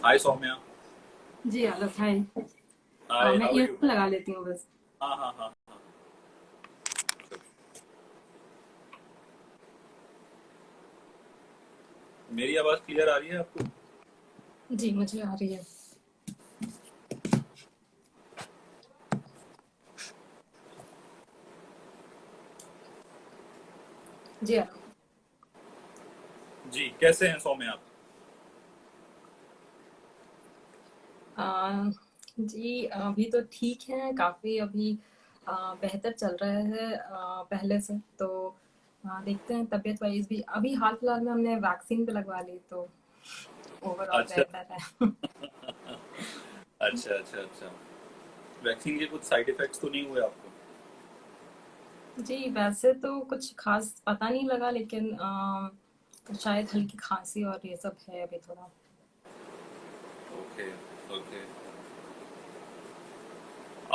हाय सौम्या। जी आलस हाय। हाय, मैं how are you? Earphone लगा लेती हूँ बस। हाँ हाँ हाँ हाँ। मेरी आवाज क्लियर आ रही है आपको? जी मुझे आ रही है। जी जी, कैसे हैं सौम्या आप? जी अभी तो ठीक है काफ़ी अभी। बेहतर चल रहा है पहले से तो। देखते हैं तबीयत वाइज भी अभी हाल फिलहाल में हमने वैक्सीन भी लगवा ली तो ओवरऑल अच्छा बेहतर है। अच्छा अच्छा अच्छा। वैक्सीन के कुछ साइड इफेक्ट्स तो नहीं हुए आपको? जी वैसे तो कुछ खास पता नहीं लगा लेकिन शायद हल्की खांसी और ये सब है अभी थोड़ा। Okay okay.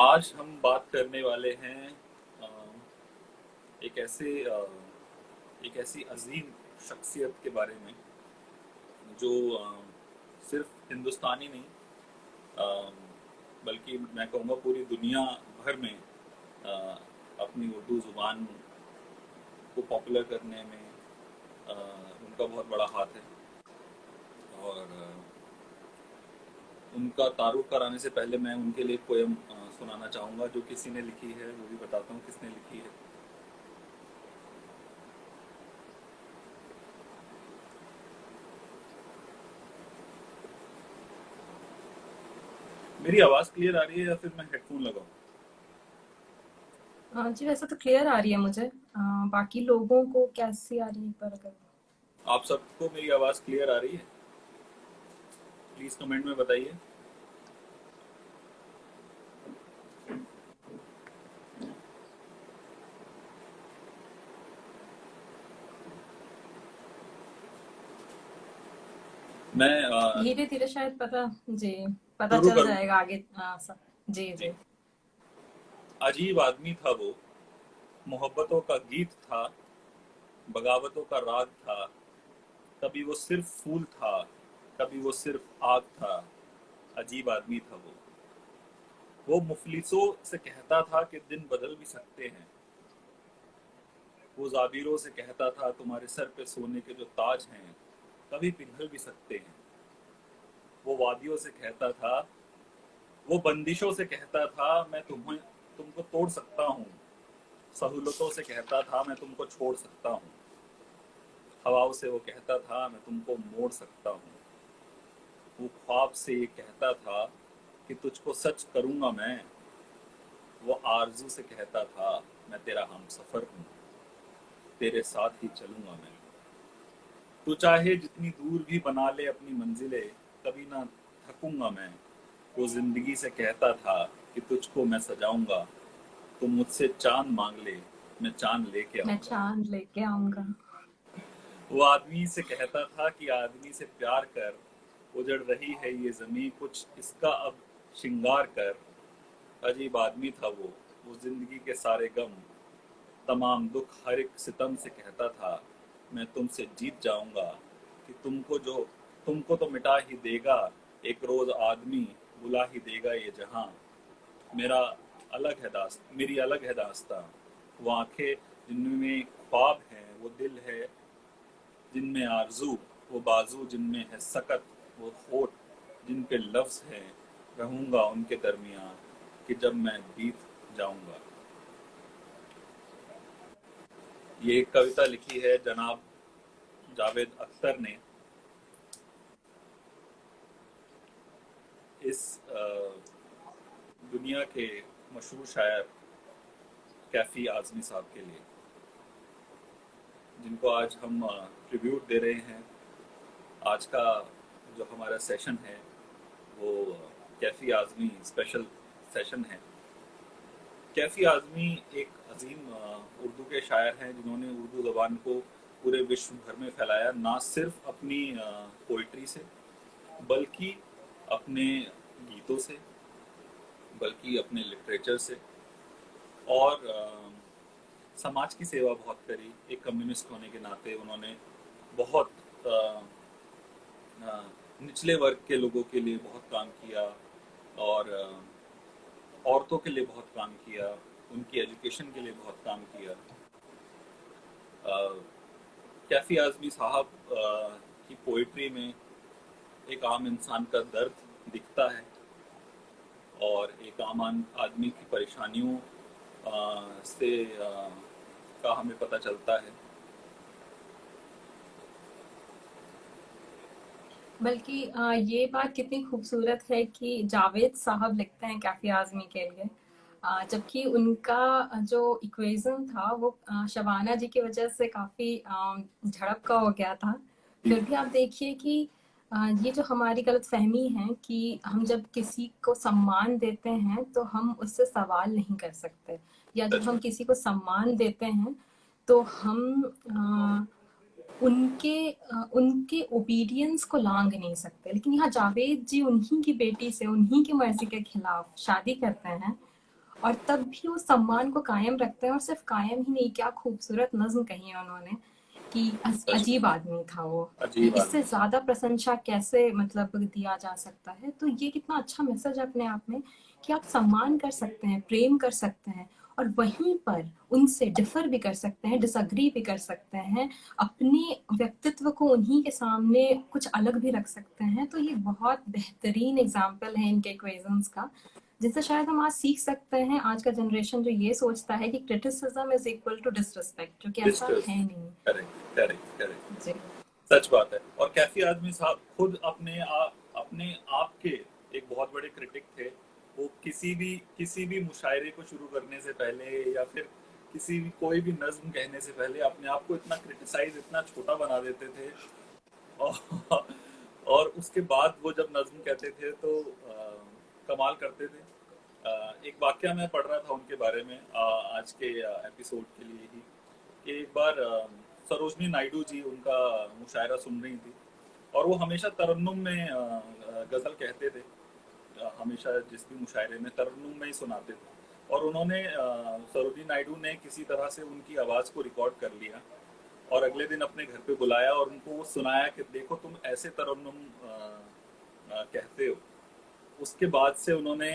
आज हम बात करने वाले हैं अ, एक ऐसे एक ऐसी अजीम शख्सियत के बारे में जो सिर्फ हिंदुस्तानी नहीं, अ, बल्कि मैं कहूँगा पूरी दुनिया भर में अ, अपनी उर्दू ज़ुबान को पॉपुलर करने में उनका बहुत बड़ा हाथ है। और उनका तारुफ कराने से पहले मैं उनके लिए एक पोयम सुनाना चाहूँगा जो किसी ने लिखी है, वो भी बताता हूँ किसने लिखी है। मेरी आवाज़ क्लियर आ रही है या फिर मैं हेडफोन लगाऊं? जी वैसे तो क्लियर आ रही है मुझे। बाकी लोगों को कैसी आ रही है पर अगर। आप सबको मेरी आवाज़ क्लियर आ रही है? प्लीज़ कमेंट में बताइए। मैं धीरे धीरे शायद पता। जी पता शुरू चल करूँ? जाएगा आगे। सब। जी जी। जी। अजीब आदमी था वो, मोहब्बतों का गीत था, बगावतों का राग था। कभी वो सिर्फ फूल था, कभी वो सिर्फ आग था। अजीब आदमी था वो मुफलिसों से कहता था कि दिन बदल भी सकते हैं। वो जाबिरों से कहता था तुम्हारे सर पे सोने के जो ताज हैं कभी पिघल भी सकते हैं। वो वादियों से कहता था, वो बंदिशों से कहता था मैं तुम्हें तुमको तोड़ सकता हूँ। सहूलतों से कहता था मैं तुमको छोड़ सकता हूँ। हवाओं से वो कहता था मैं तुमको मोड़ सकता हूँ। वो ख्वाब से ये कहता था कि तुझको सच करूंगा मैं। वो आरजू से कहता था मैं तेरा हमसफर हूँ, तेरे साथ ही चलूंगा मैं। तू चाहे जितनी दूर भी बना ले अपनी मंजिलें, कभी ना थकूंगा मैं। वो जिंदगी से कहता था कि तुझको मैं सजाऊंगा, तू मुझसे चांद मांग ले, मैं चांद लेके मैं आऊंगा। चांद लेके आऊंगा। वो आदमी से कहता था कि आदमी से प्यार कर, उजड़ रही है ये जमीन कुछ इसका अब श्रृंगार कर। अजीब आदमी था वो जिंदगी के सारे गम, तमाम दुख हर एक सितम से कहता था मैं तुमसे जीत जाऊंगा। कि तुमको तो मिटा ही देगा एक रोज आदमी, बुला ही देगा ये जहां। मेरा मेरी अलग है दास्तां। वो आंखें जिनमें ख्वाब है, वो दिल है जिनमें आरजू, वो बाजू जिनमें है सकत, वो होठ जिन पे लफ्ज है। रहूंगा उनके दरमियान कि जब मैं बीत जाऊंगा। ये एक कविता लिखी है जनाब जावेद अख्तर ने। इस दुनिया के मशहूर शायर कैफी आजमी साहब के लिए, जिनको आज हम ट्रिब्यूट दे रहे हैं। आज का जो हमारा सेशन है वो कैफी आजमी स्पेशल सेशन है। कैफी आजमी एक अजीम उर्दू के शायर हैं जिन्होंने उर्दू ज़बान को पूरे विश्व भर में फैलाया, ना सिर्फ अपनी पोइट्री से, बल्कि अपने गीतों से, बल्कि अपने लिटरेचर से। और समाज की सेवा बहुत करी। एक कम्युनिस्ट होने के नाते उन्होंने बहुत निचले वर्ग के लोगों के लिए बहुत काम किया, और औरतों के लिए बहुत काम किया, उनकी एजुकेशन के लिए बहुत काम किया। कैफी आजमी साहब की पोइट्री में एक आम इंसान का दर्द दिखता है और एक आम आदमी की परेशानियों से का हमें पता चलता है। बल्कि ये बात कितनी खूबसूरत है कि जावेद साहब लिखते हैं कैफी आजमी के लिए, जबकि उनका जो इक्वेशन था वो शबाना जी की वजह से काफ़ी झड़प का हो गया था। फिर भी आप देखिए कि ये जो हमारी गलतफहमी है कि हम जब किसी को सम्मान देते हैं तो हम उससे सवाल नहीं कर सकते, या जब सच हम में। किसी को सम्मान देते हैं तो हम उनके ओबीडियंस को लांघ नहीं सकते। लेकिन यहाँ जावेद जी उन्हीं की बेटी से उन्हीं की मर्जी के खिलाफ शादी करते हैं और तब भी वो सम्मान को कायम रखते हैं। और सिर्फ कायम ही नहीं, क्या खूबसूरत नज्म कही है उन्होंने कि सच में अजीब आदमी था वो, कि अजीब इससे आदमी। ज्यादा प्रशंसा कैसे मतलब दिया जा सकता है। तो ये कितना अच्छा मैसेज है अपने आप में कि आप सम्मान कर सकते हैं, प्रेम कर सकते हैं, और वहीं पर उनसे डिफर भी कर सकते हैं, डिसअग्री भी कर सकते हैं, अपने व्यक्तित्व को उन्हीं के सामने कुछ अलग भी रख सकते हैं। तो ये बहुत बेहतरीन एग्जाम्पल है इनके इक्वेशंस का, जिससे शायद हम आज सीख सकते हैं। आज का जनरेशन जो ये सोचता है कि criticism is equal to disrespect, जो कि ऐसा डिस्कस। है नहीं। Correct correct correct. जी। सच बात है। और कैफी आजमी साहब खुद अपने आप के एक बहुत बड़े क्रिटिक थे। वो किसी भी मुशायरे को शुरू करने से पहले, या फिर कोई भी नज्म कहने से पहले अपने आप को इतना क्रिटिसाइज, इतना छोटा बना देते थे। और, और उसके बाद वो जब नज्म कहते थे तो कमाल करते थे। एक वाकया मैं पढ़ रहा था उनके बारे में आज के एपिसोड के लिए ही, कि एक बार सरोजनी नायडू जी उनका मुशायरा सुन रही थी, और वो हमेशा तरन्नुम में गज़ल कहते थे। हमेशा जिस भी मुशायरे में तरन्नुम में ही सुनाते थे। और उन्होंने सरोजनी नायडू ने किसी तरह से उनकी आवाज़ को रिकॉर्ड कर लिया और अगले दिन अपने घर पे बुलाया और उनको वो सुनाया कि देखो तुम ऐसे तरन्नुम कहते हो। उसके बाद से उन्होंने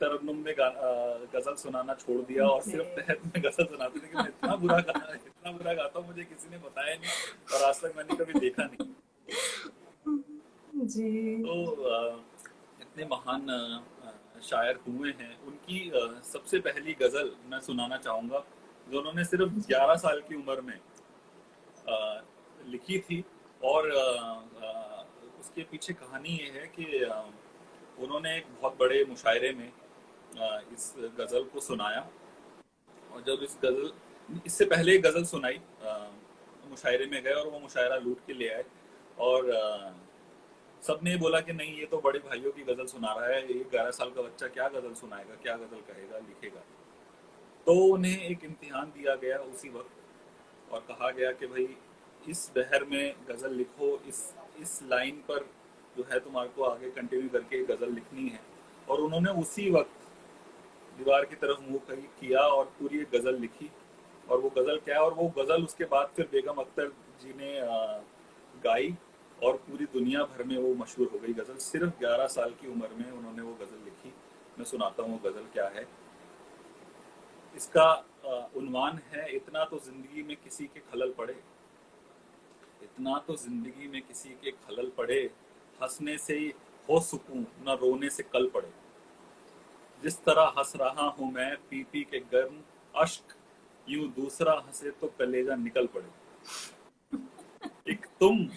तरन्नुम में गजल सुनाना छोड़ दिया और सिर्फ तहत में गजल सुनाते थे कि मैं इतना बुरा गाता हूँ, मुझे किसी ने बताया नहीं और आज तक मैंने कभी देखा नहीं। जी। तो इतने महान शायर हुए हैं। उनकी सबसे पहली गजल मैं सुनाना चाहूंगा, जो उन्होंने सिर्फ जी। 11 साल की उम्र में लिखी थी। और उसके पीछे कहानी ये है कि उन्होंने एक बहुत बड़े मुशायरे में इस गज़ल को सुनाया। और जब इससे पहले एक गज़ल सुनाई, मुशायरे में गए और वो मुशायरा लूट के ले आए। और सबने बोला कि नहीं, ये तो बड़े भाइयों की गज़ल सुना रहा है, ये 11 साल का बच्चा क्या गज़ल सुनाएगा, क्या गज़ल कहेगा, लिखेगा। तो उन्हें एक इम्तिहान दिया गया उसी वक्त और कहा गया कि भाई इस बहर में गज़ल लिखो, इस लाइन पर जो है तुम्हारे को आगे कंटिन्यू करके गज़ल लिखनी है। और उन्होंने उसी वक्त दीवार की तरफ मुंह किया और पूरी एक गज़ल लिखी। और वो गज़ल क्या है, और वो गज़ल उसके बाद फिर बेगम अख्तर जी ने गाई और पूरी दुनिया भर में वो मशहूर हो गई गज़ल। सिर्फ 11 साल की उम्र में उन्होंने वो गज़ल लिखी। मैं सुनाता हूँ वो गज़ल क्या है। इसका उन्वान है, इतना तो जिंदगी में किसी के खलल पड़े, इतना तो जिंदगी में किसी के खलल पड़े, हंसने से हो सुकून न रोने से कल पड़े। जिस तरह हंस रहा हूँ मैं पी पी के गर्म अश्क, यूं दूसरा हंसे तो कलेजा निकल पड़े। एक तुम एक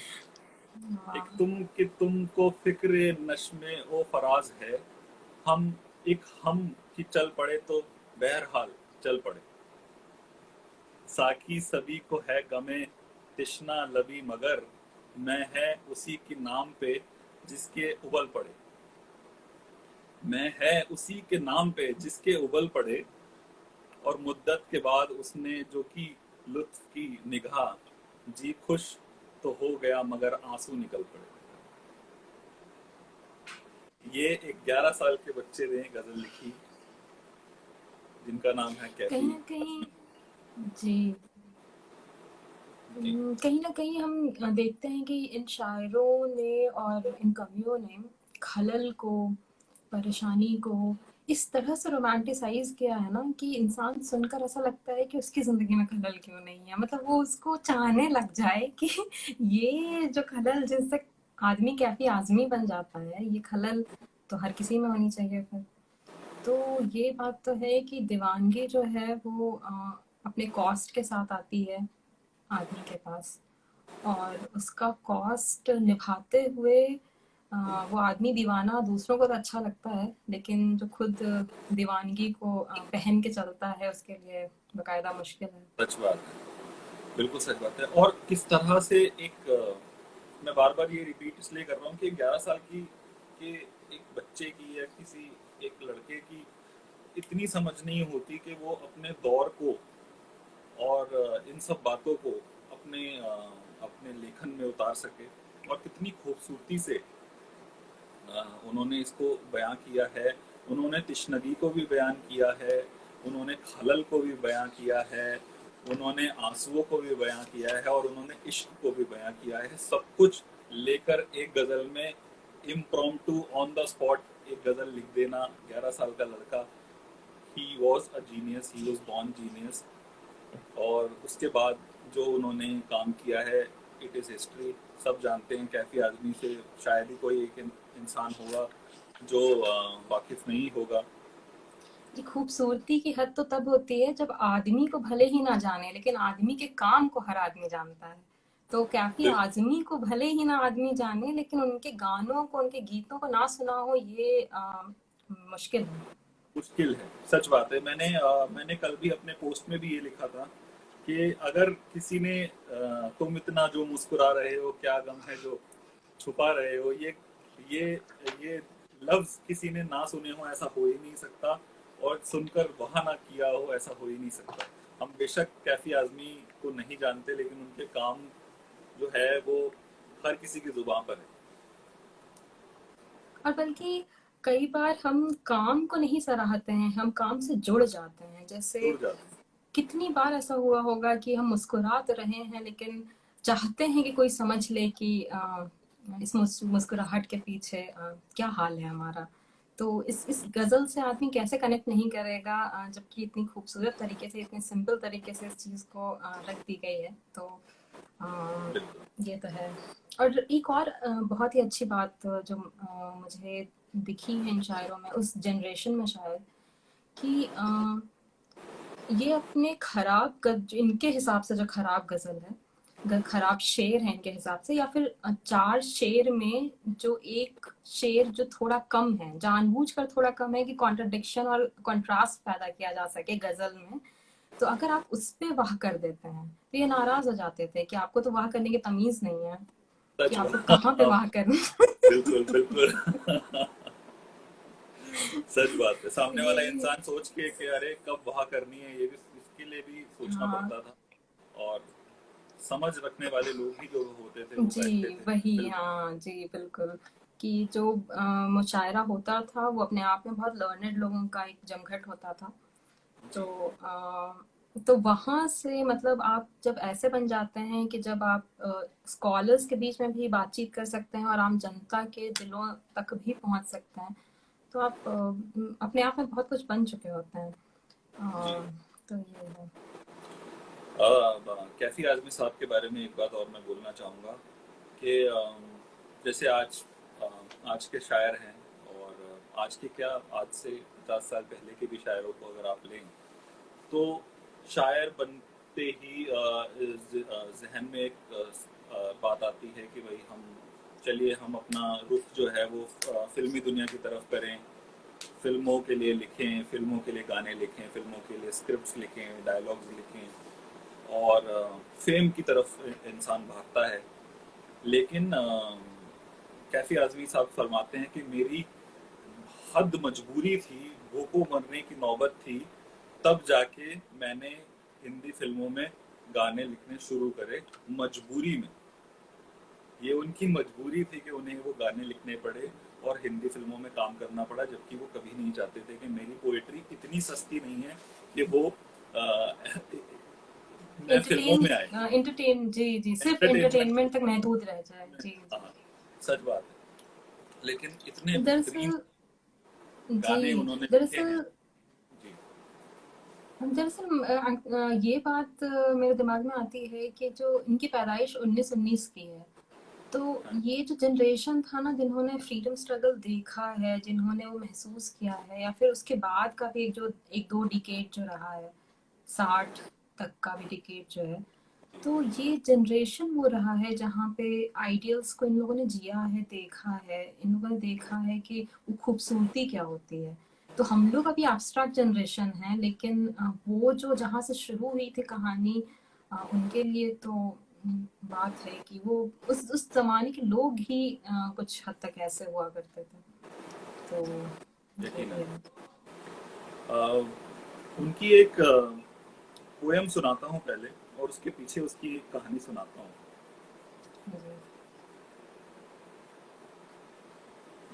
हाँ। तुम कि तुमको फिक्रे नश्मे ओ फराज है। हम एक हम की चल पड़े तो बहरहाल चल पड़े। साकी सभी को है गमे तिश्ना लबी मगर मैं है उसी के नाम पे जिसके उबल पड़े। मैं है उसी के नाम पे जिसके उबल पड़े। और मुद्दत के बाद उसने जो की लुत्फ की निगाह जी खुश तो हो गया मगर आंसू निकल पड़े। ये एक 11 साल के बच्चे ने गजल लिखी जिनका नाम है कहीं कैफी ना कहीं। आजमी जी। जी। कहीं ना कहीं हम देखते हैं कि इन शायरों ने और इन कवियों ने खलल को, परेशानी को इस तरह से रोमांटिसाइज किया है ना कि इंसान सुनकर ऐसा लगता है कि उसकी ज़िंदगी में खलल क्यों नहीं है। मतलब वो उसको चाहने लग जाए कि ये जो खलल जिससे आदमी कैफ़ी आज़मी बन जाता है, ये खलल तो हर किसी में होनी चाहिए फिर। तो ये बात तो है कि दीवानगी जो है वो अपने कॉस्ट के साथ आती है आदमी के पास, और उसका कॉस्ट निभाते हुए वो आदमी दीवाना दूसरों को तो अच्छा लगता है, लेकिन जो खुद दीवानगी को पहन के चलता है उसके लिए बकायदा मुश्किल है। सच बात है, बिल्कुल सच बात है। और किस तरह से एक मैं बार बार ये रिपीट इसलिए कर रहा हूँ कि 11 साल की के एक बच्चे की या किसी एक लड़के की इतनी समझ नहीं होती कि वो अपने दौर को और इन सब बातों को अपने अपने लेखन में उतार सके। और कितनी खूबसूरती से उन्होंने इसको बयां किया है। उन्होंने तिश्नगी को भी बयान किया है, उन्होंने खलल को भी बयां किया है, उन्होंने आंसुओं को भी बयां किया है और उन्होंने इश्क को भी बयां किया है। सब कुछ लेकर एक गजल में इम्प्रॉम्प्टू ऑन द स्पॉट एक गजल लिख देना 11 साल का लड़का। He was a genius, he was born genius. और उसके बाद जो उन्होंने काम किया है इट इज़ हिस्ट्री। सब जानते हैं। कैफी आजमी से शायद ही कोई एक इंसान होगा जो वाकिफ नहीं होगा। ये खूबसूरती की हद तो तब होती है जब आदमी को भले ही ना जाने, लेकिन आदमी के काम को हर आदमी जानता है। तो कैफी बिल्कुल आजमी को भले ही ना आदमी जाने, लेकिन उनके गानों को, उनके गीतों को ना सुना हो, ये मुश्किल है। मुश्किल है, सच बात है। मैंने कल भी अपने पोस्ट में भी ये लिखा था कि अगर किसी ने तुम इतना जो मुस्कुरा रहे हो क्या गम है जो छुपा रहे हो, ये ये लफ्ज किसी ने ना सुने हो ऐसा हो ही नहीं सकता। और सुनकर वहा ना किया हो ऐसा हो ही नहीं सकता। हम बेशक कैफी आजमी को नहीं जानते लेकिन उनके काम जो है वो हर किसी की जुबान पर है। और बल्कि कई बार हम काम को नहीं सराहते हैं, हम काम से जुड़ जाते हैं। जैसे जुड़ जाते हैं। कितनी बार ऐसा हुआ होगा कि हम मुस्कुरा तो रहे हैं, लेकिन चाहते हैं कि कोई समझ ले कि इस मुस्कुराहट के पीछे क्या हाल है हमारा। तो इस गज़ल से आदमी कैसे कनेक्ट नहीं करेगा, जबकि इतनी खूबसूरत तरीके से, इतने सिंपल तरीके से इस चीज़ को रख दी गई है। तो अ, बिल्कुल। ये तो है। और एक और बहुत ही अच्छी बात जो मुझे दिखी है इन शायरों में, उस जनरेशन में शायद, कि ये अपने इनके हिसाब से जो खराब गजल है, खराब शेर है इनके हिसाब से, या फिर चार शेर में जो एक शेर जो थोड़ा कम है, जानबूझकर थोड़ा कम है कि कॉन्ट्रडिक्शन और कंट्रास्ट पैदा किया जा सके गजल में, तो अगर आप उस पे वाह कर देते हैं तो ये नाराज हो जाते थे कि आपको तो वाह करने की तमीज नहीं है, कि सच आपको बात। कहाँ पे वाह करना। बिल्कुल बिल्कुल। सच बात है। तो सामने वाला यही है। इंसान सोच के कि अरे कब वहा करनी है ये भी इसके लिए भी सोचना हाँ। पड़ता था। और समझ रखने वाले लोग ही जो होते थे वो बैठते जी, थे। वही, बिल्कुल। हाँ जी, बिल्कुल। कि जो मुशायरा होता था वो अपने आप में बहुत लर्नेड लोगों का एक जमघट होता था। जी। तो तो वहाँ से मतलब आप जब ऐसे बन जाते हैं कि जब आप स्कॉलर्स के बीच में भी बातचीत कर सकते हैं और आम जनता के दिलों तक भी पहुँच सकते हैं, तो आप अपने आप में बहुत कुछ बन चुके होते हैं। जी। तो ये है। कैफी आजमी साहब के बारे में एक बात और मैं बोलना चाहूँगा कि जैसे अ, आज के शायर हैं और आज के क्या आज से 50 साल पहले के भी शायरों को अगर आप लें तो शायर बनते ही जहन में एक बात आती है कि भाई हम चलिए हम अपना रुख जो है वो फिल्मी दुनिया की तरफ करें, फिल्मों के लिए लिखें, फिल्मों के लिए गाने लिखें, फिल्मों के लिए स्क्रिप्ट्स लिखें, डायलॉग्स लिखें और फेम की तरफ इंसान भागता है। लेकिन कैफी आजमी साहब फरमाते हैं कि मेरी हद मजबूरी थी, भूखों मरने की नौबत थी, तब जाके मैंने हिंदी फिल्मों में गाने लिखने शुरू करे, मजबूरी में। ये उनकी मजबूरी थी कि उन्हें वो गाने लिखने पड़े और हिंदी फिल्मों में काम करना पड़ा, जबकि वो कभी नहीं चाहते थे कि मेरी पोएट्री इतनी सस्ती नहीं है कि वो मैं फिल्मों में आए। एंटरटेन जी जी, सिर्फ एंटरटेनमेंट एंटरटेनमेंट तक महदूद रह जाए। जी जी। हाँ, सच बात है। लेकिन इतने बेहतरीन दरअसल जी, गाने उन्होंने लिखे हैं। दरअसल जी। दरअसल ये बात मेरे दिमाग में आती है कि जो इनकी पैदाइश 1919 की है, तो हाँ जी। ये जो जनरेशन था ना जिन्होंने फ्रीडम स्ट्रगल देखा है, जिन्होंने वो महसूस किया है, या फिर उसके बाद का भी जो एक दो डिकेड जो रहा है, 60 तक का भी डिकेड जो है, तो ये जनरेशन वो रहा है जहाँ पे आइडियल्स को इन लोगों ने जिया है, देखा है, इन लोगों ने देखा है कि वो खूबसूरती क्या होती है। तो हम लोग अभी एब्स्ट्रैक्ट जनरेशन है, लेकिन वो जो जहाँ से शुरू हुई थी कहानी, उनके लिए तो बात है कि वो उस जमाने के लोग ही कुछ हद तक ऐसे हुआ करते थे। तो वो यकीनन। भी है। उनकी एक पोयम सुनाता हूँ पहले, और उसके पीछे उसकी एक कहानी सुनाता हूँ। जी।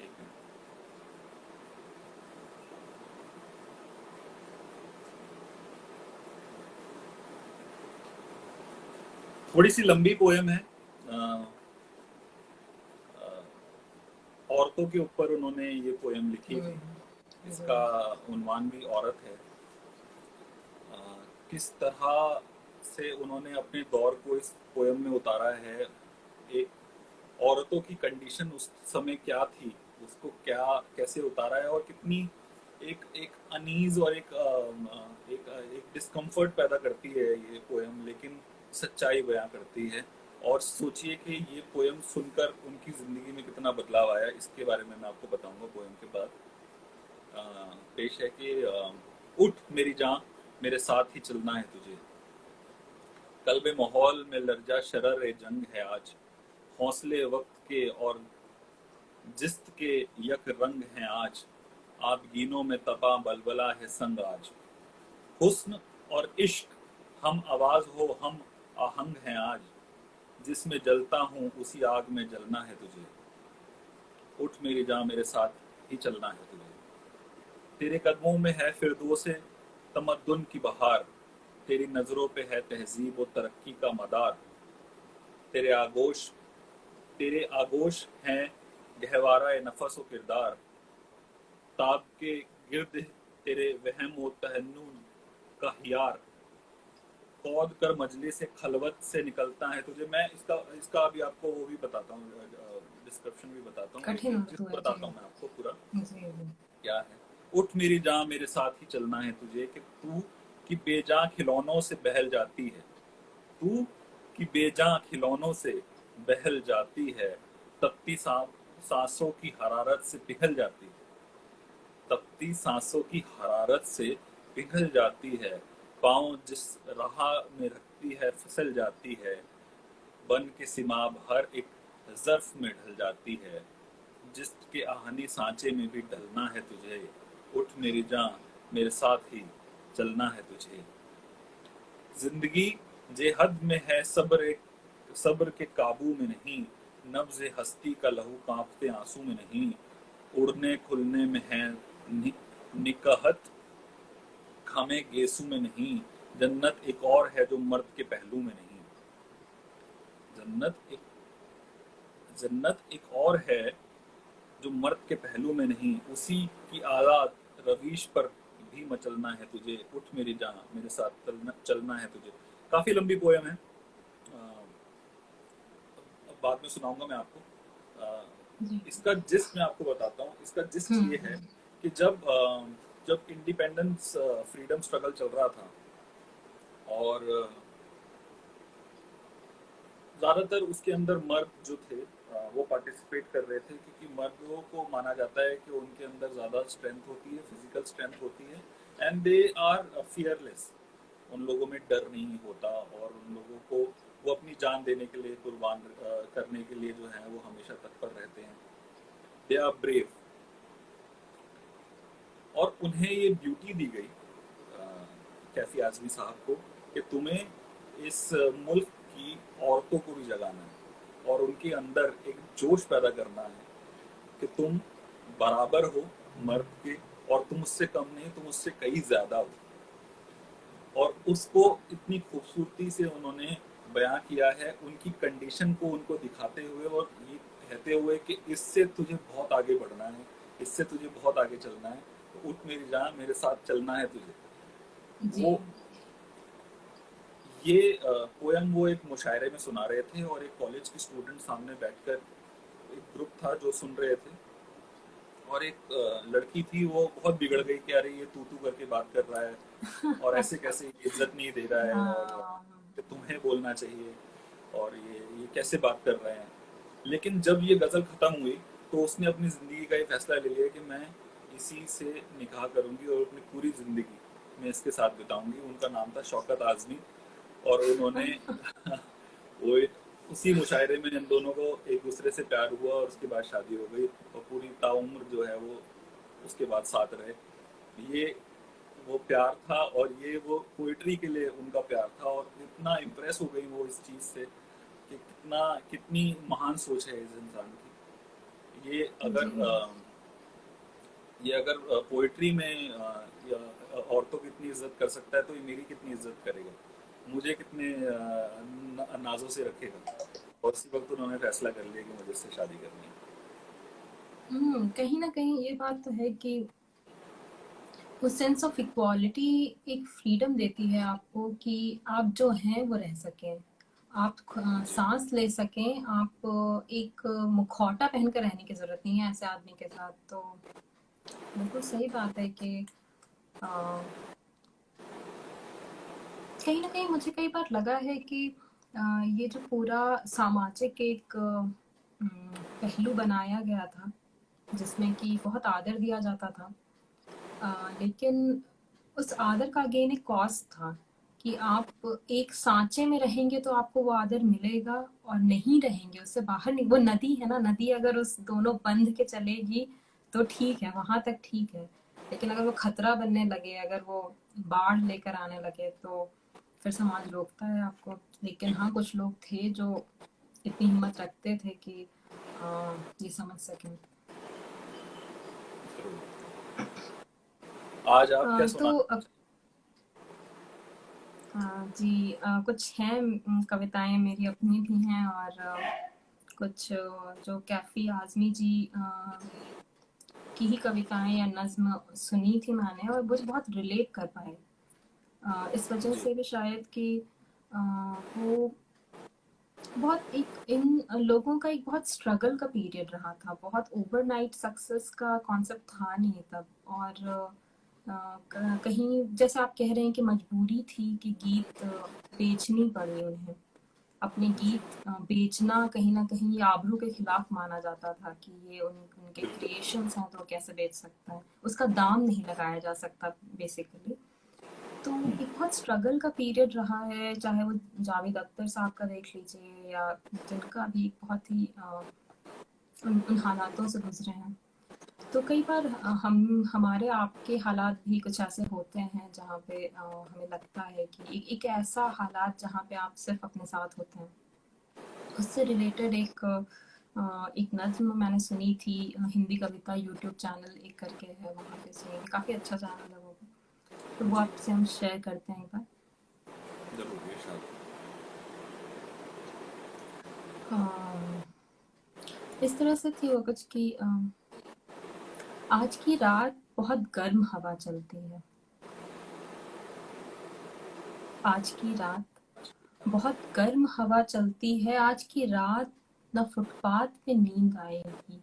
एक मिनट। थोड़ी सी लंबी पोयम है। औरतों के ऊपर उन्होंने ये पोयम लिखी थी। जी। इसका उन्वान भी औरत है। अ, किस तरह से उन्होंने अपने दौर को इस पोयम में उतारा है, एक औरतों की कंडीशन उस समय क्या थी, उसको क्या कैसे उतारा है, और कितनी एक एक अनीज और एक डिस्कम्फर्ट पैदा करती है ये पोयम, लेकिन सच्चाई बयां करती है। और सोचिए कि ये पोयम सुनकर उनकी जिंदगी में कितना बदलाव आया, इसके बारे में मैं आपको बताऊंगा पोयम के बाद। अ, पेश है कि उठ मेरी जान, मेरे साथ ही चलना है तुझे, कल्बे माहौल में लर्जा शरर जंग है आज, हौसले वक्त के और जिस्त के यक रंग हैं आज, आबगीनों में तपा बलबला है संग आज, हुस्न और इश्क हम आवाज हो, हम आहंग हैं आज, जिसमें जलता हूँ उसी आग में जलना है तुझे, उठ मेरी जान मेरे साथ ही चलना है तुझे, तेरे कदमों में है फिरदौस तमद्दुन की बहार, तेरी नजरों पे है तहजीब और तरक्की का मदार, तेरे आगोश तेरे आगोश हैं गहवारा नफस व किरदार, ताब के गिर्द तेरे वहम व तहन्नुन का हियार, कौद कर मजलिस से खलवत से निकलता है तुझे। मैं इसका इसका अभी आपको वो भी बताता हूँ, डिस्क्रिप्शन भी बताता हूँ, कठिन एक चीज उर्दू है जी। बताता हूँ मैं आपको पूरा जी जी। क्या है। उठ मेरी जान मेरे साथ ही चलना है तुझे, कि तू की बेजां खिलौनों से बहल जाती है, तू की बेजां खिलौनों से बहल जाती है, तपती सांसों की हरारत से पिघल जाती है, तपती सांसों की हरारत से पिघल जाती है, पाँव जिस राह में रखती है फिसल जाती है, बन के सिमाब हर एक ज़र्फ में ढल जाती है, जिसके आहनी सांचे में भी ढलना है तुझे, उठ मेरी जान मेरे साथ ही चलना है तुझे, जिंदगी जेहद में है सब्र के काबू में नहीं, नब्ज़ हस्ती का लहू कांपते आंसू में नहीं, उड़ने खुलने में है निकहत खामे गेसू में नहीं, जन्नत एक और है जो मर्द के पहलू में नहीं, जन्नत एक जन्नत एक और है जो मर्द के पहलू में नहीं, उसी की आज़ाद रवीश पर भी मचलना है तुझे, उठ मेरी जान मेरे साथ चलना है तुझे। काफी लंबी पोयम है, बाद में सुनाऊंगा मैं आपको। जी। इसका जिस्ट मैं आपको बताता हूँ। इसका जिस्ट ये है कि जब जब इंडिपेंडेंस फ्रीडम स्ट्रगल चल रहा था, और ज़्यादातर उसके अंदर मर्द जो थे वो पार्टिसिपेट कर रहे थे, क्योंकि मर्दों को माना जाता है कि उनके अंदर ज़्यादा स्ट्रेंथ होती है, फिजिकल स्ट्रेंथ होती है, एंड दे आर फियरलेस। उन लोगों में डर नहीं होता, और उन लोगों को वो अपनी जान देने के लिए, कुर्बान करने के लिए जो है वो हमेशा तत्पर रहते हैं। They are brave. और उन्हें ये ड्यूटी दी गई, कैफी आजमी साहब को, कि तुम्हें इस मुल्क की औरतों को भी जगाना है और उनके अंदर एक जोश पैदा करना है कि तुम बराबर हो मर्द के, और तुम उससे कम नहीं, तुम उससे कहीं ज्यादा हो। और उसको इतनी खूबसूरती से उन्होंने बयां किया है, उनकी कंडीशन को उनको दिखाते हुए और ये कहते हुए कि इससे तुझे बहुत आगे बढ़ना है, इससे तुझे बहुत आगे चलना है, तो उठ मेरी जान, मेरे साथ चलना है तुझे। जी। वो ये पोयम वो एक मुशायरे में सुना रहे थे, और एक कॉलेज के स्टूडेंट सामने बैठकर, एक ग्रुप था जो सुन रहे थे, और एक लड़की थी, वो बहुत बिगड़ गई कि अरे ये तू तू करके बात कर रहा है, और ऐसे कैसे, इज्जत नहीं दे रहा है, और हाँ। कि तुम्हें बोलना चाहिए, और ये कैसे बात कर रहे हैं। लेकिन जब ये गज़ल ख़त्म हुई, तो उसने अपनी ज़िंदगी का ये फैसला ले लिया कि मैं इसी से निकाह करूंगी और अपनी पूरी ज़िंदगी मैं इसके साथ बिताऊंगी। उनका नाम था शौकत आज़मी, और उन्होंने वो उसी मुशायरे में इन दोनों को एक दूसरे से प्यार हुआ, और उसके बाद शादी हो गई, और पूरी ताउम्र जो है वो उसके बाद साथ रहे। ये वो प्यार था, और ये वो पोइट्री के लिए उनका प्यार था, और इतना इम्प्रेस हो गई वो इस चीज़ से कि कितनी महान सोच है इस इंसान की। जी। ये अगर पोइट्री में या औरतों की इतनी इज्जत कर सकता है, तो ये मेरी कितनी इज्जत करेगा, मुझे कितने नाजों से रखेगा। और इसी वक्त उन्होंने फैसला कर लिया कि मुझे इससे शादी करनी है। कहीं ना कहीं ये बात तो है कि वो सेंस ऑफ इक्वालिटी एक फ्रीडम देती है आपको कि आप जो हैं वो रह सकें, आप जी। सांस ले सकें, आप एक मुखौटा पहन कर रहने की जरूरत नहीं है ऐसे आदमी के साथ। तो बिल्कुल सही बात है कि अ, कहीं ना कहीं मुझे कई बार लगा है कि ये जो पूरा सामाजिक एक पहलू बनाया गया था जिसमें कि बहुत आदर दिया जाता था, लेकिन उस आदर का अगेन एक कॉस्ट था कि आप एक सांचे में रहेंगे तो आपको वो आदर मिलेगा, और नहीं रहेंगे उससे बाहर नहीं। वो नदी है ना, नदी अगर उस दोनों बंध के चलेगी तो ठीक है, वहां तक ठीक है। लेकिन अगर वो खतरा बनने लगे, अगर वो बाढ़ लेकर आने लगे, तो फिर समाज रोकता है आपको। लेकिन हाँ, कुछ लोग थे जो इतनी हिम्मत रखते थे कि ये समझ सकें। आज आप क्या सुना? तो जी, कुछ हैं कविताएं मेरी अपनी भी हैं, और कुछ जो कैफी आजमी जी की ही कविताएं या नज्म सुनी थी मैंने, और मुझे बहुत रिलेट कर पाए। इस वजह जी। से भी शायद कि वो बहुत एक इन लोगों का एक बहुत स्ट्रगल का पीरियड रहा था, बहुत ओवरनाइट सक्सेस का कॉन्सेप्ट था नहीं तब। और कहीं जैसे आप कह रहे हैं कि मजबूरी थी कि गीत बेचनी पड़ी उन्हें, अपने जी। गीत बेचना कहीं ना कहीं ये आबरू के खिलाफ माना जाता था कि ये उनके बिल्कुल। क्रिएशंस हैं तो वो कैसे बेच सकता है, उसका दाम नहीं लगाया जा सकता बेसिकली। तो एक बहुत स्ट्रगल का पीरियड रहा है, चाहे वो जावेद अख्तर साहब का देख लीजिए, या जिनका भी बहुत ही उन हालातों से गुजरे हैं। तो कई बार हम हमारे आपके हालात भी कुछ ऐसे होते हैं जहाँ पे हमें लगता है कि एक ऐसा हालात जहाँ पे आप सिर्फ अपने साथ होते हैं। उससे रिलेटेड एक नज्म मैंने सुनी थी, हिंदी कविता यूट्यूब चैनल एक करके है, वहाँ पे सुनी थी, काफ़ी अच्छा चैनल है वो भी। तो वो जी। आपसे हम शेयर करते हैं एक बार। जरूर, इरशाद। अम, इस तरह से थी वो कुछ कि आज की रात बहुत गर्म हवा चलती है, आज की रात बहुत गर्म हवा चलती है, आज की रात न फुटपाथ पे नींद आएगी।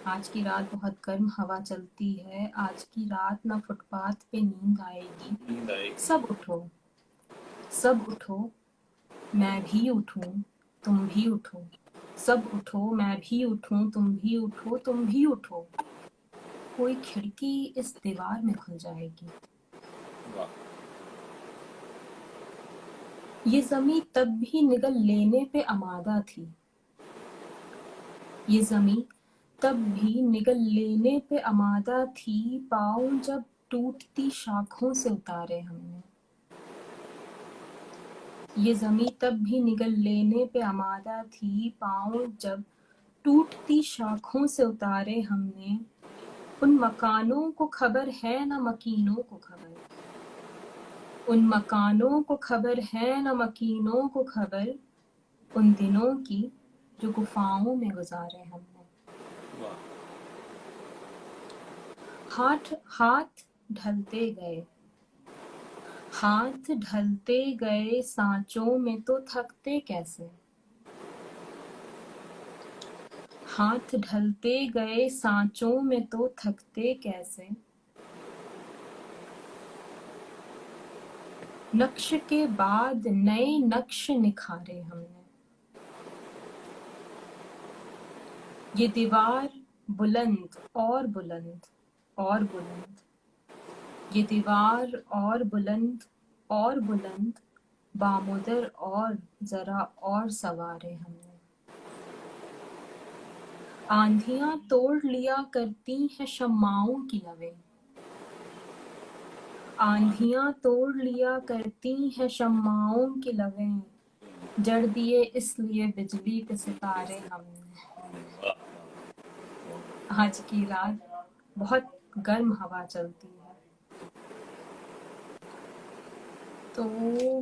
आज की रात बहुत गर्म हवा चलती है, आज की रात न फुटपाथ पे नींद आएगी। नींद आएगी। सब उठो, सब उठो मैं भी उठूं तुम भी उठो, सब उठो मैं भी उठूं तुम भी उठो, तुम भी उठो, कोई खिड़की इस दीवार में खुल जाएगी। वाह। ये ज़मीं तब भी निगल लेने पे आमादा थी, ये ज़मीं तब भी निगल लेने पे आमादा थी, पाँव जब टूटती शाखों से उतारे हमने। ये ज़मीं तब भी निगल लेने पे आमादा थी, पाँव जब टूटती शाखों से उतारे हमने। उन मकानों को खबर है न मकीनों को खबर, उन मकानों को खबर है न मकीनों को खबर, उन दिनों की जो गुफाओं में गुजारे हमने। वाह। हाथ हाथ ढलते गए, हाथ ढलते गए सांचों में तो थकते कैसे, हाथ ढलते गए सांचों में तो थकते कैसे। नक्श के बाद नए नक्श निखारे हमने, ये दीवार बुलंद और बुलंद और बुलंद, ये दीवार और बुलंद और बुलंद, बामुदर और जरा और सवारे हमने। आंधियां तोड़ लिया करती हैं शम्माओं की लवें, आंधियां तोड़ लिया करती हैं शम्माओं की लवें, जड़ दिए इसलिए बिजली पे सितारे हमने। वाह। आज की रात बहुत गर्म हवा चलती है, तो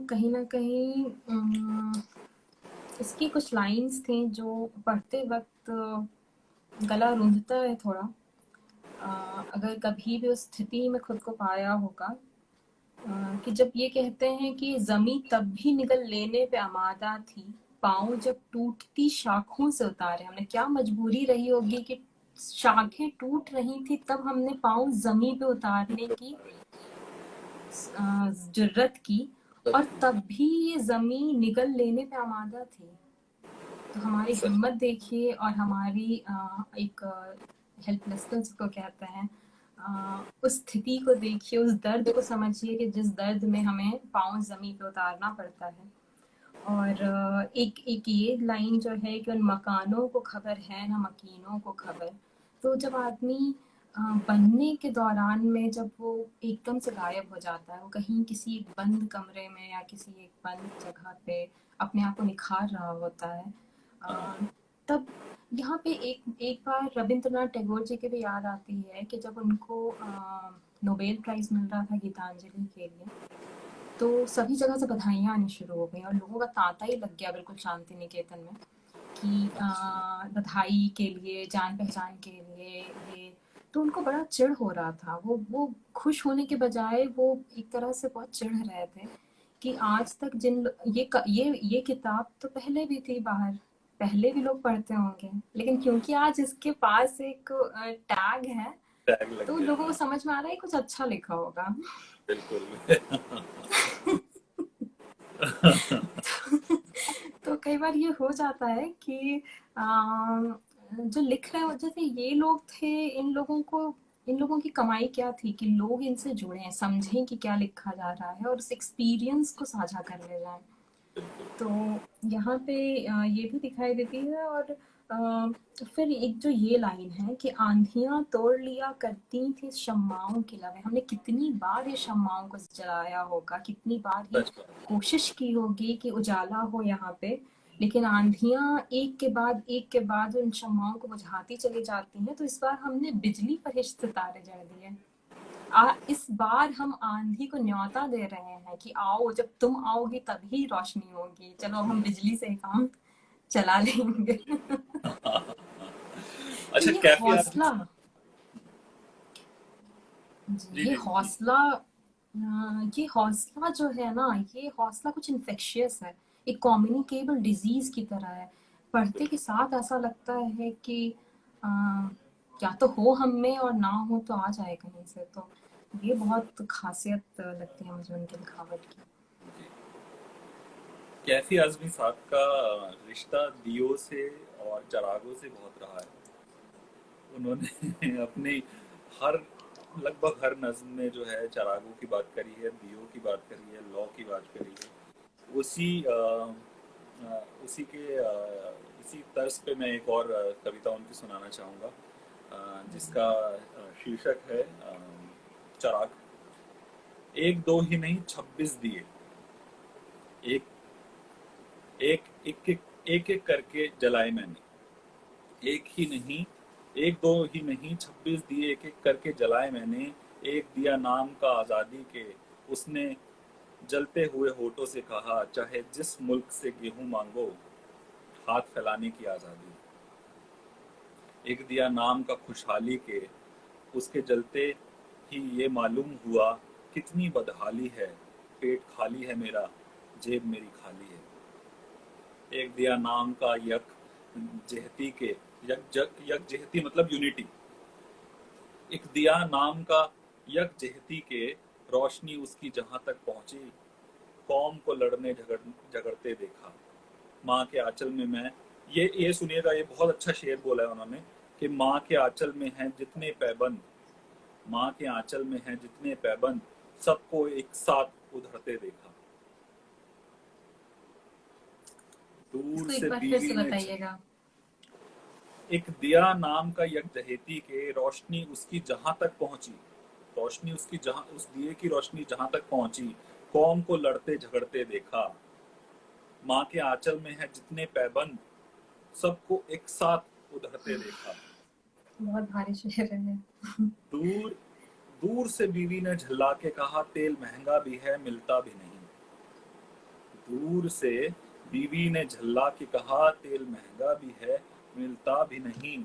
कहीं ना कहीं इसकी कुछ लाइंस थी जो पढ़ते वक्त गला रूंधता है थोड़ा। अगर कभी भी उस स्थिति में खुद को पाया होगा कि जब ये कहते हैं कि जमी तब भी निगल लेने पे आमादा थी, पाँव जब टूटती शाखों से उतारे हमने। क्या मजबूरी रही होगी कि शाखें टूट रही थी तब हमने पाँव जमी पे उतारने की जुर्रत की, और तब भी ये जमीन निगल लेने पे आमादा थी। तो हमारी सच। हिम्मत देखिए और हमारी एक हेल्पलेसनेस को कहते हैं, उस स्थिति को देखिए, उस दर्द को समझिए कि जिस दर्द में हमें पाँव जमीन पे उतारना पड़ता है। और एक एक ये लाइन जो है कि उन मकानों को खबर है ना मकीनों को खबर। तो जब आदमी बनने के दौरान में जब वो एकदम से गायब हो जाता है, वो कहीं किसी एक बंद कमरे में या किसी एक बंद जगह पे अपने आप को निखार रहा होता है, तब यहाँ पे एक एक बार रविंद्रनाथ टैगोर जी की भी याद आती है कि जब उनको नोबेल प्राइज़ मिल रहा था गीतांजलि के लिए, तो सभी जगह से बधाइयाँ आनी शुरू हो गई और लोगों का तांता ही लग गया बिल्कुल शांति निकेतन में कि बधाई के लिए, जान पहचान के लिए ये। तो उनको बड़ा चिढ़ हो रहा था, वो खुश होने के बजाय वो एक तरह से बहुत चिढ़ रहे थे कि आज तक ये किताब तो पहले भी थी बाहर, पहले भी लोग पढ़ते होंगे, लेकिन क्योंकि आज इसके पास एक टैग है, टैग लग तो गया, लोगों को हाँ। समझ में आ रहा है कुछ अच्छा लिखा होगा। बिल्कुल। तो कई बार ये हो जाता है कि जो लिख रहे हो, जैसे ये लोग थे, इन लोगों की कमाई क्या थी कि लोग इनसे जुड़े, समझें कि क्या लिखा जा रहा है और उस एक्सपीरियंस को साझा कर ले जाएं। तो यहाँ पे ये भी दिखाई देती है। और फिर एक जो ये लाइन है कि आंधियां तोड़ लिया करती थी शम्माओं की लवें। हमने कितनी बार ये शम्माओं को जलाया होगा, कितनी बार ही सच बात। कोशिश की होगी कि उजाला हो यहाँ पे, लेकिन आंधियां एक के बाद उन शम्माओं को बुझाती चली जाती हैं। तो इस बार हमने बिजली पर ही सितारे जड़ दिए। इस बार हम आंधी को न्योता दे रहे हैं कि आओ, जब तुम आओगी तभी रोशनी होगी, चलो हम बिजली से काम चला लेंगे। तो अच्छा, कैफे आर्टिस्ट। जी ये जी जी। हौसला ये हौसला जो है ना, ये हौसला कुछ इन्फेक्शियस है, एक कम्युनिकेबल डिजीज की तरह है। पढ़ते के साथ ऐसा लगता है कि अ, या तो हो हम में और ना हो तो आ जाए कहीं से। तो ये बहुत खासियत लगती है मुझे उनकी लिखावट की। कैफी आजमी साहब का रिश्ता दियो से और चरागों से बहुत रहा है। उन्होंने अपने हर लगभग हर नज्म में जो है चरागों की बात करी है, दियो की बात करी है, लौ की बात करी है। उसी उसी के इसी तर्ज पे मैं एक और कविता उनकी सुनाना चाहूँगा, जिसका शीर्षक है चराग। एक दो ही नहीं 26 दिए, एक एक एक एक, एक, एक करके जलाए मैंने। एक ही नहीं, एक दो ही नहीं 26 दिए एक एक करके जलाए मैंने। एक दिया नाम का आज़ादी के, उसने जलते हुए होठों से कहा, चाहे जिस मुल्क से गेहूं मांगो, हाथ फैलाने की आज़ादी। एक दिया नाम का खुशहाली के, उसके जलते ही ये मालूम हुआ, कितनी बदहाली है। पेट खाली है मेरा, जेब मेरी खाली है। एक दिया नाम का यक जहती के, यक जहती मतलब यूनिटी। एक दिया नाम का यक जहती के, रोशनी उसकी जहां तक पहुंची, कौम को लड़ने झगड़ते देखा। माँ के आंचल में मैं, ये सुनिएगा, ये बहुत अच्छा शेर बोला है उन्होंने कि माँ के आंचल में हैं जितने पैबंद, माँ के आंचल में हैं जितने पैबंद, सबको एक साथ उधरते देखा। दूर इसको एक से बार फिर बीवी से ने, बताइएगा। एक दिया नाम का यक जहेती के, रोशनी उसकी जहां तक पहुंची, रोशनी उसकी जहां, उस दिए की रोशनी जहां तक पहुंची, कौम को लड़ते झगड़ते देखा। माँ के आंचल में है जितने पैबंद, सबको एक साथ उधरते देखा। बहुत भारी शेर है। दूर दूर से बीवी ने झल्ला के कहा, तेल महंगा भी है मिलता भी नहीं। दूर से बीवी ने झल्ला के कहा, तेल महंगा भी है मिलता भी नहीं।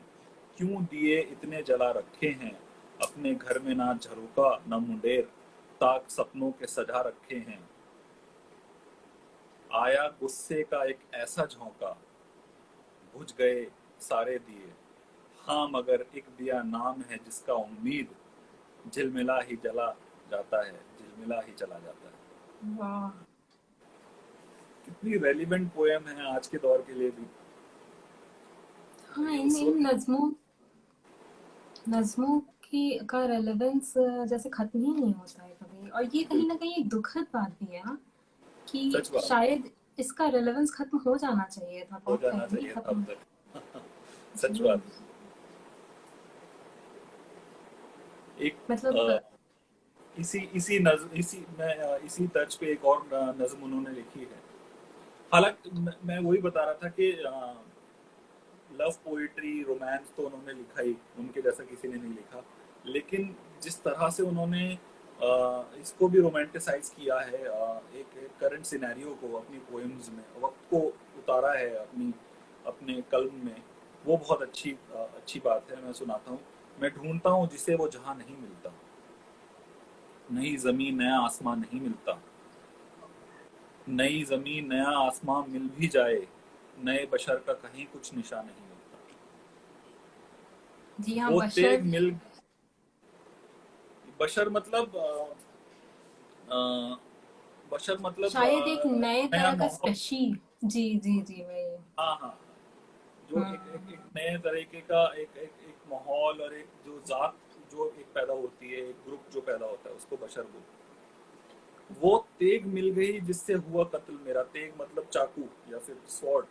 क्यों दिए इतने जला रखे हैं, अपने घर में ना झरोका ना मुंडेर, ताक सपनों के सजा रखे हैं। आया गुस्से का एक ऐसा झोंका, बुझ गए सारे दिए। हाँ मगर एक दिया नाम है जिसका उम्मीद, झिलमिला ही जला जाता है, झिलमिला ही चला जाता है। वाह। कितनी रेलिवेंट पोएम है आज के दौर के लिए भी। हाँ, ये इन उस इन वक्त, नज़्मों की का रेलेवेंस जैसे खत्म ही नहीं होता है कभी, और ये कहीं न बिल्कुल कहीं एक दुखद बात भी है ना, कि सच बात, शायद इसका रेलेवेंस खत्म हो जाना चाहिए था, हो बहुत जाना पहले ही चाहिए था अब खत्म। तक। सच जी, बात। एक मतलब इसी इसी नज इसी मैं इसी तर्ज पे एक और नज्म उन्होंने लिखी है। हालांकि मैं वही बता रहा था कि लव पोइट्री रोमांस तो उन्होंने लिखा ही, उनके जैसा किसी ने नहीं लिखा। लेकिन जिस तरह से उन्होंने इसको भी रोमांटिसाइज किया है, एक करंट सिनेरियो को अपनी पोएम्स में, वक्त को उतारा है अपनी अपने कल्म में, वो बहुत अच्छी बात है। मैं सुनाता हूँ। मैं ढूंढता हूँ जिसे वो जहाँ नहीं मिलता, नई जमीन नया आसमान नहीं मिलता। नई जमीन नया आसमान मिल भी जाए, नए बशर का कहीं कुछ निशान नहीं मिलता। जी हाँ, वो तेग बशर मिल, बशर मतलब अ, बशर मतलब शायद एक नए नया तरह का माहौल। स्पेशी। जी, वही। हाँ हाँ, जो हुँ, एक नए तरीके का एक माहौल और एक जो जात जो एक पैदा होती है, एक ग्रुप जो पैदा होता है, उसको बशर बोलते हैं। वो तेग मिल गई जिससे हुआ कत्ल मेरा, तेग मतलब चाकू या फिर स्वॉर्ड।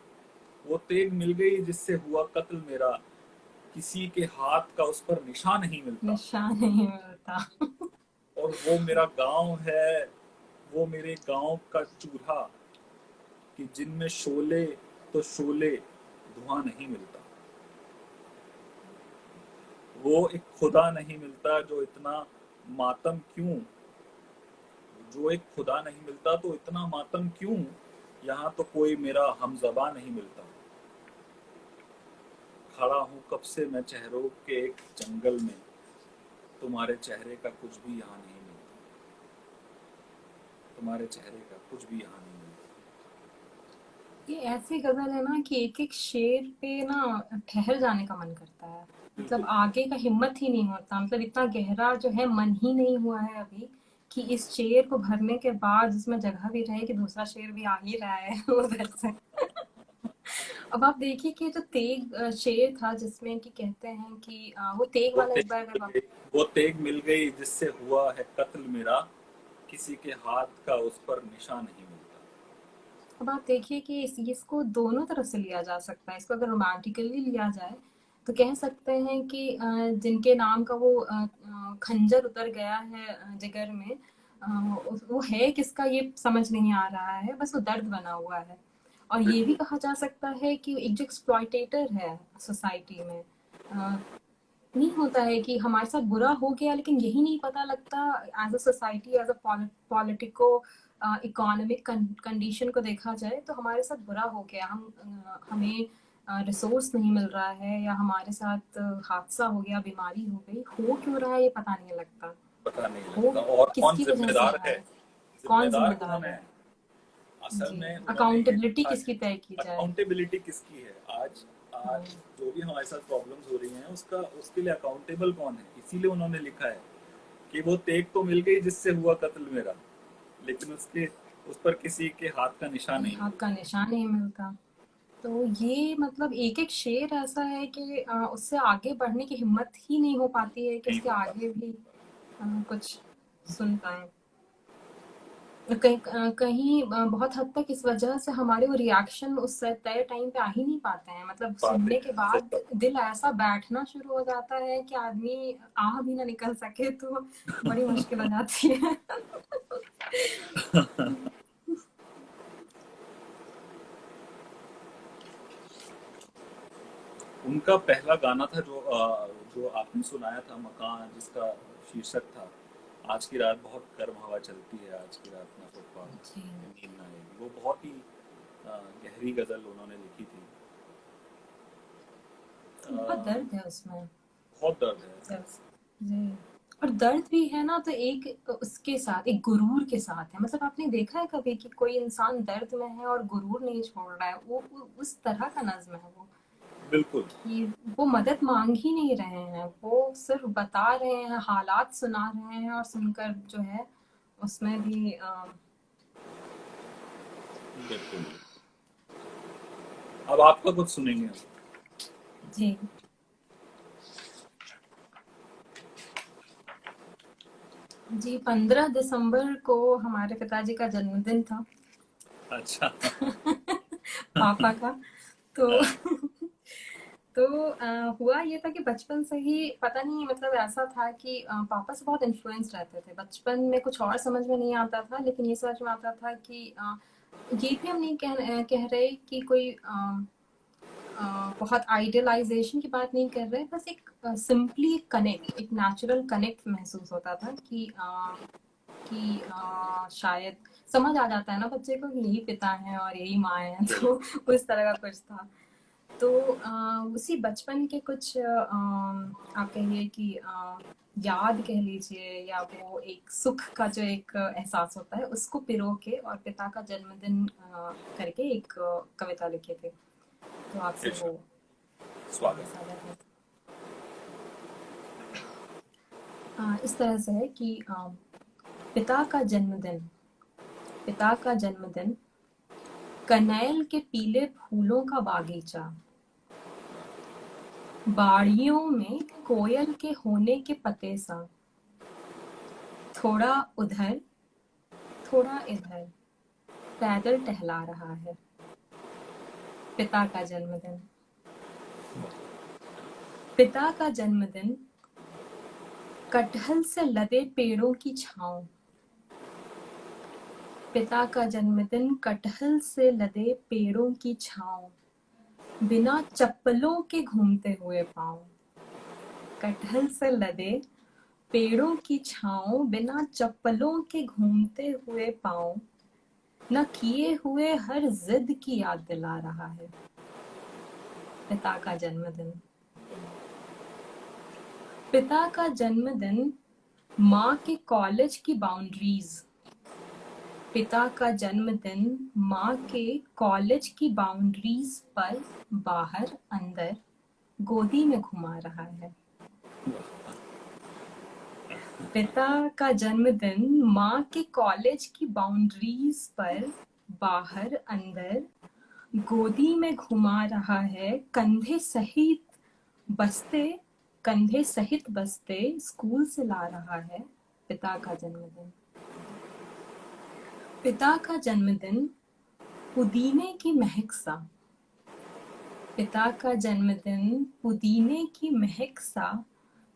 वो तेग मिल गई जिससे हुआ कत्ल मेरा, किसी के हाथ का उस पर निशान नहीं मिलता। निशान नहीं मिलता। और वो मेरा गांव है, वो मेरे गांव का चूल्हा, कि जिनमें शोले तो शोले, धुआं नहीं मिलता। वो एक खुदा नहीं मिलता जो इतना मातम क्यों, जो एक खुदा नहीं मिलता तो इतना मातम क्यों, यहाँ तो कोई मेरा हमजबा नहीं मिलता। खड़ा हूँ कब से मैं चेहरों के एक जंगल में, तुम्हारे चेहरे का कुछ भी यहाँ नहीं मिलता। तुम्हारे चेहरे का कुछ भी यहाँ नहीं मिलता। ये ऐसी गज़ल है ना कि एक-एक शेर पे ना ठहर जाने का मन करता है। मतलब बिल्कुल। आगे का हिम्मत ही नहीं होता, मतलब इतना गहरा जो है मन ही नहीं हुआ है अभी, कि इस शेर को भरने के बाद उसमें जगह भी रहे कि दूसरा शेर भी आ ही रहा है उधर से। अब आप देखिए कि जो तेग शेर था जिसमें कि कहते हैं कि वो तेग वो वाला एक तेग बार मिल अगर आप, गई, वो तेग मिल गई जिससे हुआ है कत्ल मेरा, किसी के हाथ का उस पर निशान नहीं मिलता। अब आप देखिए कि इसको दोनों तरफ से लिया जा सकता है। इसको अगर रोमांटिकली लिया जाए तो कह सकते हैं कि जिनके नाम का वो खंजर उतर गया है जिगर में, वो है किसका ये समझ नहीं आ रहा है, बस वो दर्द बना हुआ है। और ये भी बिल्कुल। कहा जा सकता है कि एक जो एक्सप्लॉइटेटर है सोसाइटी में, नहीं होता है कि हमारे साथ बुरा हो गया लेकिन यही नहीं पता लगता as a society, as a politico economic condition को देखा जाए तो हमारे साथ बुरा हो गया, हमें रिसोर्स नहीं मिल रहा है, या हमारे साथ हादसा हो गया, बीमारी हो गई, हो क्यों रहा है ये पता नहीं लगता, पता नहीं हो लगता, और कौन किसकी वजह से जिम्मेदार रहा है, है, कौन जिम्मेदार जिम्मेदार कौन है। है। असल जी, में उन्होंने ये अकाउंटेबिलिटी लिखा है, किसकी तय की जाए। अकाउंटेबिलिटी किसकी है। आज आज हम्म, जो भी हमारे साथ प्रॉब्लम्स हो रही हैं उसका उसके लिए अकाउंटेबल कौन है, इसीलिए उन्होंने लिखा है कि वो तेग तो मिल गई जिससे हुआ कत्ल मेरा, लेकिन उसके उस पर किसी के हाथ का निशान नहीं हाथ का मिलता। निशान नहीं मिलता। तो ये मतलब एक-एक शेर ऐसा है कि उससे आगे बढ़ने की हिम्मत ही नहीं हो पाती है कि नहीं उसके हो आगे पाता। भी कुछ सुन पाएँ। कहीं बहुत हद तक इस वजह से हमारे वो रिएक्शन उस तय टाइम पे आ ही नहीं पाते हैं। मतलब पाते सुनने के हैं, सच बाद बात। दिल ऐसा बैठना शुरू हो जाता है कि आदमी आह भी ना निकल सके तो बड़ी मुश्किल हो जाती है। उनका पहला गाना था जो आपने सुनाया था, मकान, जिसका शीर्षक था आज की रात बहुत गर्म हवा चलती है, आज की रात ना फुटपाथ जी, में नींद ना आएगी, वो बहुत ही गहरी गजल उन्होंने लिखी थी। अ, बहुत दर्द है उसमें। बहुत दर्द है। यस, जी। और दर्द भी है ना तो एक उसके साथ एक गुरूर के साथ है। मतलब आपने देखा है कभी कि कोई इंसान दर्द में है और गुरूर नहीं छोड़ रहा है, वो उस तरह का नज्म है वो, बिल्कुल। कि वो मदद मांग ही नहीं रहे हैं, वो सिर्फ बता रहे हैं, हालात सुना रहे हैं, और सुनकर जो है उसमें भी बिल्कुल। अब आपका कुछ सुनेंगे हम। जी। जी, 15 दिसंबर को हमारे पिताजी का जन्मदिन था। अच्छा। पापा का। तो तो हुआ ये था कि बचपन से ही पता नहीं, मतलब ऐसा था कि पापा से बहुत इन्फ्लुएंस रहते थे। बचपन में कुछ और समझ में नहीं आता था, लेकिन ये समझ में आता था कि ये भी हम नहीं कह रहे कि कोई बहुत आइडियलाइजेशन की बात नहीं कर रहे, बस एक सिंपली एक कनेक्ट, एक नेचुरल कनेक्ट महसूस होता था कि शायद समझ आ जाता है ना बच्चे को कि यही पिता हैं और यही माँ है। तो बिल्कुल। उस तरह का कुछ था। तो उसी बचपन के कुछ आप कहिए कि याद कह लीजिए, या वो एक सुख का जो एक एहसास होता है उसको पिरो के और पिता का जन्मदिन करके एक कविता लिखी थी। तो आपसे बेशक। वो स्वागत। साझा करते इस तरह से है कि पिता का जन्मदिन, पिता का जन्मदिन, कनैल के पीले फूलों का बागीचा, बाड़ियों में कोयल के होने के पते सा, थोड़ा उधर थोड़ा इधर पैदल टहला रहा है। पिता का जन्मदिन, पिता का जन्मदिन, कटहल से लदे पेड़ों की छांव, पिता का जन्मदिन, कटहल से लदे पेड़ों की छांव, बिना चप्पलों के घूमते हुए पांव, कटहल से लदे पेड़ों की छांव, बिना चप्पलों के घूमते हुए पांव, न किए हुए हर जिद की याद दिला रहा है। पिता का जन्मदिन, पिता का जन्मदिन, माँ के कॉलेज की बाउंड्रीज, पिता का जन्मदिन, माँ के कॉलेज की बाउंड्रीज पर बाहर अंदर गोदी में घुमा रहा है। पिता का जन्मदिन माँ के कॉलेज की बाउंड्रीज पर बाहर अंदर गोदी में घुमा रहा है, बस्ते कंधे सहित बस्ते स्कूल से ला रहा है। पिता का जन्मदिन। पिता का जन्मदिन पुदीने की महक सा। पिता का जन्मदिन पुदीने की महक सा,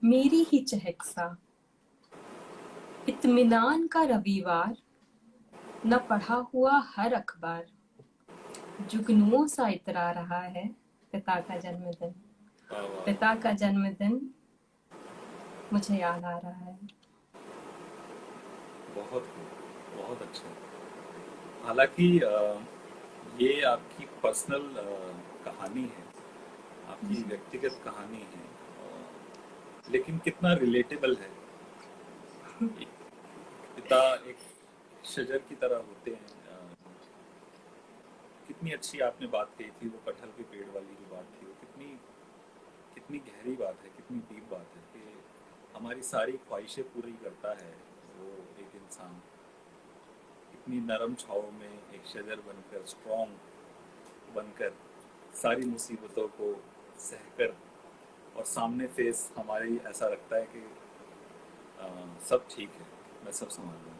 मेरी ही चहक सा। इत्मीनान का रविवार, न पढ़ा हुआ हर अखबार, जुगनुओं सा इतरा रहा है। पिता का जन्मदिन। वाह वाह, पिता का जन्मदिन मुझे याद आ रहा है। बहुत खूब, बहुत अच्छा। हालांकि ये आपकी पर्सनल कहानी है, आपकी जी। व्यक्तिगत कहानी है, लेकिन कितना रिलेटेबल है। एक पिता एक शजर की तरह होते हैं। कितनी अच्छी आपने बात कही थी, वो कटहल के पेड़ वाली जो बात थी, वो कितनी कितनी गहरी बात है, कितनी डीप बात है कि हमारी सारी ख्वाहिशें पूरी करता है वो एक इंसान। इतनी नरम छाँव में एक शजर बनकर, स्ट्रॉन्ग बनकर, सारी मुसीबतों को सहकर, और सामने फेस हमारी ऐसा लगता है कि सब ठीक है, मैं सब संभाल लूंगा।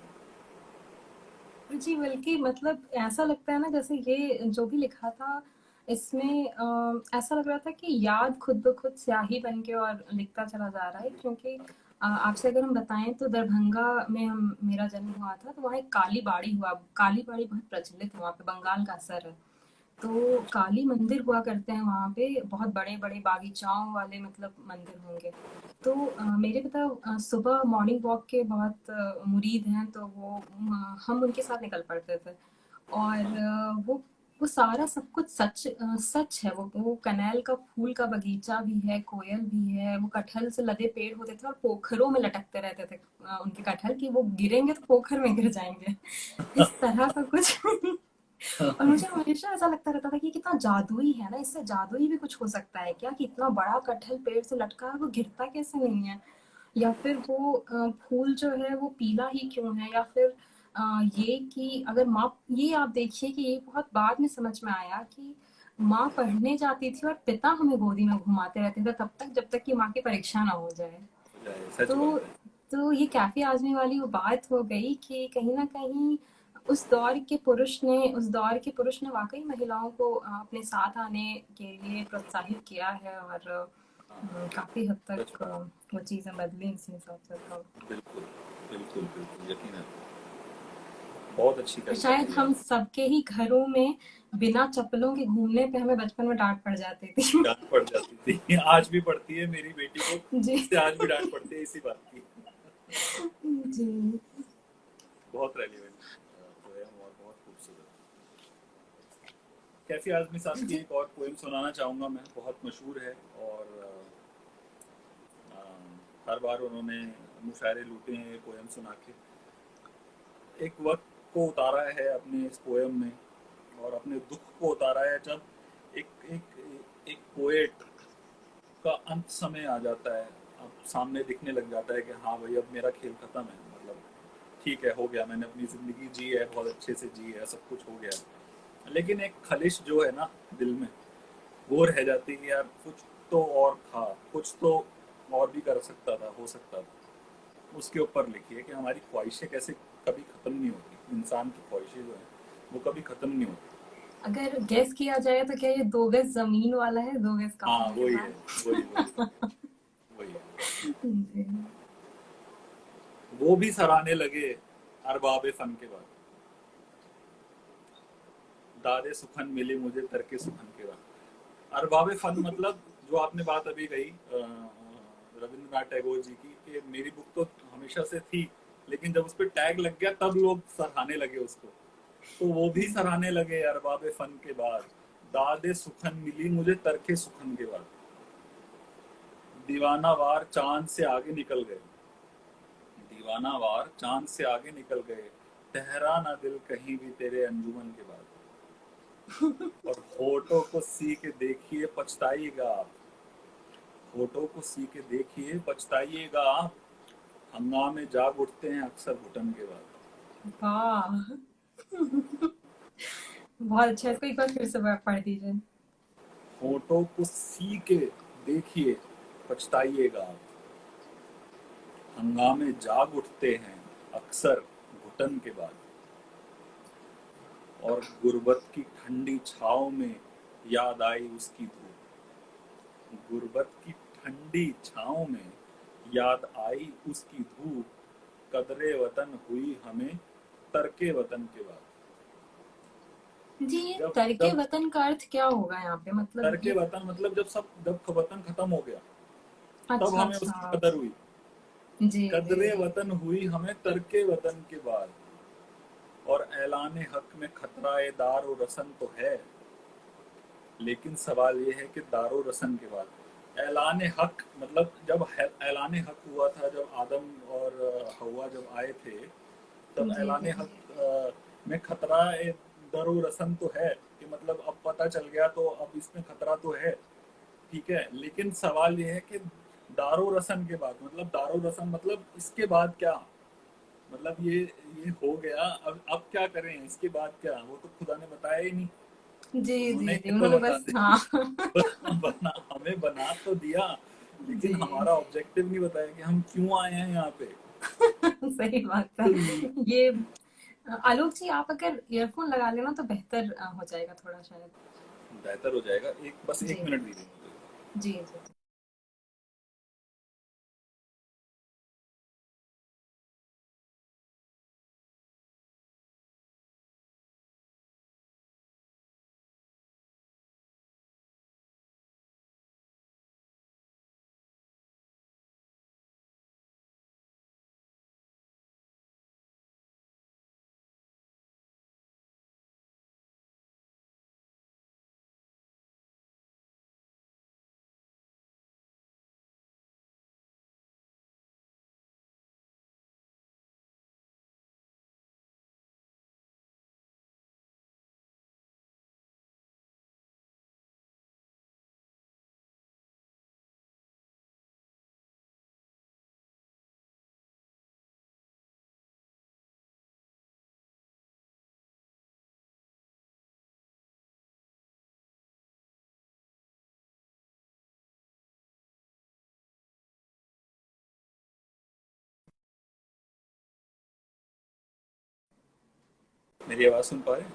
जी, बल्कि मतलब ऐसा लगता है ना, जैसे ये जो भी लिखा था इसमें ऐसा लग रहा था कि याद खुद ब खुद स्याही बन के और लिखता चला जा रहा है, क्योंकि आपसे अगर हम बताएं तो दरभंगा में हम मेरा जन्म हुआ था, तो वहाँ एक काली बाड़ी हुआ। काली बाड़ी बहुत प्रचलित है वहाँ पे, बंगाल का असर है। तो काली मंदिर हुआ करते हैं वहाँ पे, बहुत बड़े-बड़े बागीचाओं वाले मतलब मंदिर होंगे। तो मेरे पिता सुबह मॉर्निंग वॉक के बहुत मुरीद हैं, तो हम उनके साथ निकल पड़ते थे। और वो सारा सब कुछ सच है। वो कनेल का फूल का बगीचा भी है, कोयल भी है, वो कटहल से लदे पेड़ होते थे और पोखरों में लटकते रहते थे उनके कटहल, कि वो गिरेंगे तो पोखर में गिर जाएंगे। इस तरह का कुछ। और मुझे हमेशा ऐसा लगता रहता था कि कितना जादुई है ना, इससे जादुई भी कुछ हो सकता है क्या, कि इतना बड़ा कटहल पेड़ से लटका है, वो गिरता कैसे नहीं है? या फिर वो फूल जो है वो पीला ही क्यों है? या फिर ये कि अगर माँ, ये आप देखिए कि ये बहुत बाद में समझ में आया कि माँ पढ़ने जाती थी और पिता हमें गोदी में घुमाते रहते थे तब तक, जब तक कि माँ की परीक्षा ना हो जाए। हो जाए, सच तो बात है। तो ये कैफे आजमी वाली वो बात हो गई कि कहीं ना कहीं उस दौर के पुरुष ने वाकई महिलाओं को अपने साथ आने के लिए प्रोत्साहित किया है, और हाँ, काफी हद सच तक बात। वो चीजें बदली इसी हिसाब से। तो बिल्कुल, बिल्कुल, बिल्कुल, यकीनन। बहुत अच्छी कविता शायद कही हम आपने। सबके ही घरों में बिना चप्पलों के घूमने पे हमें बचपन में डांट पड़ जाती थी। डाँट पड़ जाती थी। आज भी पड़ती है मेरी बेटी को, जी। उससे आज भी डाँट पड़ती है इसी बात की। जी। बहुत रेलेवेंट पोएम और बहुत खूबसूरत। कैफी आज़मी साहब की जी। एक और पोएम सुनाना चाहूँगा मैं, बहुत मशहूर है। और हर बार उन्होंने मुशायरे लूटे हैं ये पोएम सुना के। एक वक्त को उतारा है अपने इस पोएम में, और अपने दुख को उतारा है जब एक एक एक पोएट का अंत समय आ जाता है। अब सामने दिखने लग जाता है कि हाँ भाई, अब मेरा खेल खत्म है, मतलब ठीक है, हो गया, मैंने अपनी ज़िंदगी जी है, बहुत अच्छे से जी है, सब कुछ हो गया। लेकिन एक खलिश जो है ना दिल में, वो रह जाती है कि यार कुछ तो और था, कुछ तो और भी कर सकता था, हो सकता था। उसके ऊपर लिखी है कि हमारी ख्वाहिशें कैसे कभी ख़त्म नहीं होती, इंसान की ख्वाहिशें जो हैं वो कभी ख़त्म नहीं होती। अगर गैस किया जाए तो क्या ये 2 गज जमीन वाला है, 2 गज हाँ, कफन के वही है, वही वही बाद? वही है। जी। वो भी सराहने लगे अरबाब फन के बाद, दादे सुखन मिली मुझे तरके सुखन के बाद। अरबाब फन मतलब जो आपने बात अभी कही रविंद्रनाथ टैगोर जी की, कि मेरी बुक तो हमेशा से थी, लेकिन जब उस पर टैग लग गया तब लोग सराहने लगे उसको। तो वो भी सराहने लगे अरबाब फन के बाद, दादे सुखन मिली मुझे तरके सुखन के बाद। दीवाना वार चांद से आगे निकल गए, दीवाना वार चांद से आगे निकल गए, ठहरा ना दिल कहीं भी तेरे अंजुमन के बाद। और होठों को सी के देखिए पछताइएगा आप, होठों को सी के देखिए पछताइएगा आप, हंगामे जाग उठते हैं अक्सर घुटन के बाद। वाह। बहुत अच्छा है, इसको एक बार फिर से पढ़ दीजिए। होठों को सी के देखिए, पछताइएगा आप। हंगामे जाग उठते हैं अक्सर घुटन के बाद। और गुर्बत की ठंडी छाव में याद आई उसकी धूप। गुर्बत की ठंडी छाव में याद आई उसकी धूप। कदरे वतन हुई हमें तरके वतन के बाद। जी, ये जब तरके जब वतन का अर्थ क्या होगा यहाँ पे, मतलब तरके ये? वतन मतलब जब वतन खत्म हो गया तब अच्छा हमें अच्छा। उसकी कदर हुई। जी जी कदरे जी। वतन हुई हमें तरके वतन के बाद। और ऐलान हक में खतराए दारो रसन तो है, लेकिन सवाल ये है कि दारो रसन के बाद ऐलान हक मतलब जब ऐलान हक हुआ था, जब आदम और हवा जब आए थे, तब जी ऐलान जी हक जी। में खतरा दरो रसन तो है, कि मतलब अब पता चल गया तो अब इसमें खतरा तो है। ठीक है, लेकिन सवाल ये है कि दारो रसन के बाद मतलब दारो रसन मतलब इसके बाद क्या, मतलब ये हो गया, अब क्या करें, इसके बाद क्या, वो तो खुदा ने बताया ही नहीं। जी उन्होंने जी जी, ये तो उन्होंने बता बस हाँ। दिया, हमें बना तो दिया, जी। लेकिन हमारा ऑब्जेक्टिव नहीं बताया कि हम क्यों आए हैं यहाँ पे। सही बात है। तो ये आलोक जी, आप अगर ईयरफोन लगा लेना तो बेहतर हो जाएगा थोड़ा शायद। बेहतर हो जाएगा, बस जी 1 मिनट दीजिए मुझे। जी जी। मेरी आवाज सुन पा रहे हैं?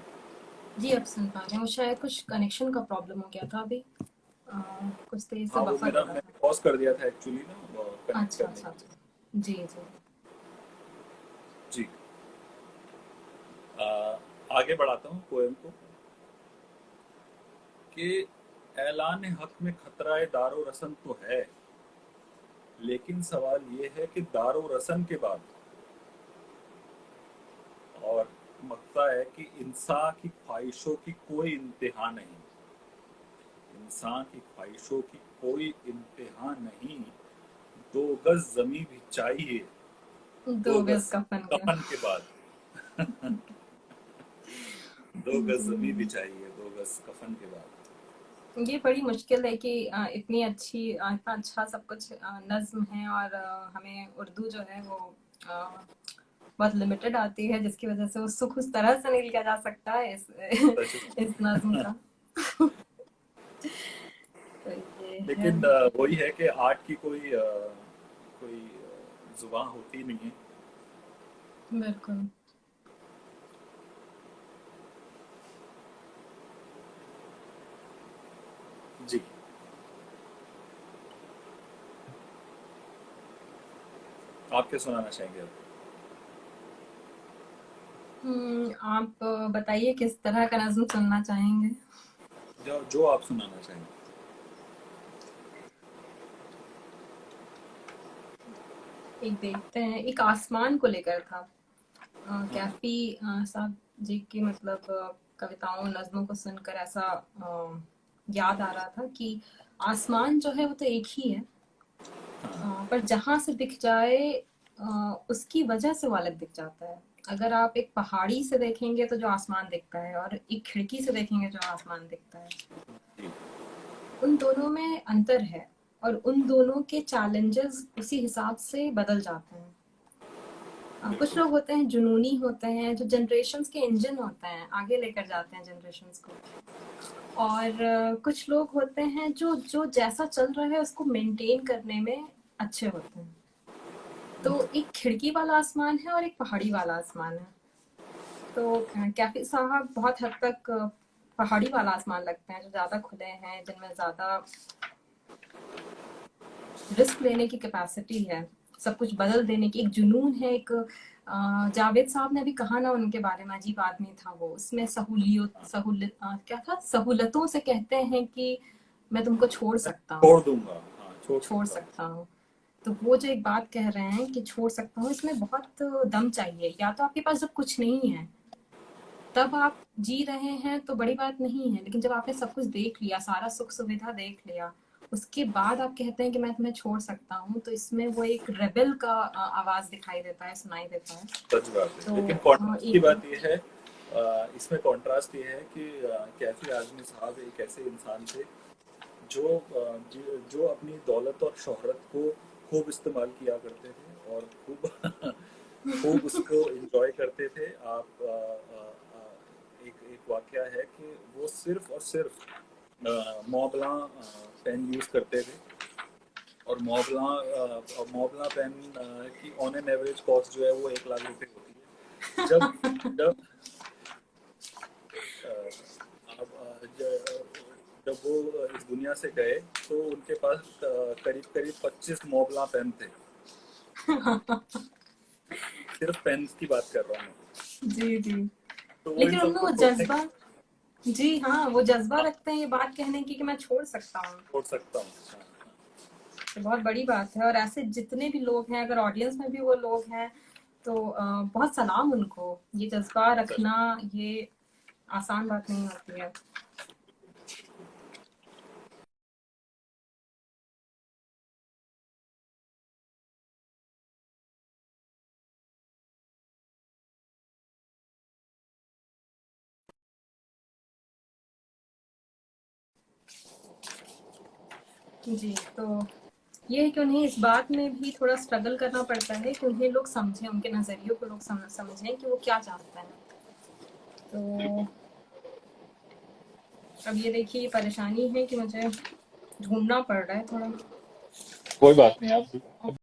जी, अब सुन पा रहे हैं। वो शायद कुछ कनेक्शन का प्रॉब्लम हो गया था अभी। कुछ देर से हाँ, वो बफर मेरा हो रहा मैंने था। पॉज कर दिया था एक्चुअली ना, कनेक्ट अच्छा करने अच्छा के लिए। अच्छा। जी जी। जी। आगे बढ़ाता हूँ पोएम को कि ऐलान हक में खतराए दारो रसन तो है, लेकिन सवाल ये है कि दारो रसन के बाद। और मकता है कि इंसान की ख्वाहिशों की कोई इंतहा नहीं। इंसान की ख्वाहिशों की कोई इंतहा नहीं। 2 गज जमी भी चाहिए, दो दो गज गज कफन के। कफन के बाद। 2 गज जी। जमी भी चाहिए, 2 गज कफन के बाद। ये बड़ी मुश्किल है कि इतनी अच्छी इतना अच्छा सब कुछ नज्म है, और हमें उर्दू जो है वो अ, बहुत लिमिटेड आती है, जिसकी वजह से वो सुख उस तरह से नहीं लिया जा सकता है इस सच इस नज्म का। तो ये है। लेकिन वही है कि आर्ट की कोई जुबान होती नहीं है। बिल्कुल। जी। आप क्या सुनाना चाहेंगे अब? आप बताइए किस तरह का नज्म सुनना चाहेंगे? जो जो आप सुनाना चाहेंगे। एक देखते हैं, एक आसमान को लेकर था। हाँ। कैफी साहब जी की मतलब कविताओं नज्मों को सुनकर ऐसा याद आ रहा था कि आसमान जो है वो तो एक ही है, पर जहां से दिख जाए उसकी वजह से वो अलग दिख जाता है। अगर आप एक पहाड़ी से देखेंगे तो जो आसमान दिखता है, और एक खिड़की से देखेंगे जो आसमान दिखता है, जी। उन दोनों में अंतर है, और उन दोनों के चैलेंजेस उसी हिसाब से बदल जाते हैं। कुछ बिल्कुल। लोग होते हैं जुनूनी होते हैं, जो जनरेशन्स के इंजन होते हैं, आगे लेकर जाते हैं जनरेशन्स को। और कुछ लोग होते हैं जो जो जैसा चल रहा है उसको मेंटेन करने में अच्छे होते हैं। तो एक खिड़की वाला आसमान है और एक पहाड़ी वाला आसमान है। तो कैफी साहब बहुत हद तक पहाड़ी वाला आसमान लगते हैं, जो ज्यादा खुले हैं, जिनमें ज्यादा रिस्क लेने की कैपेसिटी है, सब कुछ बदल देने की एक जुनून है। एक जावेद साहब ने भी कहा ना उनके बारे में, अजीब आदमी था वो। उसमें सहूलियत क्या था, सहूलतों से कहते हैं कि मैं तुमको छोड़ मैं सकता हूँ, छोड़ दूंगा, हाँ छोड़ छोड़ सकता हूँ। सकता हूँ। तो वो जो एक बात कह रहे हैं कि छोड़ सकता हूँ, इसमें बहुत दम चाहिए। या तो आपके पास जब कुछ नहीं है तब आप जी रहे हैं तो बड़ी बात नहीं है, लेकिन जब आपने सब कुछ देख लिया, सारा सुख सुविधा देख लिया, उसके बाद आप कहते हैं कि मैं तुम्हें छोड़ सकता हूँ, तो इसमें वो एक रेबेल का आवाज दिखाई देता है, सुनाई देता है। सच बात है, तो लेकिन कॉन्ट्रास्ट की एक बात यह है, इसमें कॉन्ट्रास्ट ये है कि कैफी आजमी साहब एक ऐसे इंसान थे जो जो अपनी दौलत और शोहरत को खूब इस्तेमाल किया करते थे और खूब खूब उसको एंजॉय करते थे। आप एक एक वाकया है कि वो सिर्फ और सिर्फ मोबला पेन यूज़ करते थे। और मोबला पेन की ऑन एन एवरेज कॉस्ट जो है वो 1 लाख रुपए होती है। जब जब अ, अब जब वो इस दुनिया से गए तो उनके पास करीब करीब 25 मोबला पेन थे। सिर्फ पेन्स की बात कर रहा हूँ मैं। जी जी, तो वो इन लेकिन उनमें सबको वो छोड़ने जज्बा, जी हाँ, वो जज्बा हाँ, रखते हैं ये बात कहने की कि मैं छोड़ सकता हूँ। छोड़ सकता हूँ, हाँ, तो बहुत बड़ी बात है। और ऐसे जितने भी लोग हैं, अगर ऑडियंस में भी वो लोग हैं, तो बहुत सलाम उनको। ये जज्बा सच। रखना, ये आसान बात नहीं होती है। जी, तो ये है कि उन्हें इस बात में भी थोड़ा स्ट्रगल करना पड़ता है कि उन्हें लोग समझें, उनके नज़रियों को लोग समझें कि वो क्या चाहते हैं। तो अब ये देखिए, परेशानी है कि मुझे ढूंढना पड़ रहा है थोड़ा। कोई बात नहीं, आप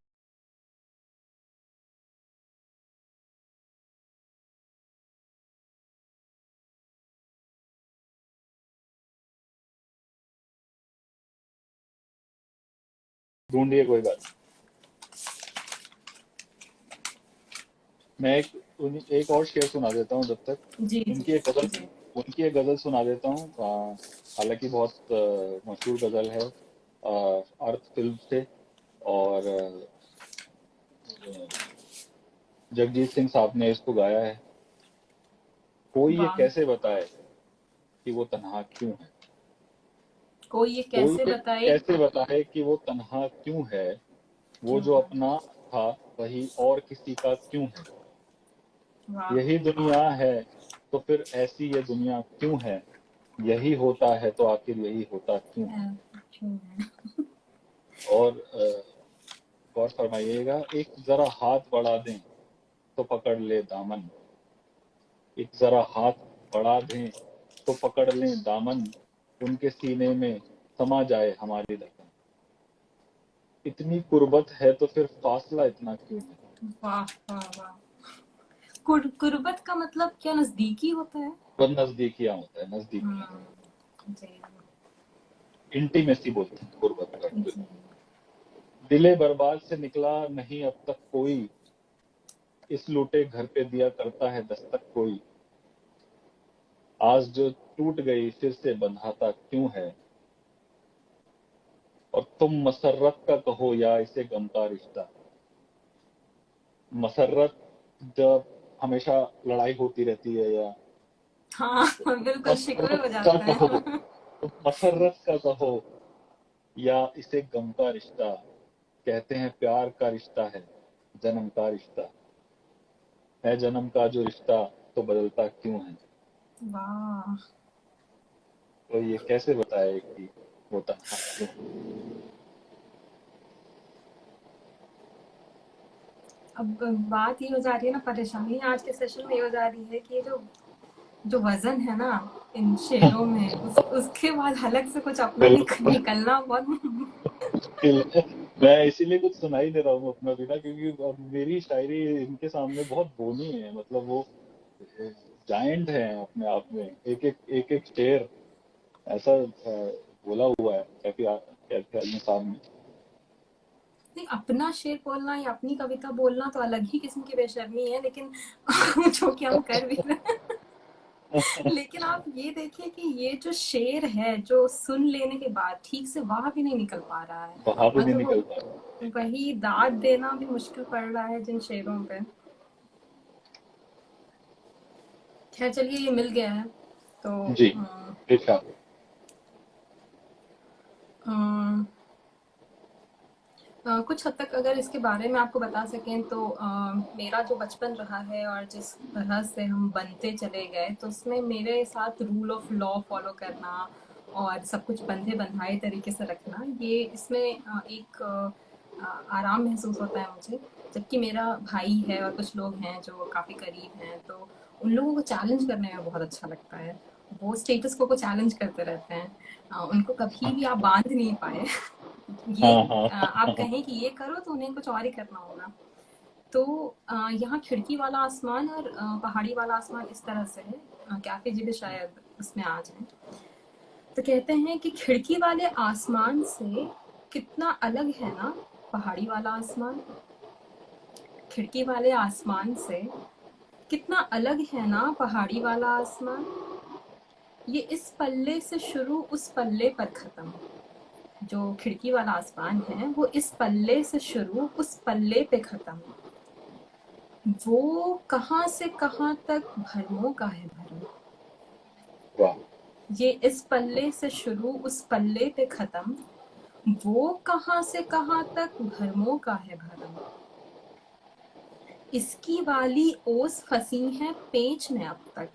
ढूंढिए, कोई बात नहीं। मैं एक और शेर सुना देता हूँ जब तक। जी जी उनकी एक गजल जी। उनकी एक गजल सुना देता हूँ। हालांकि बहुत मशहूर गजल है, अर्थ फिल्म से। और जगजीत सिंह साहब ने इसको गाया है। कोई ये वाह, कैसे बताए कि वो तन्हा क्यों है। कोई ये कोई कैसे ये बताए कैसे बताए कि वो तन्हा क्यों है। वो क्यों जो है। अपना था वही और किसी का क्यों है। वाह, यही दुनिया है तो फिर ऐसी ये दुनिया क्यों है। यही होता है तो आखिर यही होता क्यों है। क्यों है। और गौर फरमाइएगा, एक जरा हाथ बढ़ा दें तो पकड़ ले दामन। एक जरा हाथ बढ़ा दें तो पकड़ लें दामन। उनके सीने में समा जाए हमारी धड़कन। इतनी कुर्बत है तो फिर फासला इतना क्यों है। वाह वाह वाह। कुर्बत का मतलब क्या, नजदीकी होता है। वह नजदीकियां होता है, नजदीकियां। जी इंटीमेसी बोलते हैं कुर्बत का actually। जी। दिले बर्बाद से निकला नहीं अब तक कोई। इस लूटे घर पे दिया करता है दस्तक कोई। आज जो टूट गई फिर से बंधाता क्यों है। और तुम मसर्रत का कहो या इसे गम का रिश्ता। मसर्रत जब हमेशा लड़ाई होती रहती है, या हाँ बिल्कुल, शिकवे मसर्रत हो का जाते कहो, हैं। तो मसर्रत का कहो या इसे गम का रिश्ता। कहते हैं प्यार का रिश्ता है जन्म का रिश्ता। है जन्म का जो रिश्ता तो बदलता क्यों है। वाह, तो ये कैसे बताए कि वो तन्हा क्यों है? अब बात ये हो जा रही है ना, परेशानी आज के सेशन में ये हो जा रही है कि ये जो जो वजन है ना इन शेरों में, उसके बाद अलग से कुछ अपना बिल्कुल निकलना बहुत मैं इसीलिए कुछ सुना ही दे रहा हूँ अपना भी ना, क्योंकि अब मेरी शायरी इनके सामने बहुत बोनी है। मतलब वो जायंट है अपने आप में, एक एक शेर ऐसा बोला हुआ है कैफी आजमी साहब ने। नहीं, अपना शेर बोलना या अपनी कविता बोलना तो अलग ही किस्म की बेशर्मी है, लेकिन जो कि हम कर भी रहे हैं। लेकिन आप ये देखिए कि ये जो शेर है जो सुन लेने के बाद ठीक से वहां भी नहीं निकल पा रहा है, वहां भी नहीं मतलब निकल पा रहा। वही दाद देना भी मुश्किल पड़ रहा है जिन शेरों पे। खैर चलिए, ये मिल गया है तो जी, इरशाद। अम, कुछ हद तक अगर इसके बारे में आपको बता सकें तो मेरा जो बचपन रहा है और जिस तरह से हम बनते चले गए, तो उसमें मेरे साथ रूल ऑफ लॉ फॉलो करना और सब कुछ बंधे बंधाए तरीके से रखना, ये इसमें एक आराम महसूस होता है मुझे। जबकि मेरा भाई है और कुछ लोग हैं जो काफ़ी करीब हैं, तो उन लोगों को चैलेंज करने में बहुत अच्छा लगता है। वो स्टेटस को चैलेंज करते रहते हैं। उनको कभी भी आप बांध नहीं पाए। ये हाँ हाँ आप कहें कि ये करो तो उन्हें कुछ और ही करना होगा। तो यहाँ खिड़की वाला आसमान और पहाड़ी वाला आसमान इस तरह से है। कैफे जी भी शायद उसमें आ जाए। तो कहते हैं कि खिड़की वाले आसमान से कितना अलग है ना पहाड़ी वाला आसमान। खिड़की वाले आसमान से कितना अलग है ना पहाड़ी वाला आसमान। ये इस पल्ले से शुरू उस पल्ले पर खत्म। जो खिड़की वाला आसमान है वो इस पल्ले से शुरू उस पल्ले पे खत्म। वो कहाँ से कहाँ तक भरमों का है भरम। वाह। ये इस पल्ले से शुरू उस पल्ले पे खत्म। वो कहाँ से कहाँ तक भरमों का है भरम। इसकी वाली ओस फंसी है पेच में अब तक।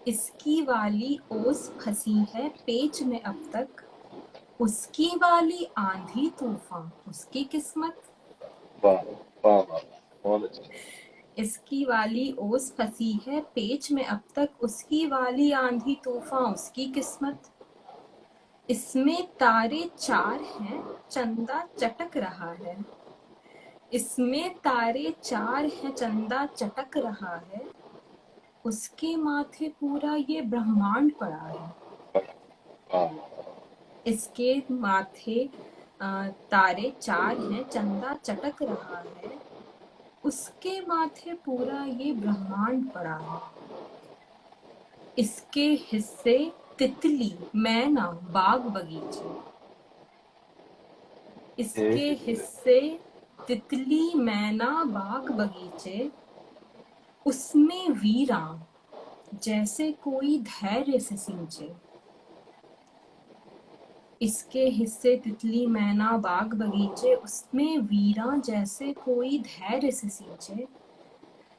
इसकी वाली ओस फंसी है पेच में अब तक। उसकी वाली आंधी तूफान उसकी किस्मत। वाह वाह वाह, बहुत अच्छा। इसकी वाली ओस फंसी है पेच में अब तक। उसकी वाली आंधी तूफान उसकी किस्मत। इसमें तारे चार हैं चंदा चटक रहा है। इसमें तारे चार हैं चंदा चटक रहा है। उसके माथे पूरा ये ब्रह्मांड पड़ा है। वाह इसके माथे तारे चार हैं चंदा चटक रहा है। उसके माथे पूरा ये ब्रह्मांड पड़ा है। इसके हिस्से तितली मैना बाग बगीचे। इसके हिस्से तितली मैना बाग बगीचे। उसमें वीरा जैसे कोई धैर्य से सींचे। इसके हिस्से तितली मैना बाग बगीचे। उसमें वीरा जैसे कोई धैर्य से सींचे।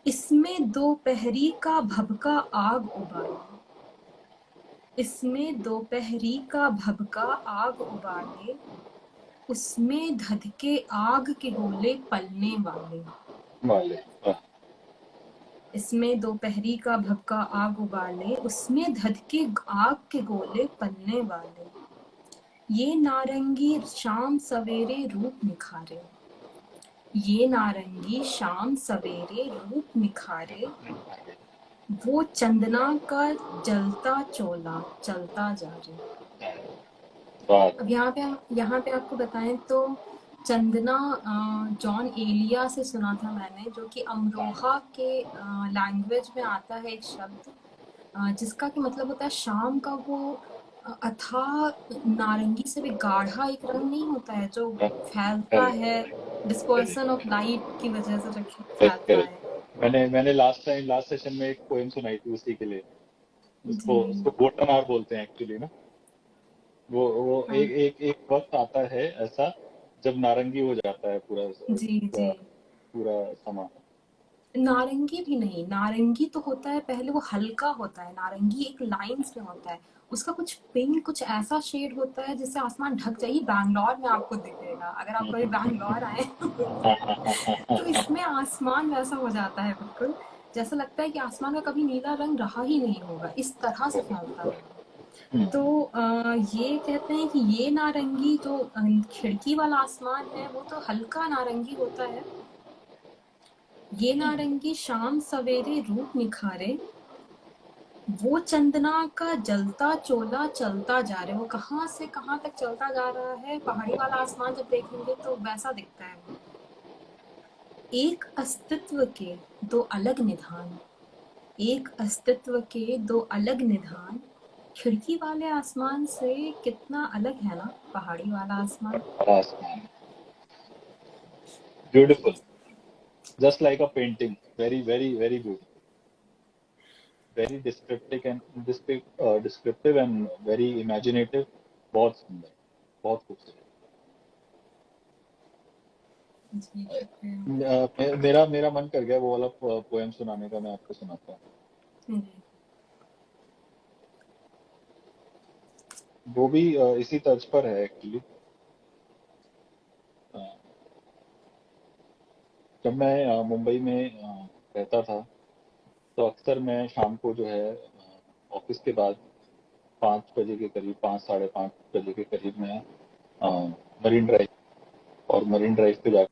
इसमें दोपहरी का भभका आग उबाले। इसमें दोपहरी का भभका आग उबाले। उसमें धधके आग के गोले पलने वाले। वाले, वाह। इसमें दोपहरी का भभका आग उबाले। उसमें धधके आग के गोले पलने वाले। ये नारंगी शाम सवेरे रूप निखारे। ये नारंगी शाम सवेरे रूप निखारे। वो चंदना का जलता चोला चलता जा रे। वाह अब यहाँ पे आपको बताएं तो चंदना जॉन एलिया से सुना था मैंने, जो कि अमरोहा के लैंग्वेज में आता है एक शब्द, जिसका कि मतलब होता है शाम का वो अथाह नारंगी से भी गाढ़ा एक रंग नहीं होता है जो फैलता है, डिस्पर्सन ऑफ लाइट की वजह से जो फैलता है। करेक्ट। मैंने लास्ट सेशन में एक पोएम सुनाई थी उसी के लिए। उसको जी उसको गोटनार बोलते हैं एक्चुअली ना। वो हाँ, एक वक्त आता है ऐसा जब नारंगी हो जाता है पूरा जी पूरा जी। पूरा समा। नारंगी भी नहीं, नारंगी तो होता है पहले, वो हल्का होता है, नारंगी एक लाइंस में होता है, उसका कुछ पिंक कुछ ऐसा शेड होता है जिससे आसमान ढक जाए। ये बैंगलोर में आपको दिखेगा, अगर आप कभी बैंगलोर आए तो इसमें आसमान वैसा हो जाता है बिल्कुल, जैसा लगता है कि आसमान का कभी नीला रंग रहा ही नहीं होगा, इस तरह से फैलता है। तो ये कहते हैं कि ये नारंगी जो खिड़की वाला आसमान है वो तो हल्का नारंगी होता है, ये नारंगी शाम सवेरे रूप निखारे, वो चंदना का जलता चोला चलता जा रहा है। वो कहाँ से कहाँ तक चलता जा रहा है, पहाड़ी वाला आसमान जब देखेंगे तो वैसा दिखता है वो। एक अस्तित्व के दो अलग निधान, एक अस्तित्व के दो अलग निधान, खिड़की वाले आसमान से कितना अलग है ना पहाड़ी वाला आसमान। आसमान, beautiful, just like a painting, very very very beautiful, very descriptive and very imaginative, बहुत सुंदर, बहुत खूबसूरत। जी शुक्रिया। मेरा मेरा मन कर गया वो वाला पोएम सुनाने का, मैं आपको सुनाता हूँ। जी। वो भी इसी तर्ज पर है एक्चुअली। जब मैं मुंबई में रहता था तो अक्सर मैं शाम को जो है ऑफिस के बाद 5 बजे के करीब, 5 साढ़े 5 बजे के करीब मैं मरीन ड्राइव, और मरीन ड्राइव पे जाके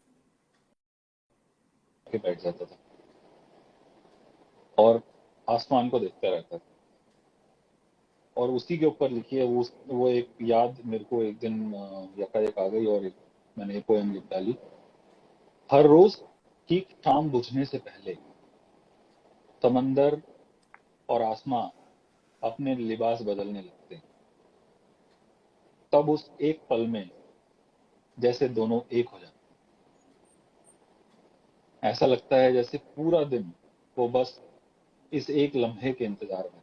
बैठ जाता था और आसमान को देखता रहता था। और उसी के ऊपर लिखी है वो एक याद मेरे को एक दिन यकायक आ गई और मैंने ये पोएम लिख डाली। हर रोज ठीक शाम बुझने से पहले समंदर और आसमां अपने लिबास बदलने लगते हैं। तब उस एक पल में जैसे दोनों एक हो जाते हैं। ऐसा लगता है जैसे पूरा दिन वो बस इस एक लम्हे के इंतजार में था।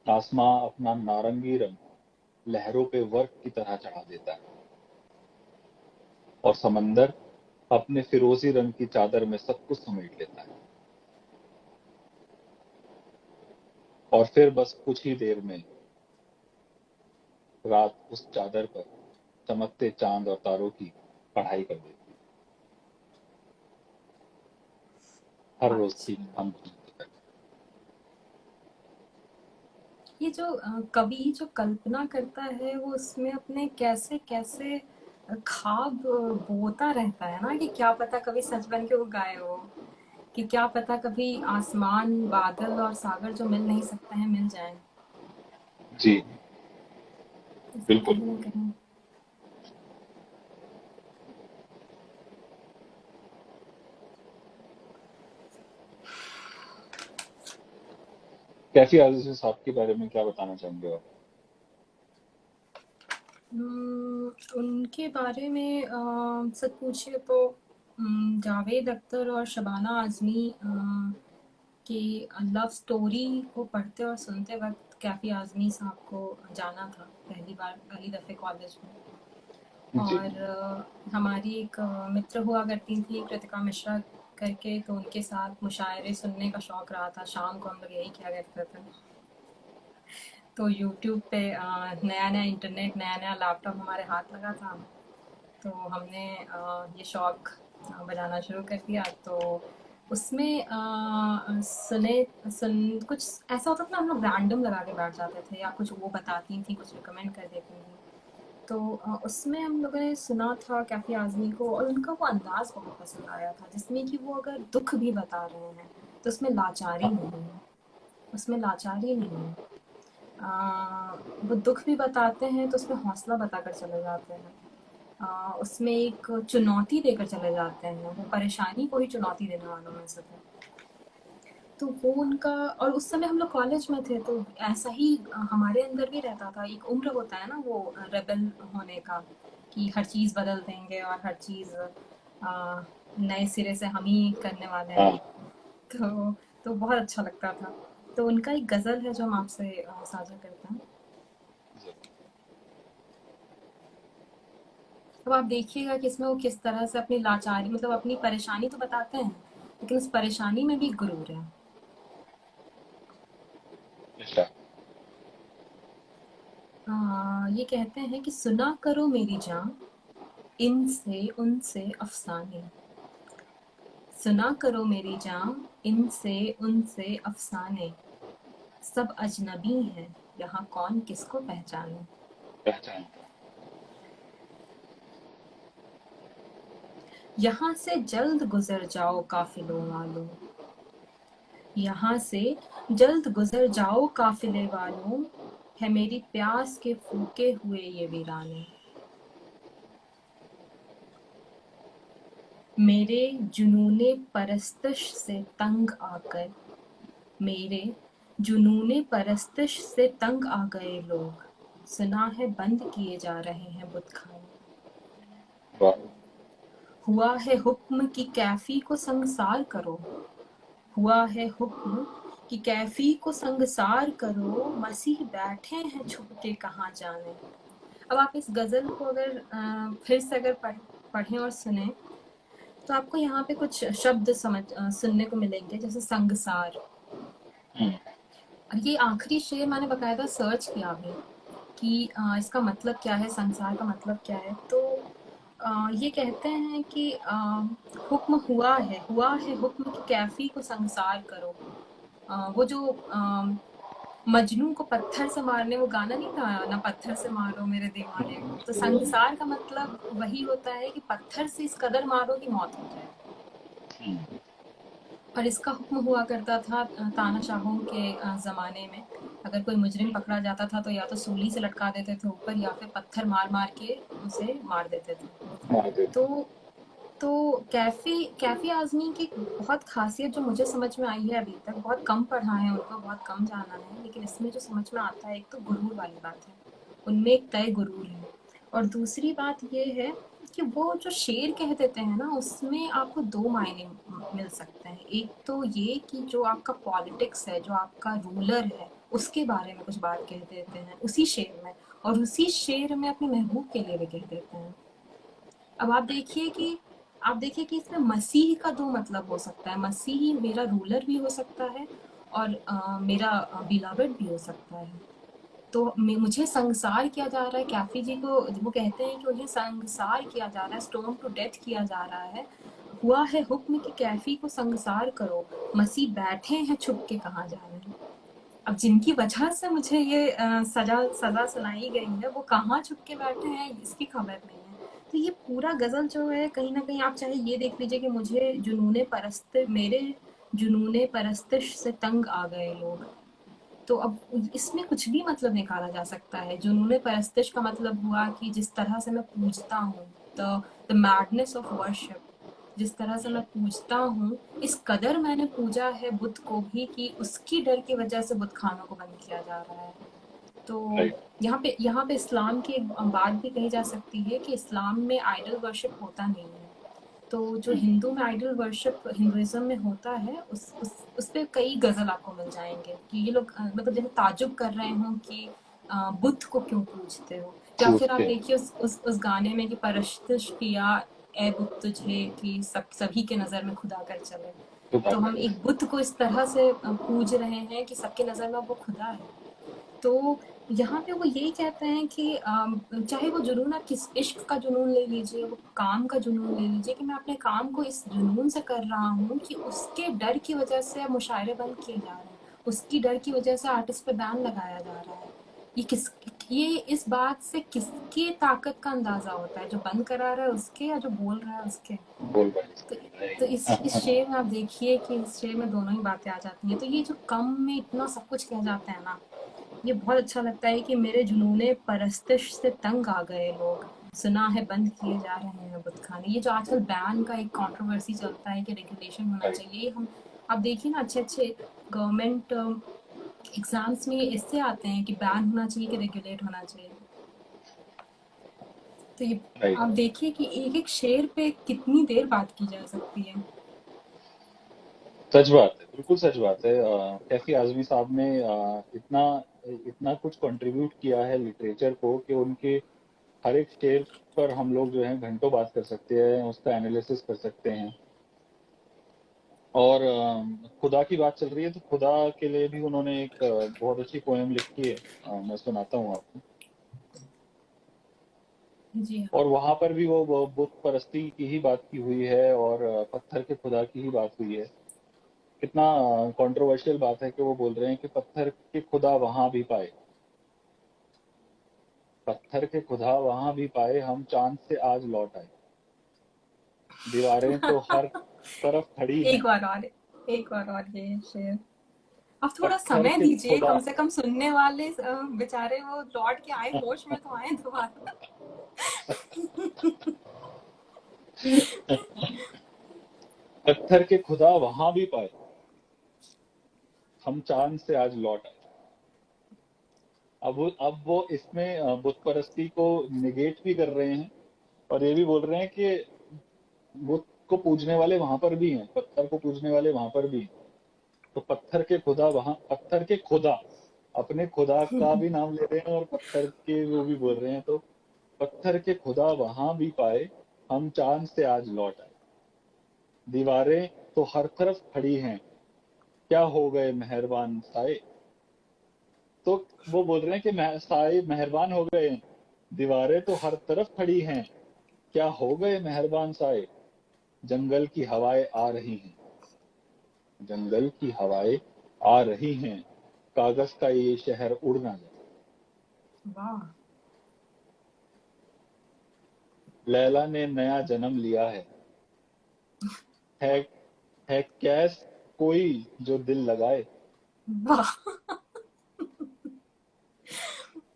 आसमां अपना नारंगी रंग लहरों पे वर्क की तरह चढ़ा देता है और समंदर अपने फिरोजी रंग की चादर में सब कुछ समेट लेता है। और फिर बस कुछ ही देर में रात उस चादर पर चमकते चांद और तारों की पढ़ाई कर देती है। हर रोज अच्छा, ठीक हम बुझने से पहले। ये जो कवि जो कल्पना करता है वो उसमें अपने कैसे कैसे ख्वाब बोता रहता है ना, कि क्या पता कभी सच बन के वो गाए हो, कि क्या पता कभी आसमान बादल और सागर जो मिल नहीं सकते हैं मिल जाएं। जी इसलिए बिल्कुल। कहीं ना कहीं कैफी आज़ाद साहब के बारे में क्या बताना चाहेंगे आप? उनके बारे में सच पूछिए तो जावेद अख्तर और शबाना आज़मी की लव स्टोरी को पढ़ते और सुनते वक्त कैफ़ी आज़मी साहब को जाना था पहली दफ़े कॉलेज में। जी और हमारी एक मित्र हुआ करती थी कृतिका मिश्रा करके, तो उनके साथ मुशायरे सुनने का शौक़ रहा था। शाम को हम लोग यही किया करते थे। तो यूट्यूब पे नया नया इंटरनेट, नया नया लैपटॉप हमारे हाथ लगा था, तो हमने ये शौक़ बजाना शुरू कर दिया। तो उसमें कुछ ऐसा होता था ना, हम लोग रैंडम लगा के बैठ जाते थे, या कुछ वो बताती थी, कुछ रिकमेंड कर देती थी। तो उसमें हम लोगों ने सुना था कैफ़ी आज़मी को, और उनका वो अंदाज़ बहुत पसंद आया था जिसमें कि वो अगर दुख भी बता रहे हैं तो उसमें लाचारी हाँ नहीं है, उसमें लाचारी नहीं है। वो दुख भी बताते हैं तो उसमें हौसला बताकर चले जाते हैं। उसमें एक चुनौती देकर चले जाते हैं, वो परेशानी को ही चुनौती देने वालों में से थे। तो वो उनका, और उस समय हम लोग कॉलेज में थे तो ऐसा ही हमारे अंदर भी रहता था। एक उम्र होता है ना वो रेबल होने का, कि हर चीज़ बदल देंगे और हर चीज़ नए सिरे से हम ही करने वाले हैं। हाँ। तो बहुत अच्छा लगता था। तो उनका एक गज़ल है जो हम आपसे साझा करते हैं। तो आप देखिएगा कि इसमें वो किस तरह से अपनी लाचारी, मतलब अपनी परेशानी तो बताते हैं, लेकिन उस परेशानी में भी गुरूर है। अच्छा। ये कहते हैं कि सुना करो मेरी जान, इनसे उनसे अफसाने। सुना करो मेरी जान, इनसे उनसे अफसाने। सब अजनबी हैं, यहाँ कौन किसको पहचाने। पहचान। यहाँ से जल्द गुजर जाओ काफिलों वालों, यहाँ से जल्द गुजर जाओ काफिले वालों, है मेरी प्यास के फूके हुए ये वीराने। मेरे जुनूने परस्तश से तंग आकर, मेरे जुनूने परस्तश से तंग आ गए लोग, सुना है बंद किए जा रहे हैं बुतखाने। वाह। हुआ है हुक्म की कैफी को संसार करो, हुआ है हुक्म कि कैफी को संगसार करो, मसीह बैठे हैं छुप के कहाँ जाने। अब आप इस गज़ल को अगर फिर से अगर पढ़ें और सुने तो आपको यहाँ पे कुछ शब्द सुनने को मिलेंगे, जैसे संगसार। और ये आखिरी शेर मैंने बकायदा सर्च किया अभी कि इसका मतलब क्या है, संसार का मतलब क्या है। तो ये कहते हैं कि हुक्म हुआ है हुक्म की कैफी को संसार करो। वो जो मजनू को पत्थर से मारने, वो गाना नहीं था ना, पत्थर से मारो मेरे दीवाने को। तो संसार का मतलब वही होता है कि पत्थर से इस कदर मारो कि मौत हो जाए। और इसका हुक्म हुआ करता था तानाशाहों के ज़माने में। अगर कोई मुजरिम पकड़ा जाता था तो या तो सूली से लटका देते थे ऊपर, या फिर पत्थर मार मार के उसे मार देते थे। तो कैफ़ी आज़मी की बहुत ख़ासियत जो मुझे समझ में आई है, अभी तक बहुत कम पढ़ा है उनको, बहुत कम जाना है, लेकिन इसमें जो समझ में आता है, एक तो गुरूर वाली बात है, उनमें एक तय गुरूर है। और दूसरी बात ये है कि वो जो शेर कह देते हैं ना, उसमें आपको दो मायने मिल सकते हैं। एक तो ये कि जो आपका पॉलिटिक्स है, जो आपका रूलर है, उसके बारे में कुछ बात कह देते हैं उसी शेर में, और उसी शेर में अपनी महबूब के लिए भी कह देते हैं। अब आप देखिए कि इसमें मसीह का दो मतलब हो सकता है। मसीह मेरा रूलर भी हो सकता है और मेरा बिलावड भी हो सकता है। तो मुझे संसार किया जा रहा है, कैफी जी को वो कहते हैं कि मुझे संसार किया जा रहा है, स्टोन टू डेथ किया जा रहा है। हुआ है हुक्म कि कैफी को संसार करो, मसीह बैठे हैं छुप के कहाँ जा रहे हैं। अब जिनकी वजह से मुझे ये सजा सुनाई गई है, वो कहाँ छुप के बैठे हैं इसकी खबर नहीं है। तो ये पूरा गज़ल जो है, कहीं ना कहीं आप चाहे ये देख लीजिए कि मेरे जुनूने परस्तिश से तंग आ गए लोग। तो अब इसमें कुछ भी मतलब निकाला जा सकता है। जुनून परस्तिश का मतलब हुआ कि जिस तरह से मैं पूजता हूँ, द मैडनेस ऑफ वर्शिप, जिस तरह से मैं पूजता हूँ, इस कदर मैंने पूजा है बुत को भी कि उसकी डर की वजह से बुत खानों को बंद किया जा रहा है। तो यहाँ पे इस्लाम की एक बात भी कही जा सकती है कि इस्लाम में आइडल वर्शिप होता नहीं है। तो जो हिंदू में आइडल वर्शिप हिंदुइज्म में होता है, उस पे कई गज़ल आपको मिल जाएंगे कि ये लोग मतलब जैसे ताजुब कर रहे हों कि बुद्ध को क्यों पूजते हो। या फिर आप देखिए उस गाने में कि परस्तिश किया ए बुद्ध तुझे कि सभी के नज़र में खुदा कर चले। तो हम एक बुद्ध को इस तरह से पूज रहे हैं कि सबके नज़र में वो खुदा है। तो यहाँ पे वो यही कहते हैं कि चाहे वो जुनून, आप किस इश्क का जुनून ले लीजिए, वो काम का जुनून ले लीजिए, कि मैं अपने काम को इस जुनून से कर रहा हूँ कि उसके डर की वजह से मुशायरे बंद किए जा रहे हैं, उसकी डर की वजह से आर्टिस्ट पे बैन लगाया जा रहा है। ये इस बात से किसकी ताकत का अंदाजा होता है, जो बंद करा रहा है उसके या जो बोल रहा है उसके। तो इस शेर में आप देखिए कि इस शेर में दोनों ही बातें आ जाती हैं। तो ये जो कम में इतना सब कुछ कह जाते हैं ना, ये बहुत अच्छा लगता है कि मेरे जुनूने परस्तिश से तंग आ गए लोग, सुना है बंद किए जा रहे हैं बुतखाने। ये जो आजकल बैन का एक कंट्रोवर्सी चलता है कि रेगुलेशन होना चाहिए, हम आप देखिए ना, अच्छे गवर्नमेंट एग्जाम्स में इससे आते हैं कि बैन होना चाहिए कि रेगुलेट होना चाहिए। तो ये आप देखिए कि एक एक शेर पे कितनी देर बात की जा सकती है। सच बात है, बिल्कुल सच बात है। कैफी आज़मी साहब ने इतना कुछ कंट्रीब्यूट किया है लिटरेचर को कि उनके हर एक शेर पर हम लोग जो है घंटों बात कर सकते हैं, उसका एनालिसिस कर सकते हैं। और खुदा की बात चल रही है तो खुदा के लिए भी उन्होंने एक बहुत अच्छी पोएम लिखी है। मैं सुनाता हूँ आपको। जी हाँ। और वहां पर भी वो बुत परस्ती की ही बात की हुई है और पत्थर के खुदा की ही बात हुई है। कितना कंट्रोवर्शियल बात है कि वो बोल रहे हैं कि पत्थर के खुदा वहां भी पाए, पत्थर के खुदा वहां भी पाए, हम चांद से आज लौट आए, दीवारें तो हर तरफ खड़ी हैं, एक बार और ये शेर। अब थोड़ा पत्थर समय के दीजिए, खुदा। कम से कम सुनने वाले बेचारे वो लौट के आए, होश में तो आए दोबारा। पत्थर के खुदा वहां भी पाए, हम चांद से आज लौट आए। अब वो इसमें बुत परस्ती को निगेट भी कर रहे हैं और ये भी बोल रहे हैं कि बुत को पूजने वाले वहां पर भी हैं, पत्थर को पूजने वाले वहां पर भी हैं। तो पत्थर के खुदा वहां, पत्थर के खुदा, अपने खुदा का भी नाम ले रहे हैं और पत्थर के वो भी बोल रहे हैं। तो पत्थर के खुदा वहां भी पाए, हम चांद से आज लौट आए, दीवारें तो हर तरफ खड़ी हैं, क्या हो गए मेहरबान साए। तो वो बोल रहे हैं कि साए मेहरबान हो गए हैं, दीवारें तो हर तरफ खड़ी हैं, क्या हो गए मेहरबान साए। जंगल की हवाएं आ रही हैं, जंगल की हवाएं आ रही हैं, कागज का ये शहर उड़ ना जाए। वाह। लैला ने नया जन्म लिया है है कैस कोई जो दिल लगाए। वाह।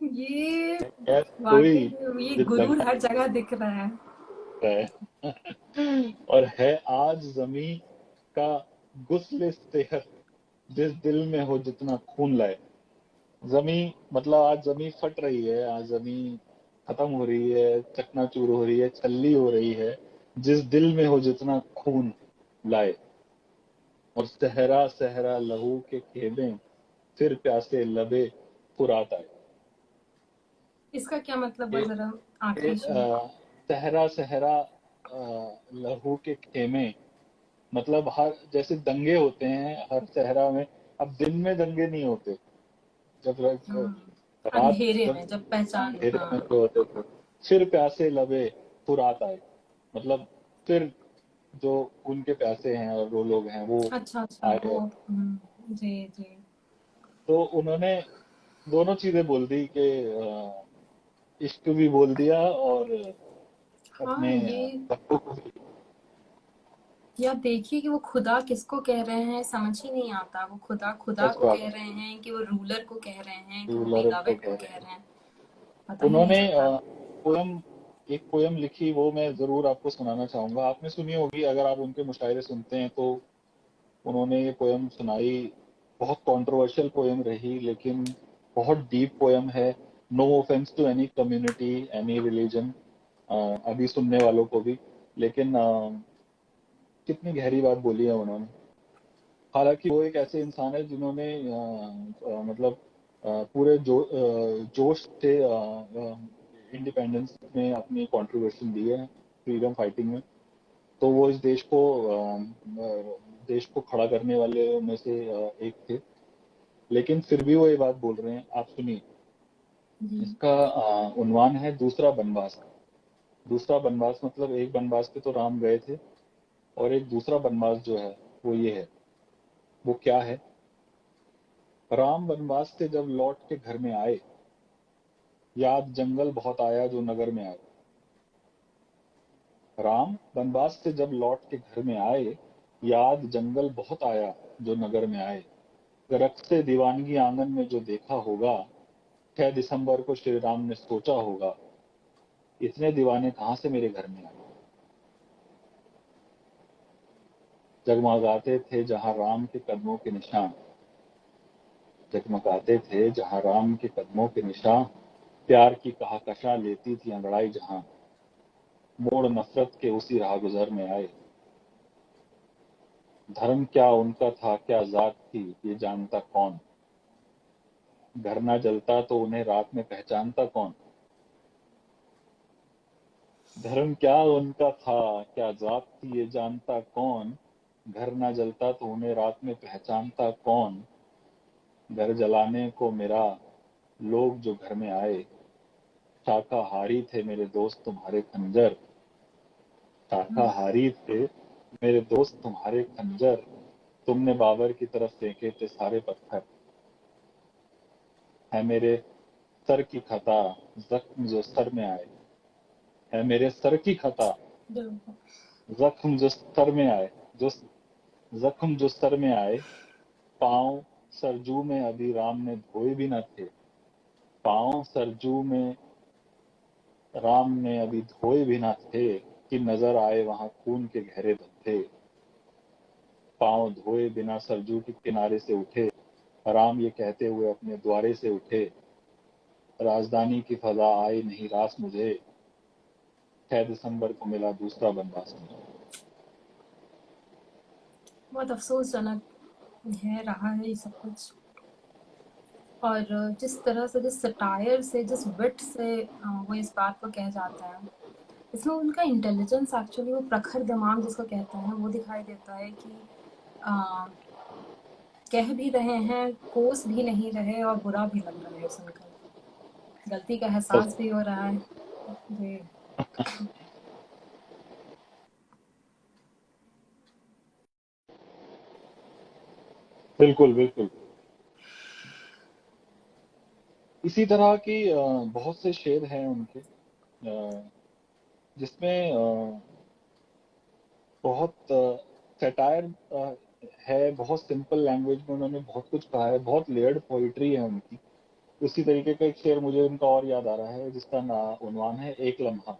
ये कैस कोई वाकई में ये दिल गुरूर लगाए हर जगह दिख रहा है। है। और है आज जमी का गुस्ल सेहत, जिस दिल में हो जितना खून लाए। जमी मतलब आज जमी फट रही है, आज जमी खत्म हो रही है, चकनाचूर हो रही है, छल्ली हो रही है, जिस दिल में हो जितना खून लाए। और सहरा सहरा लहू के खेमे, फिर प्यासे लबे फुरात आए। इसका क्या मतलब हुआ ये जरा, ये, आखिरी शेर। सहरा सहरा लहू के खेमे, मतलब हर जैसे दंगे होते हैं हर सहरा में। अब दिन में दंगे नहीं होते, जब रात अंधेरे जब में जब पहचान, अंधेरे में हाँ। जो होते थे। फिर प्यासे लबे फुरात आए, मतलब फिर जो उनके प्यासे हैं और वो लोग हैं वो अच्छा अच्छा आए। वो, जी जी। तो उन्होंने दोनों चीजें बोल दी कि इश्क भी बोल दिया और हाँ अपने ये, सबको को भी। या देखिए कि वो खुदा किसको कह रहे हैं समझ ही नहीं आता। वो खुदा खुदा सच को बात कह है, रहे हैं कि वो रूलर को कह रहे हैं कि वो रूलर को बिलवेड कह को रहे कह हैं। रहे हैं, पता ही नहीं उन्होंने चलता। पोयम एक पोयम लिखी, वो मैं जरूर आपको सुनाना चाहूंगा। आपने सुनी होगी, अगर आप उनके मुशायरे सुनते हैं तो। उन्होंने ये पोयम सुनाई, बहुत कंट्रोवर्शियल पोयम रही लेकिन बहुत डीप पोयम है। No offence to any community, any religion, अभी सुनने वालों को भी, लेकिन कितनी गहरी बात बोली है उन्होंने। हालांकि वो एक ऐसे इंसान है जिन्होंने मतलब पूरे जोश से इंडिपेंडेंस में अपनी कंट्रीब्यूशन दी है, फ्रीडम फाइटिंग में। तो वो इस देश को खड़ा करने वाले में से एक थे। लेकिन फिर भी वो ये बात बोल रहे हैं, आप सुनिए। जी। इसका उन्वान है दूसरा बनवास। दूसरा बनवास मतलब एक बनवास पे तो राम गए थे, और एक दूसरा बनवास जो है वो ये है। वो क्या है? राम वनवास से जब लौट के घर में आए, याद जंगल बहुत आया जो नगर में आए। राम वनवास से जब लौट के घर में आए, याद जंगल बहुत आया जो नगर में आए। रक्त से दीवानगी आंगन में जो देखा होगा, 6 दिसंबर को श्री राम ने सोचा होगा, इतने दीवाने कहाँ से मेरे घर में आए। जगमगाते थे जहां राम के कदमों के निशान, जगमगाते थे जहां राम के कदमों के निशान। प्यार की कहाकशां लेती थी अंगड़ाई जहां, मोड़ नफरत के उसी राह गुजर में आए। धर्म क्या उनका था, क्या जात थी, ये जानता कौन। घर ना जलता तो उन्हें रात में पहचानता कौन। धर्म क्या उनका था, क्या जात थी, ये जानता कौन। घर ना जलता तो उन्हें रात में पहचानता कौन। घर जलाने को मेरा लोग जो घर में आए, शाकाहारी थे मेरे दोस्त तुम्हारे खंजर। शाकाहारी थे मेरे दोस्त तुम्हारे खंजर, तुमने बाबर की तरफ फेंके थे सारे पत्थर। है मेरे सर की खता, जख्म जो सर में आए। है मेरे सर की खता, बिल्कुल। जख्म जो सर में आए, जो जख्म जो सर में आए। पाँव सरजू में अभी राम ने धोए भी न थे। पाँव सरजू में राम ने अभी धोए भी न थे, कि नजर आए वहां खून के गहरे धब्बे। पाँव धोए बिना सरजू के किनारे से उठे, राम ये कहते हुए अपने द्वारे से उठे। राजधानी की फजा आई नहीं रास मुझे, 6 दिसंबर को मिला दूसरा बनवास मुझे। बहुत अफसोसजनक है रहा है ये सब कुछ। और जिस तरह से, जिस सटायर से, जिस विट से वो इस बात को कह जाता है, इसमें उनका इंटेलिजेंस एक्चुअली, वो प्रखर दिमाग जिसको कहते हैं, वो दिखाई देता है कि आ, कह भी रहे हैं, कोस भी नहीं रहे और बुरा भी लग रहा है सुनकर। गलती का एहसास भी हो रहा है जी। बिल्कुल बिल्कुल। इसी तरह की बहुत से शेर हैं उनके, जिसमें बहुत सटायर है। बहुत सिंपल लैंग्वेज में उन्होंने बहुत कुछ कहा है, बहुत लेयर्ड पोइट्री है उनकी। उसी तरीके का एक शेर मुझे उनका और याद आ रहा है, जिसका उन्वान है एक लम्हा।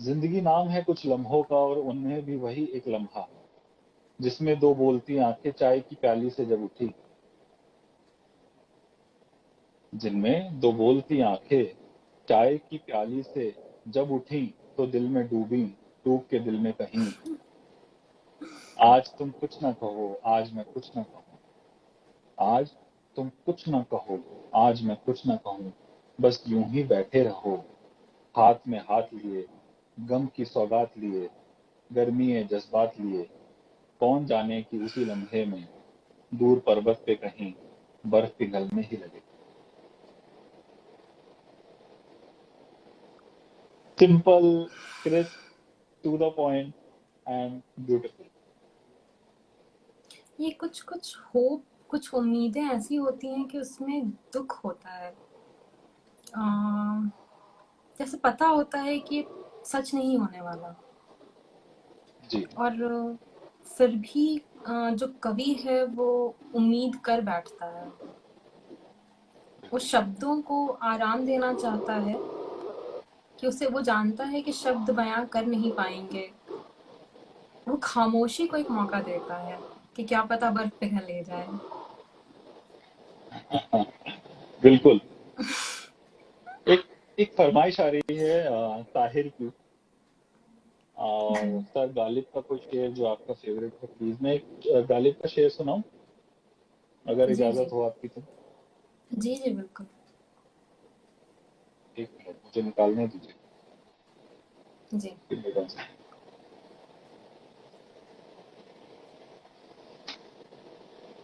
जिंदगी नाम है कुछ लम्हों का, और उनमें भी वही एक लम्हा, जिसमें दो बोलती आंखें चाय की प्याली से जब उठी। जिनमें दो बोलती आंखें चाय की प्याली से जब उठी, तो दिल में डूबी, डूब के दिल में कहीं। आज तुम कुछ ना कहो, आज मैं कुछ ना कहूँ। आज तुम कुछ ना कहो, आज मैं कुछ ना कहूँ। बस यूं ही बैठे रहो, हाथ में हाथ लिए, गम की सौगात लिए, गर्मी जज्बात लिए। कौन जाने कि उसी लम्हे में दूर पर्वत पे कहीं बर्फ पिघलने ही लगे। Simple, crisp, to the point and beautiful. ये कुछ कुछ होप, कुछ उम्मीदें ऐसी होती हैं कि उसमें दुख होता है। जैसे पता होता है कि सच नहीं होने वाला, जी और फिर भी जो कवि है वो उम्मीद कर बैठता है। वो शब्दों को आराम देना चाहता है, कि उसे, वो जानता है कि शब्द बयां कर नहीं पाएंगे। वो खामोशी को एक मौका देता है कि क्या पता बर्फ पिघल ले जाए। बिल्कुल। एक एक फरमाइश आ रही है ताहिर की, और सर गालिब का कोई शेर जो आपका फेवरेट है, प्लीज। मैं एक गालिब का शेर सुनाऊं, अगर जी इजाजत जी हो आपकी तो। जी जी बिल्कुल। एक मिनट मुझे निकालने दीजिए। जी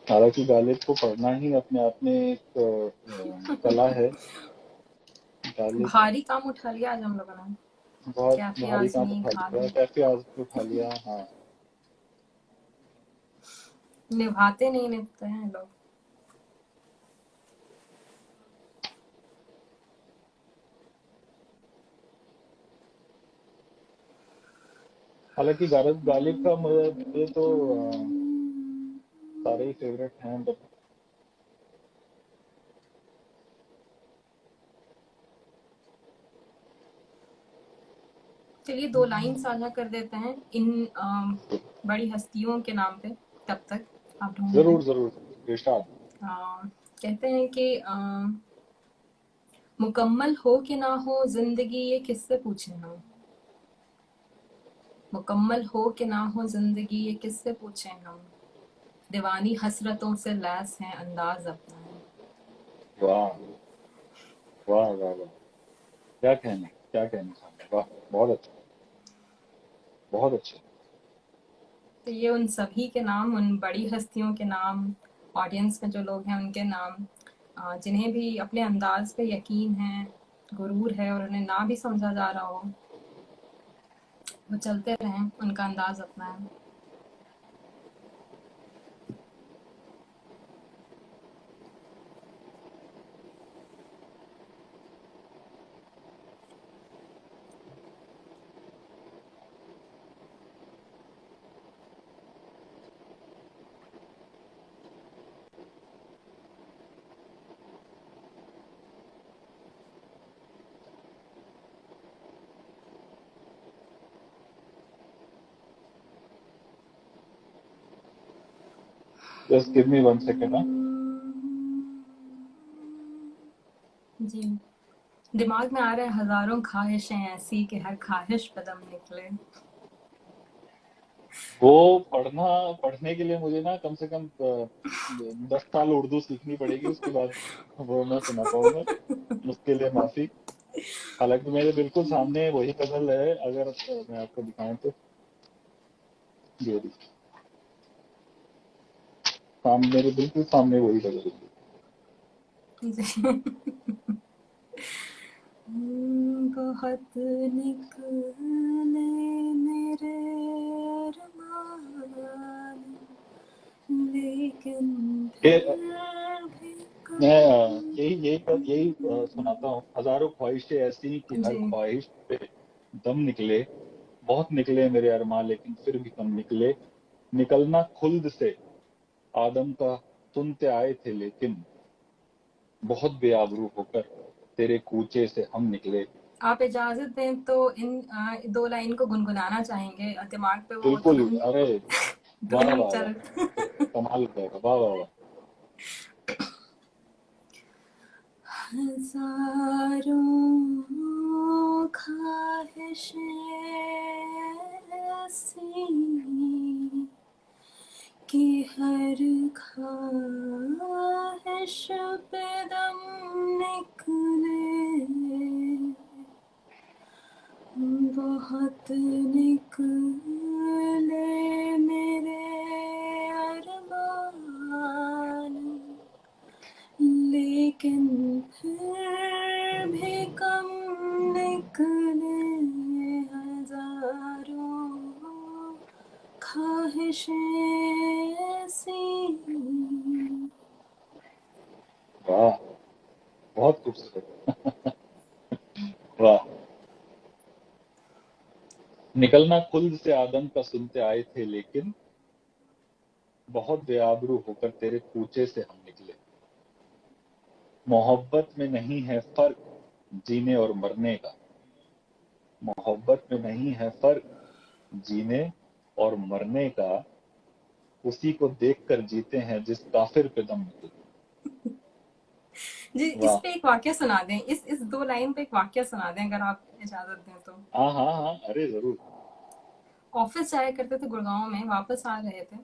हालांकि गालिब को पढ़ना ही अपने आप में एक कला है। गालिब भारी काम उठा लिया आज हम लोगों ने। बहुत कैफे भारी काम आजमी, उठा लिया, खाली कैफे आज उठा लिया। हाँ, निभाते नहीं निभते हैं लोग। हालांकि गालिब का मुझे तो सारे ही फेवरेट हैं, बट चलिए 2 लाइन साझा कर देते हैं इन बड़ी हस्तियों के नाम पे, तब तक आप ढूंढ लें। जरूर जरूर इरशाद। कहते हैं कि मुकम्मल हो कि ना हो जिंदगी ये किससे पूछें हम। मुकम्मल हो कि ना हो जिंदगी ये किससे पूछें हम। दीवानी हसरतों से लैस हैं अंदाज अपना है। वाह वाह वाह वाह, क्या कहने, क्या कहने साहब, वाह, बहुत अच्छा, बहुत अच्छा। तो ये उन सभी के नाम, उन बड़ी हस्तियों के नाम, ऑडियंस में जो लोग हैं उनके नाम, जिन्हें भी अपने अंदाज पे यकीन है, गुरूर है और उन्हें ना भी समझा जा रहा हो, वो चलते रहें, उनका अंदाज अपना है। Just give me 1 second. जी, दिमाग में आ रहा है हजारों ख्वाहिशें ऐसी कि हर ख्वाहिश पे दम निकले। वो पढ़ने के लिए मुझे ना कम से कम 10 साल उर्दू सीखनी पड़ेगी, उसके बाद वो मैं सुना पाऊंगा। उसके लिए माफी। हालांकि मेरे बिल्कुल सामने वही गजल है, अगर मैं आपको दिखाऊं तो ये देखिए, मेरे बिल्कुल सामने वही गजल है। बहुत निकले मेरे अरमान, लेकिन ये फिर भी मैं कम। यही सुनाता हूँ। हजारों ख्वाहिशें ऐसी कि हर जी, ख्वाहिश पे दम निकले, बहुत निकले मेरे अरमान लेकिन फिर भी कम निकले। निकलना खुल्द से आदम का सुनते आए थे लेकिन, बहुत बेआबरू होकर तेरे कूचे से हम निकले। आप इजाजत दें तो इन दो लाइन को गुनगुनाना चाहेंगे, दिमाग पे वो बिल्कुल। धुन अरे वाह धुन वाह वाह, चल। कमाल हो जाएगा। वाह वाह वाह। हजारों ख्वाहिशें ऐसी कि हर ख्वाहिश पे दम निकले, बहुत निकले मेरे अरमान, लेकिन फिर भी कम निकले। हजारों ख्वाहिशें ऐसी। वाह, बहुत खूबसूरत। वाह। निकलना खुल्द से आदम का सुनते आए थे लेकिन, बहुत बेआबरू होकर तेरे कूचे से हम निकले। मोहब्बत में नहीं है फर्क जीने और मरने का, मोहब्बत में नहीं है फर्क जीने और मरने का, उसी को देखकर जीते हैं जिस काफिर पे दम निकले। जी, इस वाह। पे एक वाक्य सुना दें, इस दो लाइन पे एक वाक्य सुना दें अगर आप इजाजत दें तो। हाँ हाँ हाँ, अरे जरूर। ऑफिस जाया करते थे गुड़गांव में, वापस आ रहे थे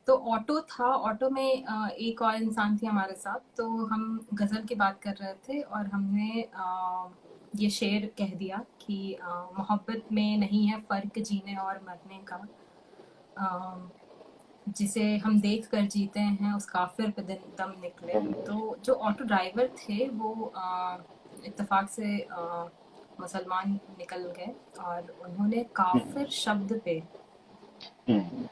तो ऑटो था, ऑटो में एक और इंसान थी हमारे साथ, तो हम गज़ल की बात कर रहे थे और हमने ये शेर कह दिया कि मोहब्बत में नहीं है फ़र्क जीने और मरने का, अ, जिसे हम देख कर जीते हैं उस काफिर पे दम निकले। तो जो ऑटो ड्राइवर थे वो इत्तेफाक से मुसलमान निकल गए और उन्होंने काफिर शब्द पे हम्म,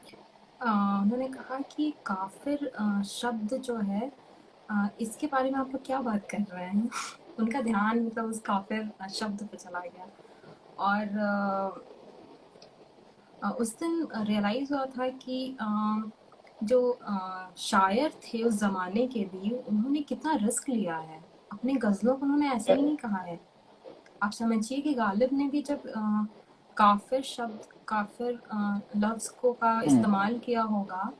उन्होंने कहा कि काफिर शब्द जो है इसके बारे में आप लोग क्या बात कर रहे हैं। उनका ध्यान मतलब उस काफिर शब्द पे चला गया और उस दिन रियलाइज़ हुआ था कि जो शायर थे उस ज़माने के भी, उन्होंने कितना रिस्क लिया है। अपनी गज़लों को उन्होंने ऐसे ही नहीं कहा है। आप समझिए कि गालिब ने भी जब काफ़िर शब्द, काफ़िर लफ्ज़ को का इस्तेमाल किया होगा,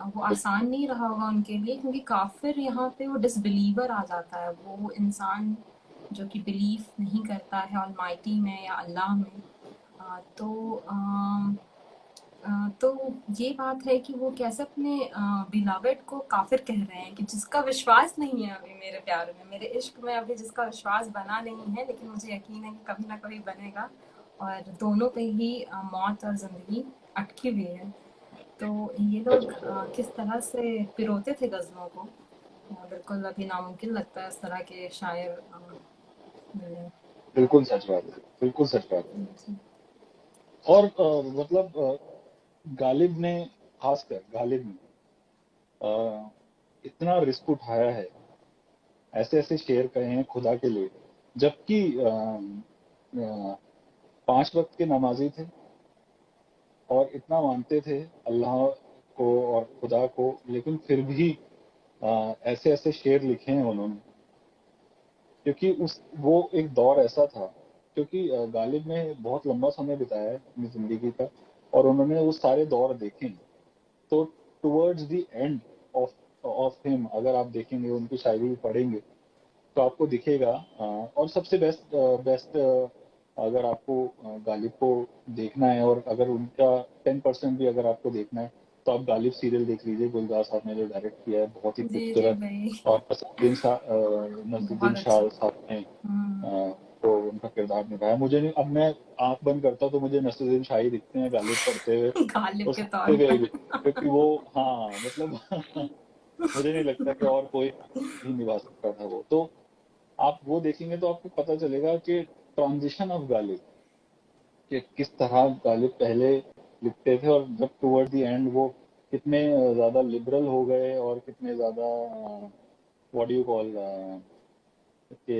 वो आसान नहीं रहा होगा उनके लिए, क्योंकि काफ़िर यहाँ पे वो डिसबिलीवर आ जाता है, वो इंसान जो कि बिलीव नहीं करता है ऑलमाइटी में या अल्लाह में। तो तो ये बात है कि वो कैसे अपने बिलवेड को काफिर कह रहे हैं कि जिसका विश्वास नहीं है अभी मेरे प्यार में, मेरे इश्क में अभी जिसका विश्वास बना नहीं है, लेकिन मुझे यकीन है कि कभी ना कभी बनेगा और दोनों पे ही मौत और जिंदगी अटकी हुई है। तो ये लोग किस तरह से पिरोते थे गज़लों को, बिल्कुल अभी नामुमकिन लगता है इस तरह के शायर मिलने। बिल्कुल सच बात है, बिल्कुल सच बात है। जी। और मतलब गालिब ने, खासकर गालिब ने अ, इतना रिस्क उठाया है, ऐसे ऐसे शेर कहे हैं खुदा के लिए, जबकि 5 वक्त के नमाजी थे और इतना मानते थे अल्लाह को और खुदा को, लेकिन फिर भी ऐसे ऐसे शेर लिखे हैं उन्होंने, क्योंकि उस वो एक दौर ऐसा था, क्योंकि गालिब ने बहुत लंबा समय बिताया है अपनी जिंदगी का, और उन्होंने वो सारे दौर देखे हैं। तो towards the end of of him अगर आप देखेंगे, उनकी शायरी पढ़ेंगे, तो आपको दिखेगा। और सबसे बेस्ट बेस्ट अगर आपको गालिब को देखना है, और अगर उनका 10% भी अगर आपको देखना है, तो आप गालिब सीरियल देख लीजिए। गुलजार साहब ने जो डायरेक्ट किया है, बहुत ही जी, जी खूबसूरत। भाई, और नसरुद्दीन बहुत अच्छी। शाह साहब ने हुँ, तो उनका किरदार निभाया। मुझे नहीं, अब मैं आंख बंद करता तो मुझे नसरुद्दीन शाह ही दिखते हैं गालिब पढ़ते हुए गालिब और के तौर सुनते हुए पर। भी, क्योंकि वो, हाँ मतलब मुझे नहीं लगता कि और कोई भी निभा सकता था वो। तो आप वो देखेंगे तो आपको पता चलेगा कि ट्रांजिशन ऑफ गालिब, कि किस तरह गालिब पहले लिखते थे और जब टुवर्ड द एंड वो कितने ज्यादा लिबरल हो गए, और कितने ज्यादा व्हाट यू कॉल कि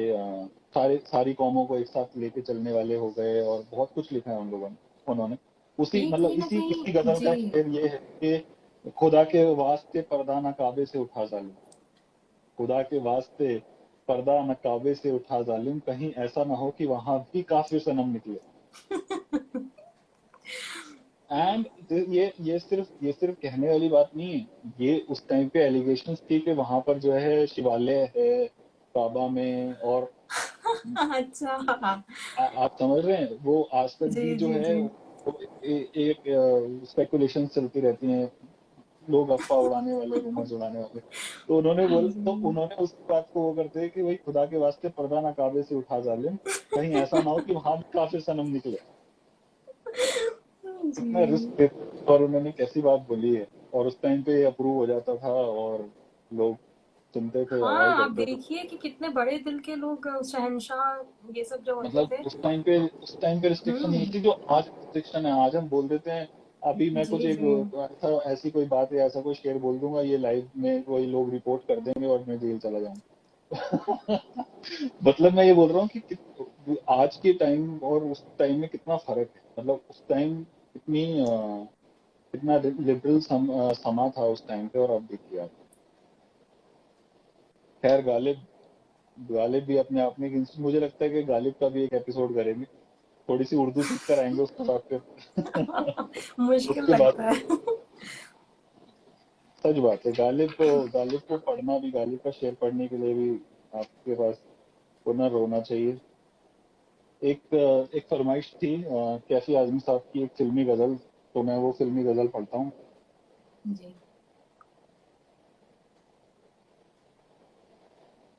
सारी कौमों को एक साथ लेके चलने वाले हो गए, और बहुत कुछ लिखा है उन लोगों ने, उन्होंने। उसी ये मतलब कहीं न इसी इसी कहीं गजल जी। का शेर ये है कि खुदा के वास्ते पर्दा न काबे से उठा जालिम, खुदा के वास्ते पर्दा न काबे से उठा जालिम, कहीं ऐसा ना हो कि वहां भी काफिर सनम निकले। एंड ये सिर्फ कहने वाली बात नहीं है, ये उस टाइम पे एलिगेशंस थी कि वहां पर जो है शिवालय है काबा में, और अच्छा। आप समझ रहे हैं, वो आज तक जी, भी जो जी, है जी। वो एक स्पेकुलेशन चलती रहती हैं, लोग अफवाह उड़ाने वाले, रूमर्स उड़ाने वाले। तो जी। उन्होंने उस बात को वो करते हैं कि भाई खुदा के वास्ते पर्दा ना काबे से उठा जालिम, कहीं ऐसा ना हो कि वहां भी काफिर सनम निकले। कितना जी। रिस्क, और उन्होंने कैसी बात बोली है, और उस टाइम पे अप्रूव हो जाता था, और लोग सुनते थे, अवाइड हाँ, आप करते थे। देखिए कि कितने बड़े दिल के लोग शहंशाह ये सब जो होते मतलब थे। उस टाइम पे रिस्ट्रिक्शन नहीं हुँ, थी जो आज रिस्ट्रिक्शन है। आज हम बोल देते हैं, अभी मैं कुछ जी, एक जी। ऐसा ऐसी कोई बात या ऐसा कोई शेर बोल दूंगा, ये लाइव में कोई लोग रिपोर्ट कर देंगे और मैं जेल चला जाऊंगा। मतलब मैं ये बोल रहा हूँ कि आज के टाइम और उस टाइम में कितना फर्क है। मतलब उस टाइम कितना लिबरल समा था उस टाइम पे, और अब देखिए आप। खैर, गालिब गालिब भी अपने आप में मुझे लगता है कि गालिब का भी एक एपिसोड करेंगे, थोड़ी सी उर्दू सीख कर आएंगे उसके बाद फिर। मुश्किल उसके बाद लगता है। सच बात है, गालिब को पढ़ना भी, गालिब का शेर पढ़ने के लिए भी आपके पास हुनर होना चाहिए। एक फरमाइश थी कैफी आजमी साहब की, एक फिल्मी गजल, तो मैं वो फिल्मी गजल पढ़ता हूँ। जी।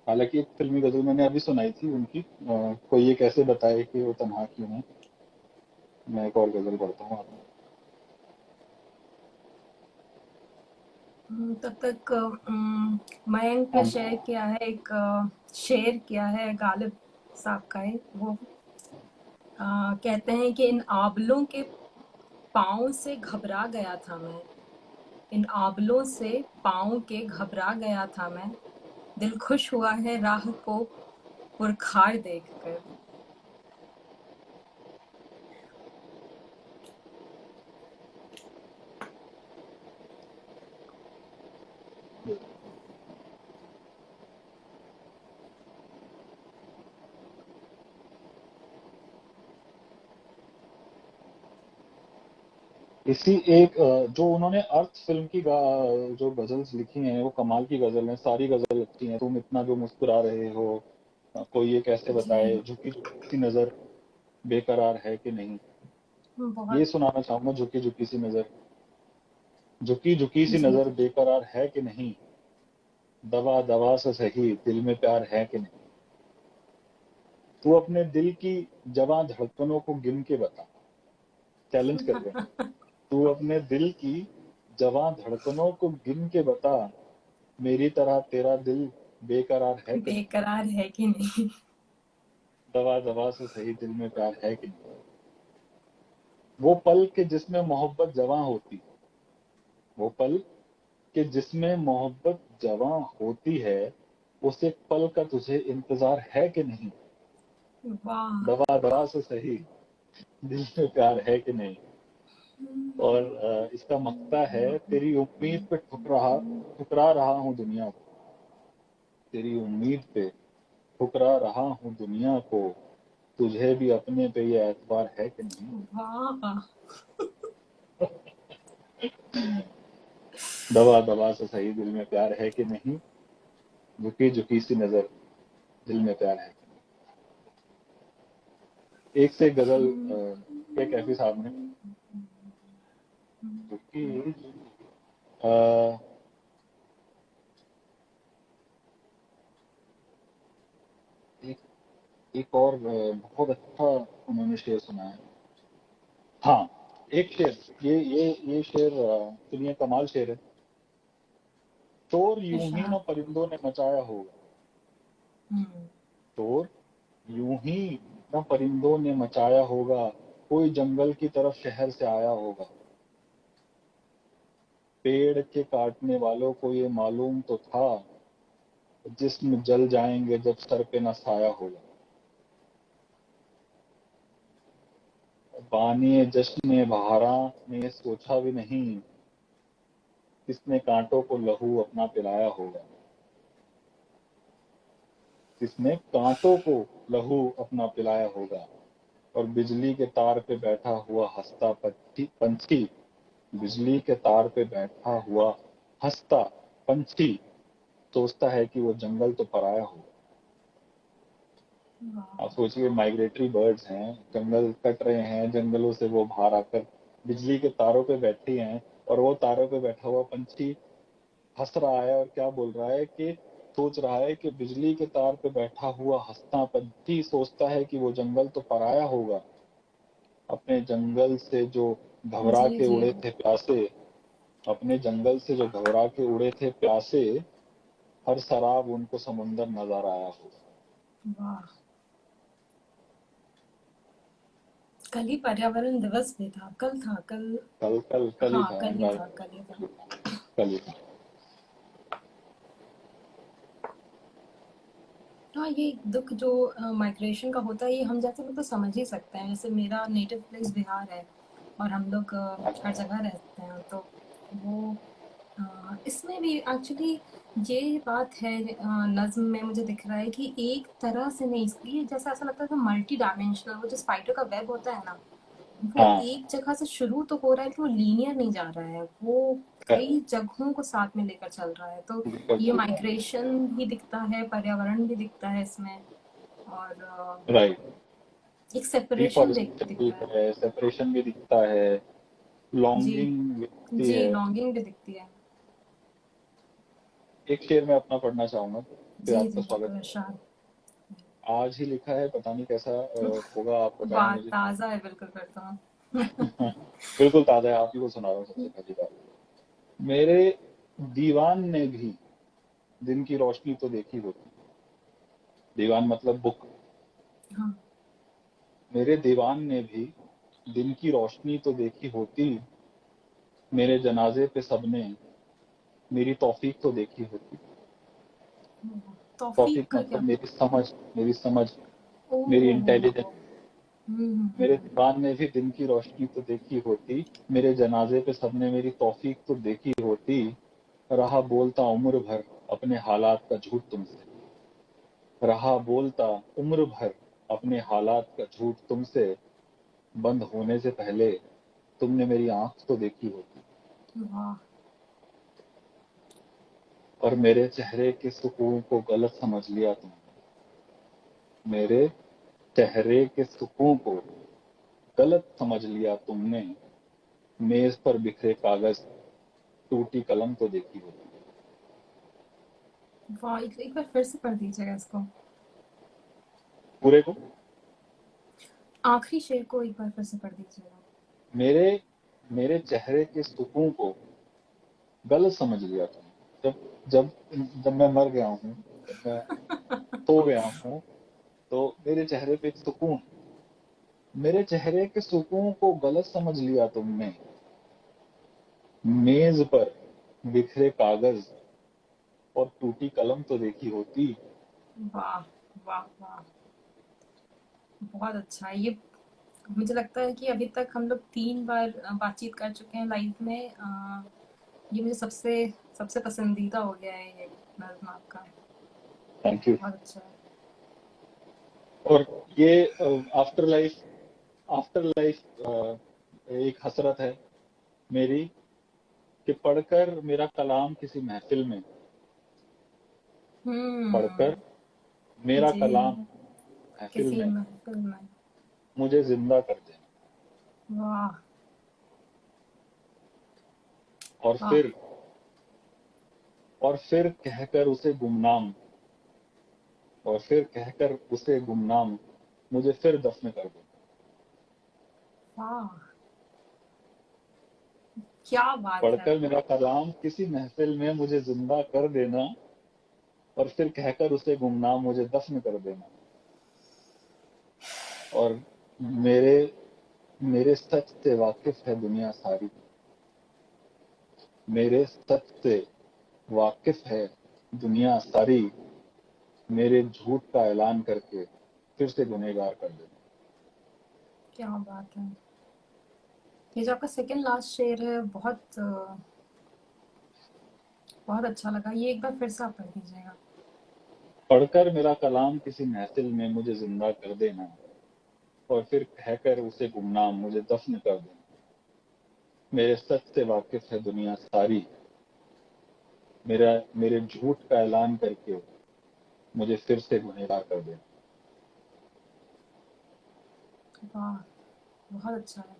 हालांकि एक फिल्मी गजल मैंने अभी सुनाई थी उनकी, कोई ये कैसे बताए कि वो तन्हा क्यों है। मैं एक और गजल पढ़ता हूँ आपको। तब तक मयंक हाँ ने जी। शेयर किया है एक शेर किया है गालिब साहब का है वो। कहते हैं कि इन आबलों के पाँव से घबरा गया था मैं, इन आबलों से पाँव के घबरा गया था मैं, दिल खुश हुआ है राह को पुरखार देखकर। इसी एक जो उन्होंने अर्थ फिल्म की जो गजल्स लिखी हैं, वो कमाल की गजल हैं, सारी गजल अच्छी हैं। तुम इतना जो मुस्कुरा रहे हो, कोई ये कैसे बताए, जी, झुकी झुकी सी नजर बेकरार है कि नहीं, ये बहुत। सुनाना चाहूंगा। झुकी झुकी सी नजर, झुकी झुकी सी जी, नजर बेकरार है कि नहीं, दवा दवा से सही दिल में प्यार है कि नहीं, तू अपने दिल की जवां धड़कनों को गिन के बता, चैलेंज कर रहे हैं। तू अपने दिल की जवां धड़कनों को गिन के बता, मेरी तरह तेरा दिल बेकरार है कि नहीं। बेकरार है कि नहीं। दवा दवा से सही दिल में प्यार है कि नहीं। वो पल के जिसमें मोहब्बत जवां होती, वो पल के जिसमें मोहब्बत जवां होती है, उस एक पल का तुझे इंतजार है कि नहीं। वाह। दवा दवा से सही दिल में प्यार है कि नहीं। और इसका मक्ता है, तेरी उम्मीद पे ठुकरा रहा हूँ दुनिया को, तेरी उम्मीद पे ठुकरा रहा हूँ दुनिया को, तुझे भी अपने पे ये एतबार है कि नहीं। वाह। दवा दवा से सही दिल में प्यार है कि नहीं, झुकी झुकी सी नजर दिल में प्यार है कि नहीं। एक से एक गजल के कैफी साहब ने झुकी अ, एक एक और बहुत अच्छा उन्होंने शेर सुनाया। हाँ, एक शेर, ये शेर सुनिए, कमाल शेर है। शोर यूं ही न इरशाद। परिंदों ने मचाया होगा, हम्म। शोर यूं ही न परिंदों ने मचाया होगा, कोई जंगल की तरफ शहर से आया होगा। पेड़ के काटने वालों को ये मालूम तो था, जिस्म जल जाएंगे जब सर पे न साया होगा। बानिए जश्न बहारा ने सोचा भी नहीं, किसने कांटों को लहू अपना पिलाया होगा। किसने कांटों को लहू अपना पिलाया होगा। और बिजली के तार पे बैठा हुआ हंसता पंछी, बिजली के तार पे बैठा हुआ हंसता पंछी सोचता है कि वो जंगल तो पराया हो। वाह। आप सोचिए, माइग्रेटरी बर्ड्स हैं, जंगल कट रहे हैं, जंगलों से वो बाहर आकर बिजली के तारों पे बैठी हैं, और वो तारों पे बैठा हुआ पंछी हंस रहा है और क्या बोल रहा है कि सोच रहा है कि बिजली के तार पे बैठा हुआ हंसता पंछी सोचता है कि वो जंगल तो पराया होगा। अपने जंगल से जो घबरा जी के जी। उड़े थे प्यासे, अपने जंगल से जो घबरा के उड़े थे प्यासे, हर शराब उनको समुंदर नजर आया होगा। वाह। कल ही पर्यावरण दिवस भी था, कल था, कल। कल कल कल ही हाँ, था, कल ही था, कल ही था। कल ही था। हाँ, ये दुख जो माइग्रेशन का होता है, ये हम जैसे मतलब समझ ही सकते हैं। जैसे मेरा नेटिव प्लेस बिहार है, और हम लोग हर जगह रहते हैं, तो वो इसमें भी एक्चुअली ये बात है। नज्म में मुझे दिख रहा है कि एक तरह से नहीं, ये जैसा ऐसा लगता है कि मल्टी डायमेंशनल, वो जो स्पाइडर का वेब होता है ना, वो हाँ, एक जगह से शुरू तो हो रहा है, कि वो लीनियर नहीं जा रहा है, वो कई जगहों को साथ में लेकर चल रहा है। तो बिल्कुल ये सही कहा। माइग्रेशन भी दिखता है, पर्यावरण भी दिखता है इसमें, और राइट, एक सेपरेशन डिफॉरेस्टेशन भी दिखता है। है, सेपरेशन भी दिखता है, जी लॉन्गिंग भी दिखती जी, है। लॉन्गिंग भी दिखती है। एक शेर मैं अपना पढ़ना चाहूंगा, फिर जी आपका जी, स्वागत बिल्कुल है। इरशाद। आज ही लिखा है, पता नहीं कैसा होगा, आप बताएं बात मुझे। ताज़ा है, बिल्कुल करता हूँ। बिल्कुल ताजा है, आप ही को सुना रहा हूँ सबसे पहली बार। मेरे दीवान ने भी दिन की रोशनी तो देखी होती, दीवान मतलब बुक। हाँ। मेरे दीवान ने भी दिन की रोशनी तो देखी होती, मेरे जनाजे पे सबने मेरी तौफीक तो देखी होती। तौफीक तौफीक का क्या मतलब मतलब? मेरी समझ, ओ मेरी हो। इंटेलिजेंस। मेरे हम्म। दीवान ने भी दिन की रोशनी तो देखी होती, मेरे जनाजे पे सबने मेरी तौफीक तो देखी होती। रहा बोलता उम्र भर अपने हालात का झूठ तुमसे, रहा बोलता उम्र भर अपने हालात का झूठ तुमसे, बंद होने से पहले तुमने मेरी आंख तो देखी होती। वाह। और मेरे चेहरे के सुकून को गलत समझ लिया तुमने, मेरे चेहरे के सुकून को गलत समझ लिया तुमने, मेज पर बिखरे कागज टूटी कलम तो देखी होती। वाह, एक बार फिर से पढ़ दीजिएगा इसको। पूरे को, आखिरी शेर को एक बार फिर से पढ़ दीजिएगा। मेरे मेरे चेहरे के सुकून को गलत समझ लिया तुमने। जब जब जब मैं मर गया हूँ, जब मैं सो गया हूँ, तो मेरे चेहरे पे एक सुकून, मेरे चेहरे के सुकून को गलत समझ लिया तुमने। मेज पर बिखरे कागज और टूटी कलम तो देखी होती। वाह वाह वाह, बहुत अच्छा है ये। मुझे लगता है कि अभी तक हम लोग 3 बार बातचीत कर चुके हैं लाइव में। ये मुझे सबसे सबसे पसंदीदा हो गया है ये नज़्म आपका। Thank you. बहुत अच्छा है। और ये आफ्टर लाइफ एक हसरत है मेरी कि पढ़कर मेरा कलाम किसी महफिल में, पढ़कर हम्म। मेरा जी। कलाम महफिल किसी में महफिल में। मुझे जिंदा कर देना। वाह और वाह फिर और फिर कहकर उसे गुमनाम, और फिर कहकर उसे गुमनाम मुझे फिर दफन कर देना। वाह, क्या बात है। पढ़कर मेरा कलाम किसी महफिल में मुझे जिंदा कर देना, और फिर कहकर उसे गुमनाम मुझे दफन कर देना। और मेरे मेरे सच से वाकिफ है दुनिया सारी, मेरे सच से वाकिफ है दुनिया सारी, मेरे झूठ का ऐलान करके फिर से गुनहगार कर देना। क्या बात है। ये जो आपका सेकंड लास्ट शेर है, बहुत अच्छा लगा। ये एक बार फिर से आप पढ़ दीजिएगा। पढ़कर मेरा कलाम किसी महफिल में मुझे जिंदा कर देना, और फिर कहकर उसे गुमनाम मुझे दफन कर देना। मेरे सच से वाकिफ है दुनिया सारी, मेरे झूठ का ऐलान करके मुझे फिर से गुनहगार कर देना। वाह, बहुत अच्छा है।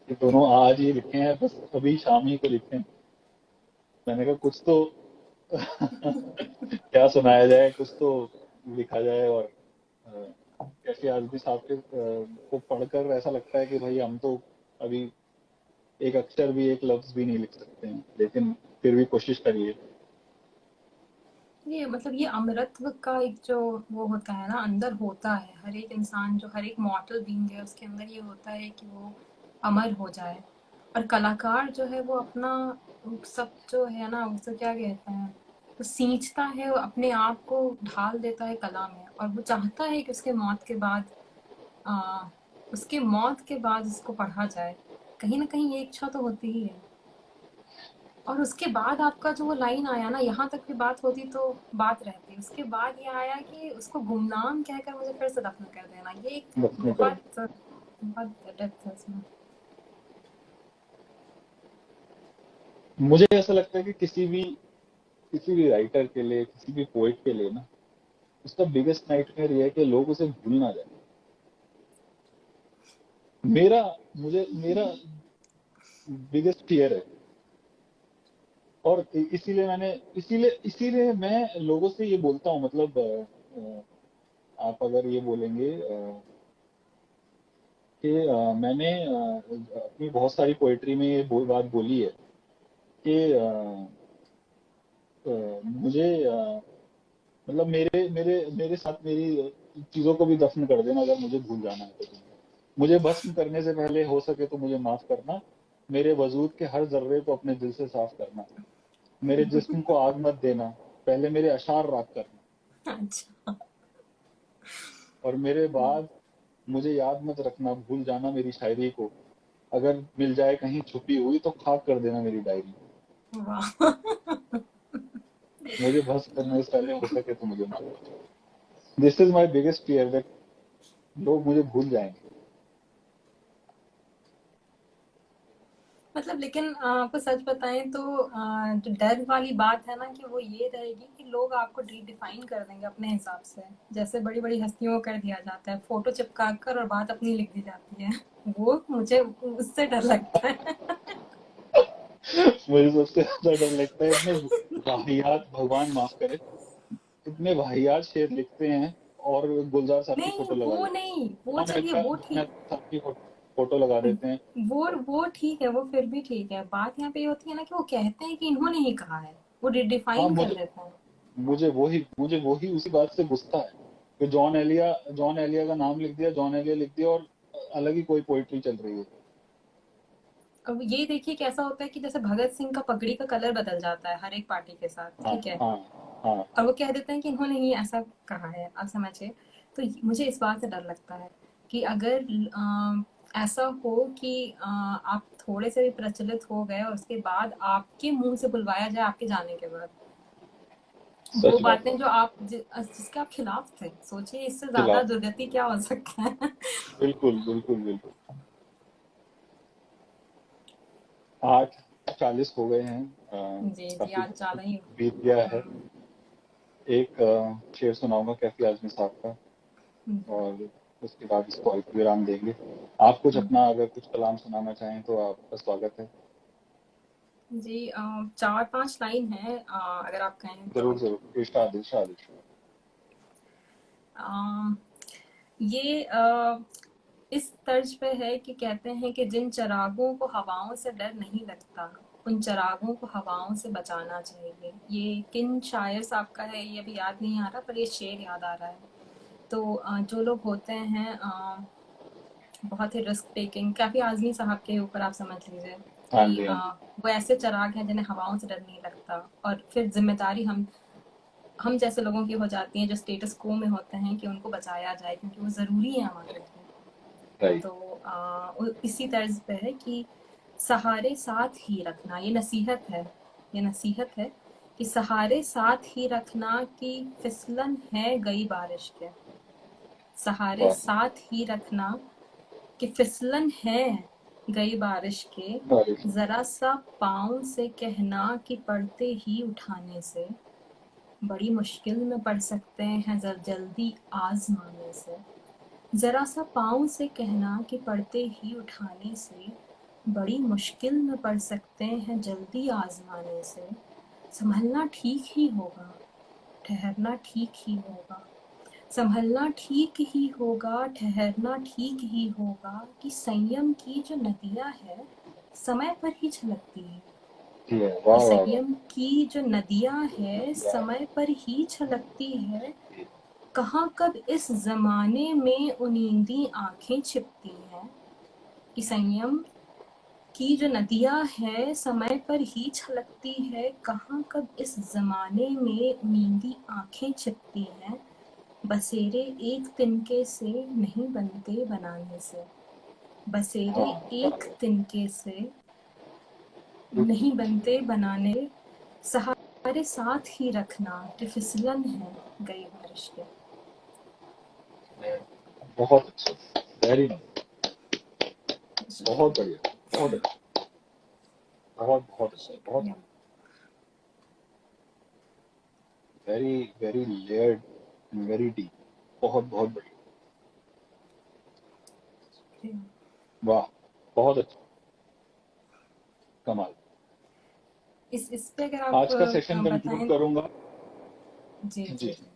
ये दोनों आज ही लिखे हैं, बस अभी शाम ही को लिखे हैं। मैंने कहा कुछ तो क्या सुनाया जाए, कुछ तो लिखा जाए। और कैफी आजमी साहब के को पढ़कर ऐसा लगता है कि भाई हम तो अभी एक अक्षर भी, एक लफ्ज भी नहीं लिख सकते हैं, लेकिन फिर भी कोशिश करिए। ये मतलब ये अमरत्व का एक जो वो होता है ना, अंदर होता है हर एक इंसान, जो हर एक मॉर्टल बीइंग है, उसके अंदर ये होता है कि वो अमर हो जाए। और कलाकार जो है वो अपना सब जो है ना, उसे क्या कहते हैं, वो सींचता है, वो अपने आप को ढाल देता है कला में, और वो चाहता है कि आ, उसके मौत के बाद इसको पढ़ा जाए। कहीं ना कहीं ये इच्छा तो होती ही है। और उसके बाद आपका जो वो लाइन आया ना, यहाँ तक भी बात होती तो बात रहती, उसके बाद ये आया कि उसको गुमनाम कहकर मुझे फिर से दफन कर देना। ये एक अपने कर बहुत बहुत डेप्थ है इसमें। मुझे ऐसा लगता है कि किसी भी राइटर के लिए, किसी भी पोइट के लिए ना, उसका बिगेस्ट नाइटमेयर ये है कि लोग उसे भूल ना जाए। मेरा बिगेस्ट फियर है। और इसीलिए मैं लोगों से ये बोलता हूँ, मतलब आप अगर ये बोलेंगे कि मैंने अपनी बहुत सारी पोएट्री में ये बात बोली है कि मुझे मतलब मेरे मेरे मेरे साथ मेरी चीजों को भी दफन कर देना अगर मुझे भूल जाना है तो। मुझे भस्म करने से पहले हो सके तो मुझे माफ करना, मेरे वजूद के हर जर्रे को अपने दिल से साफ करना, मेरे जिस्म को आग मत देना, पहले मेरे अशार राख करना, अच्छा। और मेरे बाद मुझे याद मत रखना, भूल जाना मेरी शायरी को, अगर मिल जाए कहीं छुपी हुई तो खाक कर देना मेरी डायरी। वाह। मुझे भस्म करने से पहले हो सके तो मुझे माफ करना। This is my biggest fear, that लोग मुझे भूल जाएंगे। मतलब लेकिन आपको सच बताएं तो जो डर वाली बात है ना, कि वो ये रहेगी कि लोग आपको डिफाइन कर देंगे अपने हिसाब से, जैसे बड़ी बड़ी हस्तियों को कर दिया जाता है, फोटो चिपका कर और बात अपनी लिख दी जाती है। वो मुझे उससे डर लगता है। मुझे सबसे ज्यादा डर लगता है इतने वाहियात, भगवान माफ करे, इतने वाहियात शेर लिखते हैं और गुलजार साहब की नहीं फोटो लगा वो देते हैं। नहीं, वो उन्होंने चलिए लिखा वो गुलजार ठीक। साहब की फोटो, फोटो लगा देते हैं। वो ठीक है, वो फिर भी ठीक है। बात यहाँ पे ये होती है ना कि वो कहते हैं कि इन्होंने ही कहा है, वो हाँ, डिफाइन कर देते हैं। मुझे वही उसी बात से गुस्सा है कि जॉन एलिया का नाम लिख दिया, जॉन एलिया लिख दिया, और अलग ही कोई पोइट्री चल रही है। अब ये देखिए कैसा होता है कि जैसे भगत सिंह का पगड़ी का कलर बदल जाता है हर एक पार्टी के साथ, हाँ ठीक है, हाँ हाँ और वो कह देते हैं कि इन्होंने ही ऐसा कहा है। आप समझिए, तो मुझे इस बात से डर लगता है कि अगर ऐसा हो कि आप थोड़े से भी प्रचलित हो गए और उसके बाद आपके मुंह से बुलवाया जाए आपके जाने के बाद, वो सच बात है। बातें जो आप जिसके आप खिलाफ थे, सोचिए इससे ज्यादा खिलाफ, दुर्गति क्या हो सकता है। बिल्कुल बिल्कुल बिल्कुल। 8:40 हो गए हैं। जी जी, काफी आज ज्यादा ही। बीत गया है। एक शेर सुनाऊंगा कैफी आजमी साहब का, और उसके बाद इसको अल्प विराम देंगे। आप कुछ अपना अगर कुछ कलाम सुनाना चाहें तो आपका स्वागत है। जी 4-5 लाइन है, अगर आप कहें तो। जरूर जरूर, इरशाद इरशाद इरशाद। अ, ये इस तर्ज पे है कि कहते हैं कि जिन चरागों को हवाओं से डर नहीं लगता, उन चरागों को हवाओं से बचाना चाहिए। ये किन शायर साहब का है ये अभी याद नहीं आ रहा, पर ये शेर याद आ रहा है। तो जो लोग होते हैं बहुत ही रिस्क टेकिंग, काफी आजमी साहब के ऊपर आप समझ लीजिए हाँ कि जी हाँ जी। वो ऐसे चराग हैं जिन्हें हवाओं से डर नहीं लगता, और फिर जिम्मेदारी हम जैसे लोगों की हो जाती है जो स्टेटस को में होते हैं कि उनको बचाया जाए क्योंकि वो ज़रूरी है हमारे लिए। राइट। तो इसी तर्ज पे है कि सहारे साथ ही रखना, ये नसीहत है, ये नसीहत है कि सहारे साथ ही रखना कि फिसलन है गई बारिश के, सहारे वाह। साथ ही रखना कि फिसलन है गई बारिश के, बारिश। जरा सा पाँव से कहना कि पड़ते ही उठाने से बड़ी मुश्किल में पड़ सकते हैं जल्दी आजमाने से, जरा सा पाँव से कहना कि पड़ते ही उठाने से बड़ी मुश्किल में पड़ सकते हैं जल्दी आजमाने से, संभलना ठीक ही होगा, ठहरना ठीक ही होगा, संभलना ठीक ही होगा, ठहरना ठीक ही होगा कि संयम की जो नदियाँ है समय पर ही छलकती है, ठीक है, कि वाह वाह वाह। संयम की जो नदियाँ है समय पर ही छलकती है, कहाँ कब इस जमाने में उनींदी आंखें छिपती हैं, कि संयम की जो नदियाँ है समय पर ही छलकती है, कहाँ कब इस जमाने में उनींदी आंखें छिपती हैं, बसेरे एक तिनके से नहीं बनते बनाने से, बसेरे हाँ एक तिनके से नहीं बनते बनाने, सहारे साथ ही रखना कि फिसलन है गई बारिश के। बहुत अच्छा, वेरी नाइस, बहुत बढ़िया, बहुत अच्छा, बहुत अच्छा, बहुत शुक्रिया। Very very layered, very deep, बहुत बहुत बढ़िया। वाह, बहुत अच्छा, कमाल। इस पे अगर आप आज का सेशन कंक्लूड बताएं। करूंगा। जी जी जी। जी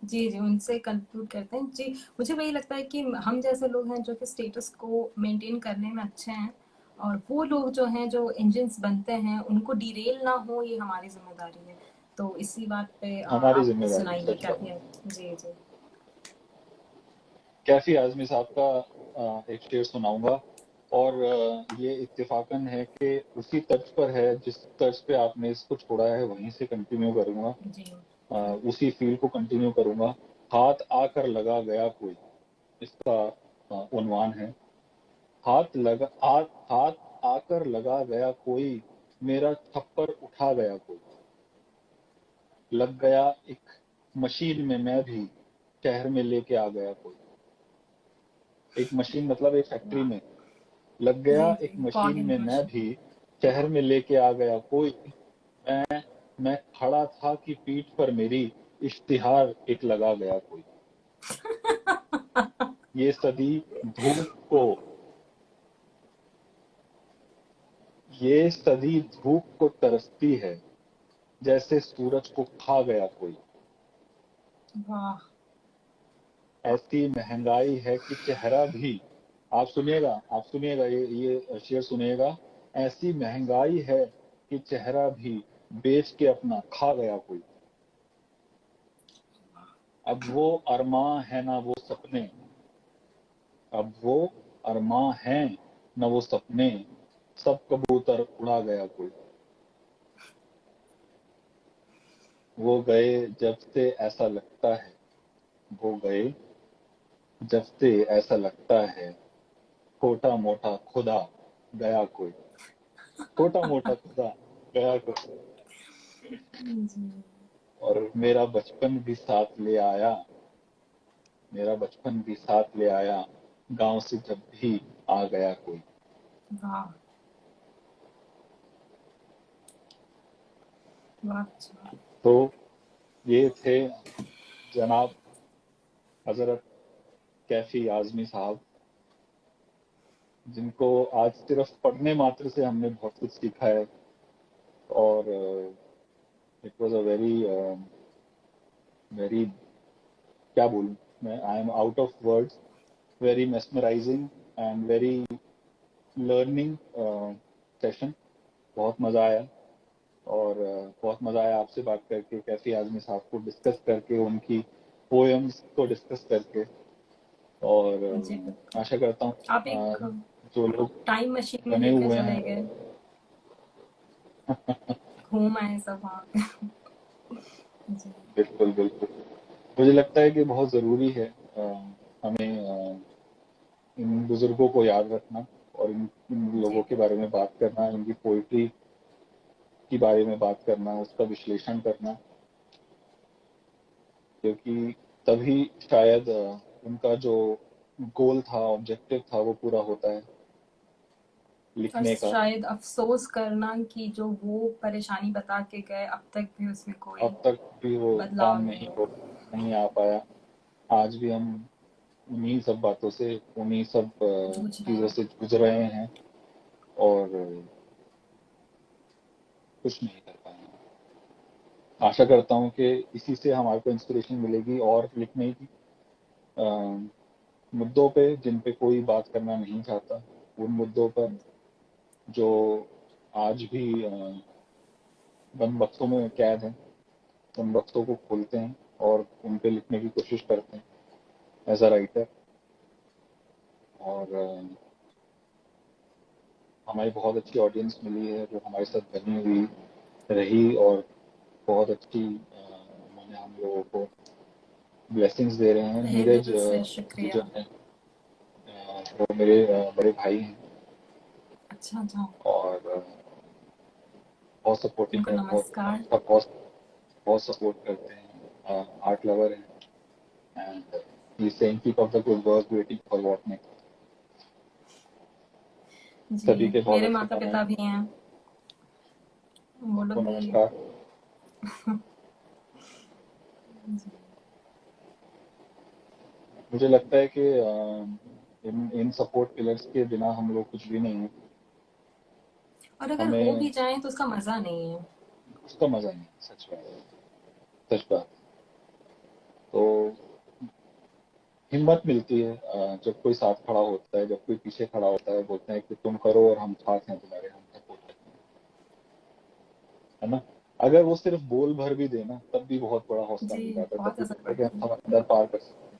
जी जी, उनसे कंक्लूड करते हैं जी। मुझे वही लगता है कि हम जैसे लोग हैं जो कि स्टेटस को मेंटेन करने में अच्छे हैं, और वो लोग जो हैं जो इंजन्स बनते हैं उनको डिरेल ना हो, ये हमारी जिम्मेदारी है। तो इसी बात पे हमारी आप जिम्मेदारी, सुनाइए सच क्या बात। जी जी। कैफी आजमी साहब का एक शेर सुनाऊंगा, और ये इत्तेफाकन है कि उसी तर्ज पर है जिस तर्ज पे आपने इसको छोड़ा है, वहीं से कंटिन्यू करूंगा। जी उसी फील को कंटिन्यू करूंगा। हाथ आकर लगा गया कोई, इसका उन्वान है। हाथ आकर लगा गया कोई, मेरा छप्पर उठा गया कोई, लग गया एक मशीन में मैं भी, शहर में लेके आ गया कोई। एक मशीन मतलब एक फैक्ट्री में, लग गया जी एक जी, फॉग मशीन इन में मैं मशीन। भी, शहर में लेके आ गया कोई। मैं खड़ा था कि पीठ पर मेरी, इश्तिहार एक लगा गया कोई। ये सदी धूप को ये सदी धूप को तरसती है, जैसे सूरज को खा गया कोई। वाह। ऐसी महंगाई है कि चेहरा भी आप सुनिएगा ये शेर सुनिएगा। ऐसी महंगाई है कि चेहरा भी बेच के अपना खा गया कोई। अब वो अरमां है ना वो सपने, अब वो अरमां है न वो सपने, सब कबूतर उड़ा गया कोई। वो गए जब से ऐसा लगता है, वो गए जब से ऐसा लगता है, छोटा मोटा खुदा गया कोई। छोटा मोटा खुदा गया कोई। जी। और मेरा बचपन भी साथ ले आया, मेरा बचपन भी साथ ले आया, गांव से जब भी आ गया कोई। वाह वाह, अच्छा। तो ये थे जनाब हजरत कैफी आजमी साहब, जिनको आज सिर्फ पढ़ने मात्र से हमने बहुत कुछ सीखा है। और it was a very very, क्या बोलूं मैं, I am out of words, very mesmerising and very learning session. बहुत मजा आया। और बहुत मजा आया आपसे बात करके, कैफी आजमी साहब को डिस्कस करके, उनकी पोएम्स को डिस्कस करके। और जी बिल्कुल। आशा करता आप हूँ एक जो लोग टाइम मशीन में बने लेकर हुए चले हैं गए, घूम आए सब वहाँ पे। जी बिल्कुल बिल्कुल, मुझे लगता है कि बहुत ज़रूरी है हमें इन बुजुर्गों को याद रखना, और इन जी लोगों के बारे में बात करना, इनकी पोइट्री के बारे में बात करना, उसका विश्लेषण करना। क्योंकि तभी शायद उनका जो गोल था, ऑब्जेक्टिव था, वो पूरा होता है और लिखने का। शायद अफसोस करना कि जो वो परेशानी बता के गए अब तक भी उसमें कोई अब तक भी वो काम बदलाव नहीं नहीं हुआ। हो नहीं आ पाया। आज भी हम उन्हीं सब बातों से, उन्हीं सब जूझ रहे चीज़ों हैं। से जूझ रहे हैं, और कुछ नहीं कर पाए हैं। आशा करता हूँ कि इसी से हमारे को इंस्पिरेशन मिलेगी और लिखने की, अ, मुद्दों पे जिन पे कोई बात करना नहीं चाहता, उन मुद्दों पर जो आज भी बंद बक्सों में कैद हैं, उन बक्सों को खोलते हैं और उन पे लिखने की कोशिश करते हैं एज अ राइटर। और हमारी बहुत अच्छी ऑडियंस मिली है जो हमारे साथ बनी हुई रही, और बहुत अच्छी उन्होंने हम लोगों को ब्लेसिंग्स दे रहे हैं। तहे नीरज दिल से जी जो शुक्रिया। हैं, वो मेरे बड़े भाई हैं, अच्छा अच्छा। और बहुत सपोर्टिंग उनको है, बहुत नमस्कार। बहुत बहुत सपोर्ट करते हैं, आर्ट लवर हैं। And he saying keep up the good work, waiting for what next. जी सभी के बहुत मेरे अच्छे माता कमेंट। पिता भी हैं, वो लोग को भी। नमस्कार। जी। मुझे लगता है कि इन इन सपोर्ट पिलर्स के बिना हम लोग कुछ भी नहीं है। और अगर हो हमें भी जाए तो उसका मजा नहीं है। उसका मजा नहीं, सच बात, सच बात। तो हिम्मत मिलती है जब कोई साथ खड़ा होता है, जब कोई पीछे खड़ा होता है, बोलते हैं कि तुम करो और हम साथ हैं तुम्हारे, हम सपोर्ट करते हैं, है ना। अगर वो सिर्फ बोल भर भी देना, तब भी बहुत बड़ा हौसला जी मिल जाता है, तब बहुत भी असर लगता है कि पड़ता है। हम अंदर पार कर सकते हैं।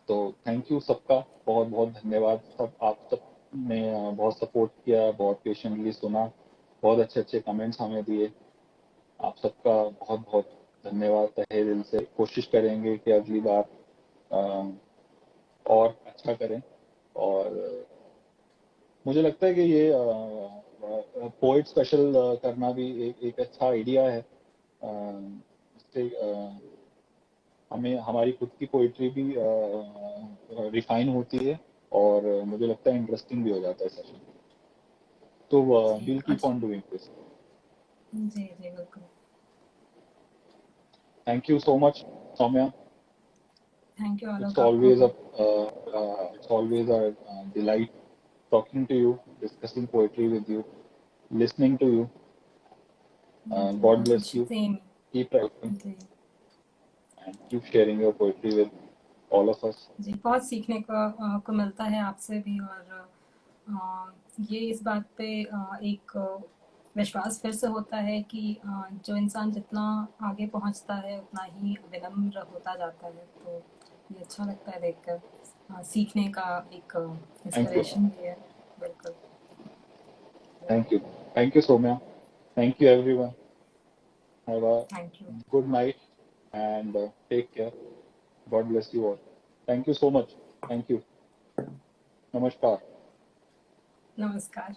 तो थैंक यू सबका, बहुत बहुत धन्यवाद। सब आप सब ने बहुत सपोर्ट किया, बहुत पेशेंटली सुना, बहुत अच्छे अच्छे कमेंट्स हमें दिए। आप सबका बहुत बहुत धन्यवाद तहे दिल से। कोशिश करेंगे कि अगली बार अ, और अच्छा करें। और मुझे लगता है कि ये पोइट स्पेशल करना भी एक अच्छा आइडिया है। इससे हमें हमारी खुद की पोइट्री भी रिफाइन होती है, और मुझे लगता है इंटरेस्टिंग भी हो जाता है सेशन। तो जी will keep on doing this. जी जी बिल्कुल। Thank you so much Soumya. Thank you It's Alok आपको always भी। a delight talking to you, discussing poetry with you, listening to you. God bless you. Same. Keep writing ji and keep sharing your poetry with all of us. जी, बहुत सीखने को मिलता है आपसे भी, और ये इस बात पे एक विश्वास फिर से होता है कि जो इंसान जितना आगे पहुंचता है उतना ही विनम्र होता जाता है। तो ये अच्छा लगता है देखकर, सीखने का एक Thank you. इंस्पिरेशन भी है। बिल्कुल। Thank you, Soumya. Thank you, everyone. Have a thank you. good night and take care. God bless you all. Thank you so much. Thank you. Namaskar. नमस्कार।